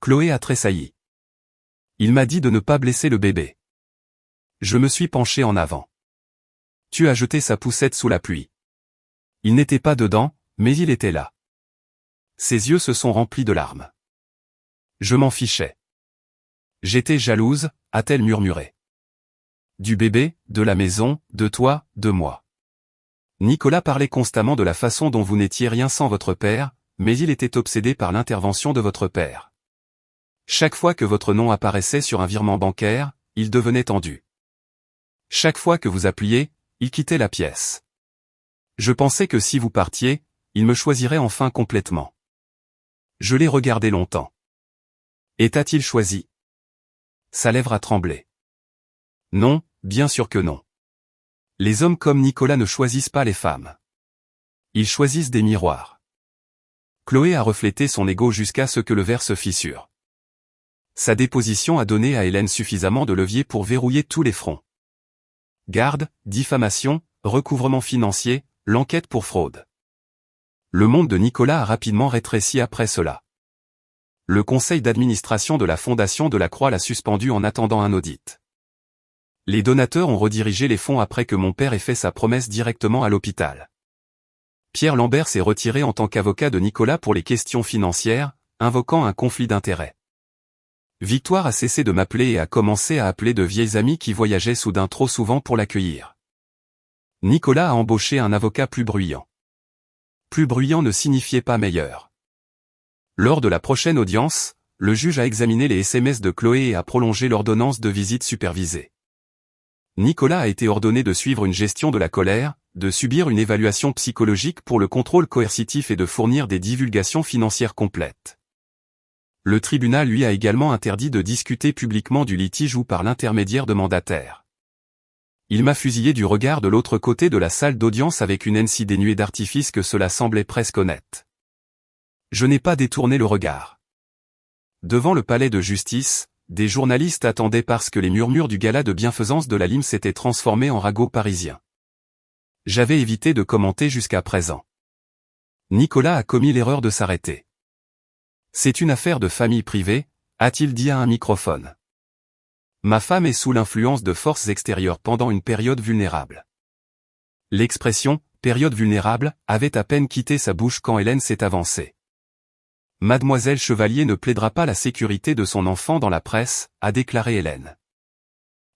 Chloé a tressailli. Il m'a dit de ne pas blesser le bébé. Je me suis penché en avant. Tu as jeté sa poussette sous la pluie. Il n'était pas dedans, mais il était là. Ses yeux se sont remplis de larmes. Je m'en fichais. J'étais jalouse, a-t-elle murmuré. Du bébé, de la maison, de toi, de moi. Nicolas parlait constamment de la façon dont vous n'étiez rien sans votre père, mais il était obsédé par l'intervention de votre père. Chaque fois que votre nom apparaissait sur un virement bancaire, il devenait tendu. Chaque fois que vous appeliez, il quittait la pièce. Je pensais que si vous partiez, il me choisirait enfin complètement. Je l'ai regardé longtemps. Et t'a-t-il choisi? Sa lèvre a tremblé. Non, bien sûr que non. Les hommes comme Nicolas ne choisissent pas les femmes. Ils choisissent des miroirs. Chloé a reflété son ego jusqu'à ce que le verre se fissure. Sa déposition a donné à Hélène suffisamment de levier pour verrouiller tous les fronts. Garde, diffamation, recouvrement financier, l'enquête pour fraude. Le monde de Nicolas a rapidement rétréci après cela. Le conseil d'administration de la Fondation de la Croix l'a suspendu en attendant un audit. Les donateurs ont redirigé les fonds après que mon père ait fait sa promesse directement à l'hôpital. Pierre Lambert s'est retiré en tant qu'avocat de Nicolas pour les questions financières, invoquant un conflit d'intérêts. Victoire a cessé de m'appeler et a commencé à appeler de vieilles amies qui voyageaient soudain trop souvent pour l'accueillir. Nicolas a embauché un avocat plus bruyant. Plus bruyant ne signifiait pas meilleur. Lors de la prochaine audience, le juge a examiné les SMS de Chloé et a prolongé l'ordonnance de visite supervisée. Nicolas a été ordonné de suivre une gestion de la colère, de subir une évaluation psychologique pour le contrôle coercitif et de fournir des divulgations financières complètes. Le tribunal lui a également interdit de discuter publiquement du litige ou par l'intermédiaire de mandataires. Il m'a fusillé du regard de l'autre côté de la salle d'audience avec une haine si dénuée d'artifice que cela semblait presque honnête. Je n'ai pas détourné le regard. Devant le palais de justice, des journalistes attendaient parce que les murmures du gala de bienfaisance de la Lime s'étaient transformés en ragots parisiens. J'avais évité de commenter jusqu'à présent. Nicolas a commis l'erreur de s'arrêter. C'est une affaire de famille privée, a-t-il dit à un microphone. Ma femme est sous l'influence de forces extérieures pendant une période vulnérable. L'expression « période vulnérable » avait à peine quitté sa bouche quand Hélène s'est avancée. Mademoiselle Chevalier ne plaidera pas la sécurité de son enfant dans la presse, a déclaré Hélène.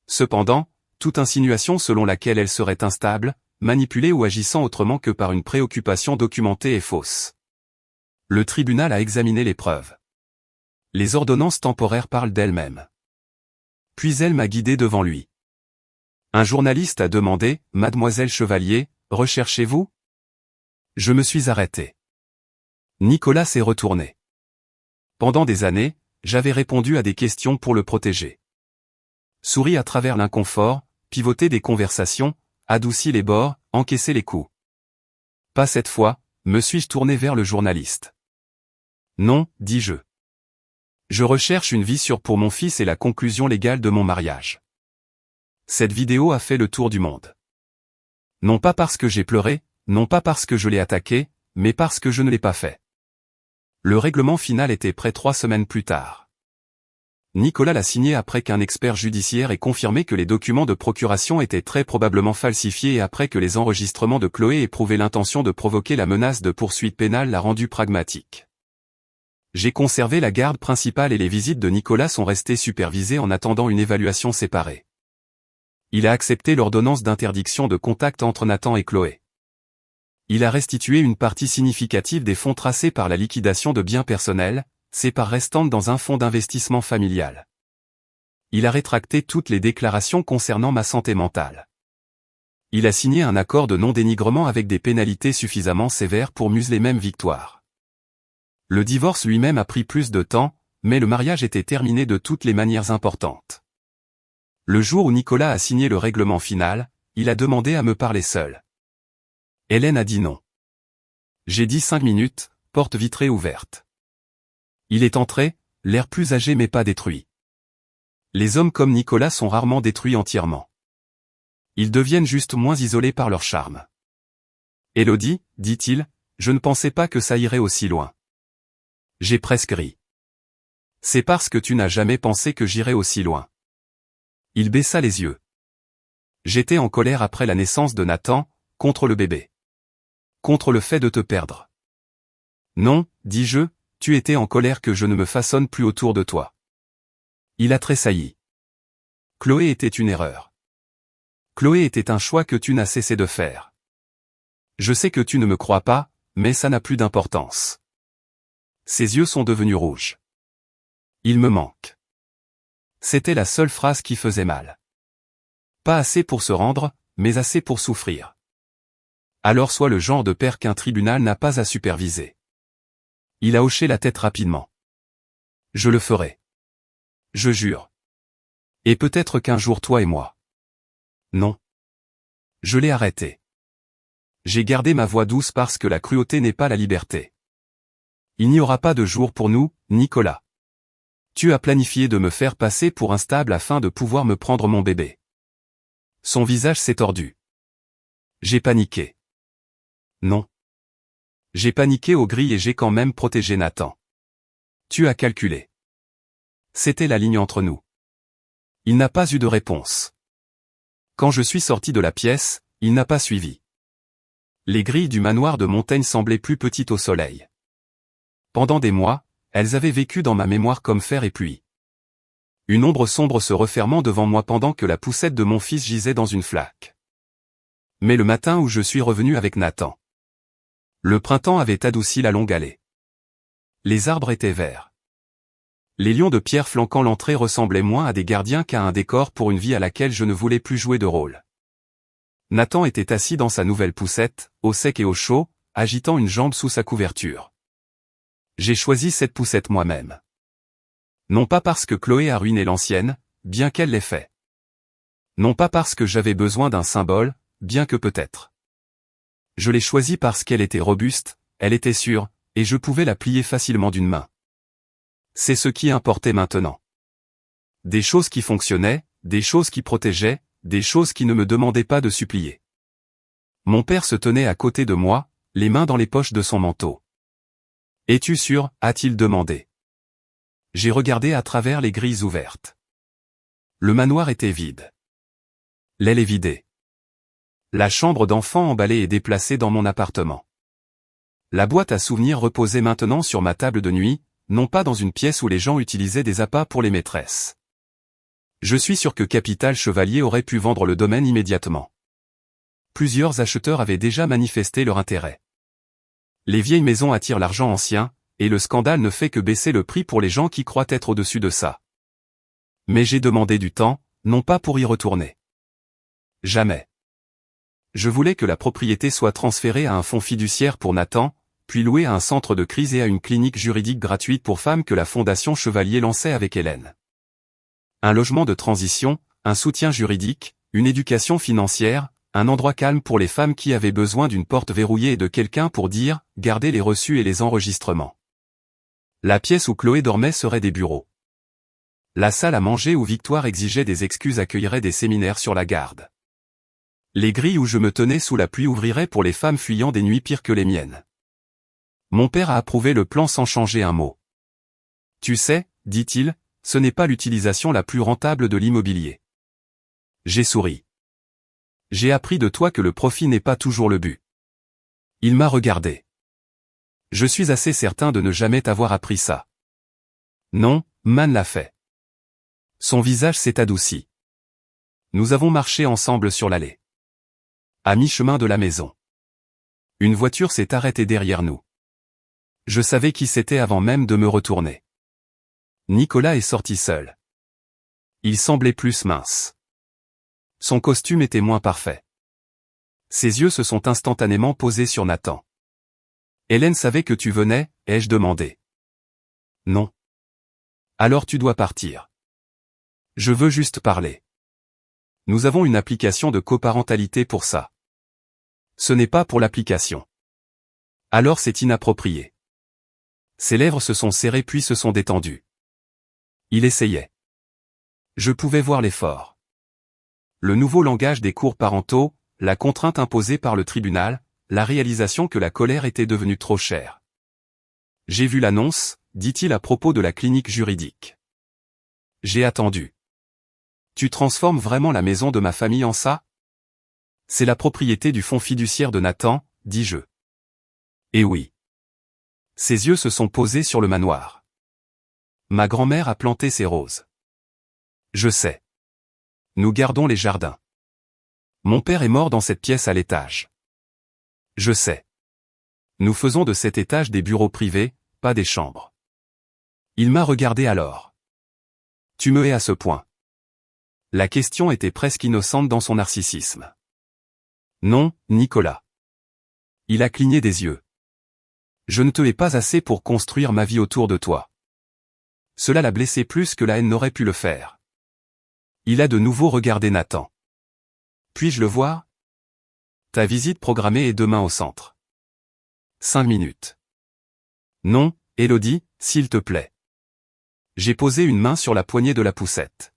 Cependant, toute insinuation selon laquelle elle serait instable, manipulée ou agissant autrement que par une préoccupation documentée est fausse. Le tribunal a examiné les preuves. Les ordonnances temporaires parlent d'elles-mêmes. Puis elle m'a guidé devant lui. Un journaliste a demandé, « Mademoiselle Chevalier, recherchez-vous » Je me suis arrêté. Nicolas s'est retourné. Pendant des années, j'avais répondu à des questions pour le protéger. Souri à travers l'inconfort, pivoté des conversations, adouci les bords, encaissé les coups. Pas cette fois, me suis-je tourné vers le journaliste. Non, dis-je. Je recherche une vie sûre pour mon fils et la conclusion légale de mon mariage. Cette vidéo a fait le tour du monde. Non pas parce que j'ai pleuré, non pas parce que je l'ai attaqué, mais parce que je ne l'ai pas fait. Le règlement final était prêt 3 semaines plus tard. Nicolas l'a signé après qu'un expert judiciaire ait confirmé que les documents de procuration étaient très probablement falsifiés et après que les enregistrements de Chloé aient prouvé l'intention de provoquer la menace de poursuite pénale l'a rendu pragmatique. J'ai conservé la garde principale et les visites de Nicolas sont restées supervisées en attendant une évaluation séparée. Il a accepté l'ordonnance d'interdiction de contact entre Nathan et Chloé. Il a restitué une partie significative des fonds tracés par la liquidation de biens personnels, ses parts restantes dans un fonds d'investissement familial. Il a rétracté toutes les déclarations concernant ma santé mentale. Il a signé un accord de non-dénigrement avec des pénalités suffisamment sévères pour museler même Victoire. Le divorce lui-même a pris plus de temps, mais le mariage était terminé de toutes les manières importantes. Le jour où Nicolas a signé le règlement final, il a demandé à me parler seul. Hélène a dit non. J'ai dit 5 minutes, porte vitrée ouverte. Il est entré, l'air plus âgé mais pas détruit. Les hommes comme Nicolas sont rarement détruits entièrement. Ils deviennent juste moins isolés par leur charme. Élodie, dit-il, je ne pensais pas que ça irait aussi loin. J'ai presque ri. C'est parce que tu n'as jamais pensé que j'irais aussi loin. Il baissa les yeux. J'étais en colère après la naissance de Nathan, contre le bébé. Contre le fait de te perdre. Non, dis-je, tu étais en colère que je ne me façonne plus autour de toi. Il a tressailli. Chloé était une erreur. Chloé était un choix que tu n'as cessé de faire. Je sais que tu ne me crois pas, mais ça n'a plus d'importance. Ses yeux sont devenus rouges. Il me manque. C'était la seule phrase qui faisait mal. Pas assez pour se rendre, mais assez pour souffrir. Alors sois le genre de père qu'un tribunal n'a pas à superviser. Il a hoché la tête rapidement. Je le ferai. Je jure. Et peut-être qu'un jour toi et moi. Non. Je l'ai arrêté. J'ai gardé ma voix douce parce que la cruauté n'est pas la liberté. Il n'y aura pas de jour pour nous, Nicolas. Tu as planifié de me faire passer pour instable afin de pouvoir me prendre mon bébé. Son visage s'est tordu. J'ai paniqué. Non. J'ai paniqué au gris et j'ai quand même protégé Nathan. Tu as calculé. C'était la ligne entre nous. Il n'a pas eu de réponse. Quand je suis sorti de la pièce, il n'a pas suivi. Les grilles du manoir de Montaigne semblaient plus petites au soleil. Pendant des mois, elles avaient vécu dans ma mémoire comme fer et pluie. Une ombre sombre se refermant devant moi pendant que la poussette de mon fils gisait dans une flaque. Mais le matin où je suis revenu avec Nathan, le printemps avait adouci la longue allée. Les arbres étaient verts. Les lions de pierre flanquant l'entrée ressemblaient moins à des gardiens qu'à un décor pour une vie à laquelle je ne voulais plus jouer de rôle. Nathan était assis dans sa nouvelle poussette, au sec et au chaud, agitant une jambe sous sa couverture. J'ai choisi cette poussette moi-même. Non pas parce que Chloé a ruiné l'ancienne, bien qu'elle l'ait fait. Non pas parce que j'avais besoin d'un symbole, bien que peut-être. Je l'ai choisie parce qu'elle était robuste, elle était sûre, et je pouvais la plier facilement d'une main. C'est ce qui importait maintenant. Des choses qui fonctionnaient, des choses qui protégeaient, des choses qui ne me demandaient pas de supplier. Mon père se tenait à côté de moi, les mains dans les poches de son manteau. « Es-tu sûr ?» a-t-il demandé. J'ai regardé à travers les grilles ouvertes. Le manoir était vide. L'aile est vidée. La chambre d'enfant emballée et déplacée dans mon appartement. La boîte à souvenirs reposait maintenant sur ma table de nuit, non pas dans une pièce où les gens utilisaient des appâts pour les maîtresses. Je suis sûr que Capital Chevalier aurait pu vendre le domaine immédiatement. Plusieurs acheteurs avaient déjà manifesté leur intérêt. Les vieilles maisons attirent l'argent ancien, et le scandale ne fait que baisser le prix pour les gens qui croient être au-dessus de ça. Mais j'ai demandé du temps, non pas pour y retourner. Jamais. Je voulais que la propriété soit transférée à un fonds fiduciaire pour Nathan, puis louée à un centre de crise et à une clinique juridique gratuite pour femmes que la Fondation Chevalier lançait avec Hélène. Un logement de transition, un soutien juridique, une éducation financière, un endroit calme pour les femmes qui avaient besoin d'une porte verrouillée et de quelqu'un pour dire, garder les reçus et les enregistrements. La pièce où Chloé dormait serait des bureaux. La salle à manger où Victoire exigeait des excuses accueillerait des séminaires sur la garde. Les grilles où je me tenais sous la pluie ouvriraient pour les femmes fuyant des nuits pires que les miennes. Mon père a approuvé le plan sans changer un mot. Tu sais, dit-il, ce n'est pas l'utilisation la plus rentable de l'immobilier. J'ai souri. J'ai appris de toi que le profit n'est pas toujours le but. Il m'a regardé. Je suis assez certain de ne jamais t'avoir appris ça. Non, Man l'a fait. Son visage s'est adouci. Nous avons marché ensemble sur l'allée. À mi-chemin de la maison. Une voiture s'est arrêtée derrière nous. Je savais qui c'était avant même de me retourner. Nicolas est sorti seul. Il semblait plus mince. Son costume était moins parfait. Ses yeux se sont instantanément posés sur Nathan. Hélène savait que tu venais, ai-je demandé. Non. Alors tu dois partir. Je veux juste parler. Nous avons une application de coparentalité pour ça. Ce n'est pas pour l'application. Alors c'est inapproprié. Ses lèvres se sont serrées puis se sont détendues. Il essayait. Je pouvais voir l'effort. Le nouveau langage des cours parentaux, la contrainte imposée par le tribunal, la réalisation que la colère était devenue trop chère. J'ai vu l'annonce, dit-il à propos de la clinique juridique. J'ai attendu. Tu transformes vraiment la maison de ma famille en ça ? C'est la propriété du fonds fiduciaire de Nathan, dis-je. Eh oui. Ses yeux se sont posés sur le manoir. Ma grand-mère a planté ses roses. Je sais. Nous gardons les jardins. Mon père est mort dans cette pièce à l'étage. Je sais. Nous faisons de cet étage des bureaux privés, pas des chambres. Il m'a regardé alors. Tu me hais à ce point. La question était presque innocente dans son narcissisme. Non, Nicolas. Il a cligné des yeux. Je ne te hais pas assez pour construire ma vie autour de toi. Cela l'a blessé plus que la haine n'aurait pu le faire. Il a de nouveau regardé Nathan. Puis-je le voir? Ta visite programmée est demain au centre. 5 minutes. Non, Élodie, s'il te plaît. J'ai posé une main sur la poignée de la poussette.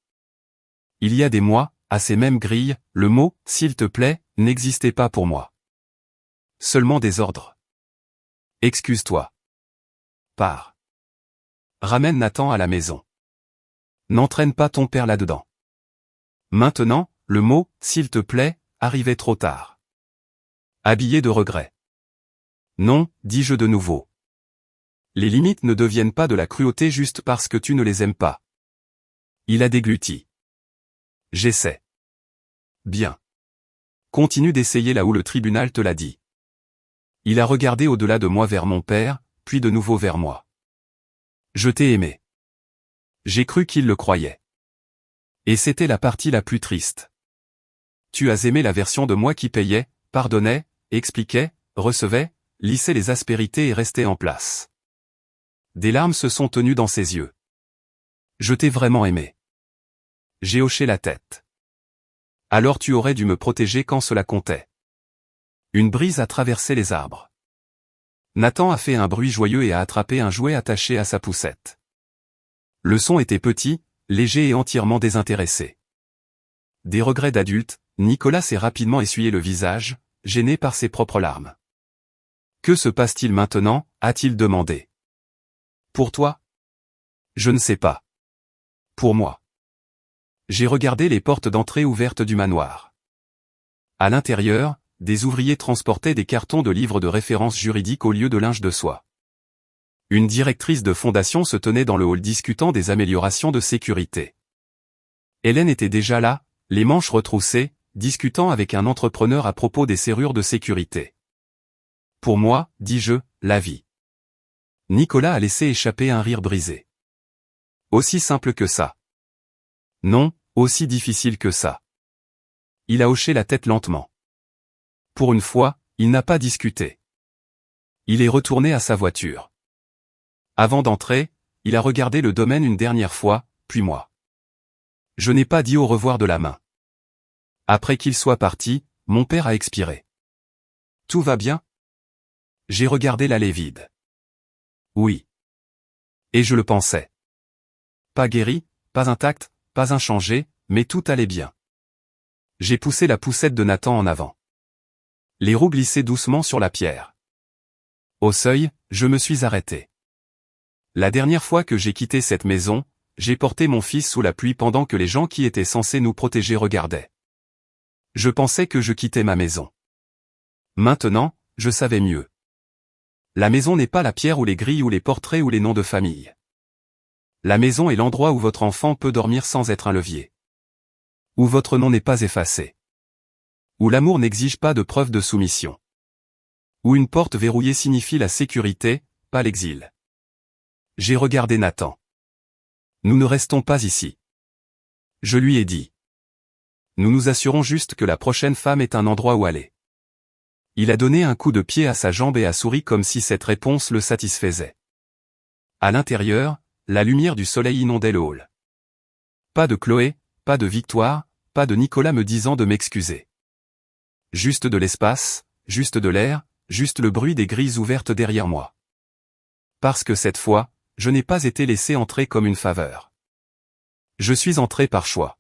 Il y a des mois, à ces mêmes grilles, le mot « s'il te plaît » n'existait pas pour moi. Seulement des ordres. Excuse-toi. Pars. Ramène Nathan à la maison. N'entraîne pas ton père là-dedans. Maintenant, le mot « s'il te plaît » arrivait trop tard. Habillé de regret. Non, dis-je de nouveau. Les limites ne deviennent pas de la cruauté juste parce que tu ne les aimes pas. Il a dégluti. J'essaie. Bien. Continue d'essayer là où le tribunal te l'a dit. Il a regardé au-delà de moi vers mon père, puis de nouveau vers moi. Je t'ai aimé. J'ai cru qu'il le croyait. Et c'était la partie la plus triste. Tu as aimé la version de moi qui payait, pardonnait, expliquait, recevait, lissait les aspérités et restait en place. Des larmes se sont tenues dans ses yeux. Je t'ai vraiment aimé. J'ai hoché la tête. Alors tu aurais dû me protéger quand cela comptait. Une brise a traversé les arbres. Nathan a fait un bruit joyeux et a attrapé un jouet attaché à sa poussette. Le son était petit, léger et entièrement désintéressé. Des regrets d'adulte, Nicolas s'est rapidement essuyé le visage, gêné par ses propres larmes. Que se passe-t-il maintenant, a-t-il demandé. Pour toi? Je ne sais pas. Pour moi. J'ai regardé les portes d'entrée ouvertes du manoir. À l'intérieur, des ouvriers transportaient des cartons de livres de référence juridiques au lieu de linge de soie. Une directrice de fondation se tenait dans le hall discutant des améliorations de sécurité. Hélène était déjà là, les manches retroussées, discutant avec un entrepreneur à propos des serrures de sécurité. Pour moi, dis-je, la vie. Nicolas a laissé échapper un rire brisé. Aussi simple que ça. Non, aussi difficile que ça. Il a hoché la tête lentement. Pour une fois, il n'a pas discuté. Il est retourné à sa voiture. Avant d'entrer, il a regardé le domaine une dernière fois, puis moi. Je n'ai pas dit au revoir de la main. Après qu'il soit parti, mon père a expiré. Tout va bien? J'ai regardé l'allée vide. Oui. Et je le pensais. Pas guéri, pas intact, pas inchangé, mais tout allait bien. J'ai poussé la poussette de Nathan en avant. Les roues glissaient doucement sur la pierre. Au seuil, je me suis arrêté. La dernière fois que j'ai quitté cette maison, j'ai porté mon fils sous la pluie pendant que les gens qui étaient censés nous protéger regardaient. Je pensais que je quittais ma maison. Maintenant, je savais mieux. La maison n'est pas la pierre ou les grilles ou les portraits ou les noms de famille. La maison est l'endroit où votre enfant peut dormir sans être un levier. Où votre nom n'est pas effacé. Où l'amour n'exige pas de preuve de soumission. Où une porte verrouillée signifie la sécurité, pas l'exil. J'ai regardé Nathan. Nous ne restons pas ici. Je lui ai dit. Nous nous assurons juste que la prochaine femme est un endroit où aller. Il a donné un coup de pied à sa jambe et a souri comme si cette réponse le satisfaisait. À l'intérieur, la lumière du soleil inondait le hall. Pas de Chloé, pas de Victoire, pas de Nicolas me disant de m'excuser. Juste de l'espace, juste de l'air, juste le bruit des grilles ouvertes derrière moi. Parce que cette fois, je n'ai pas été laissé entrer comme une faveur. Je suis entré par choix.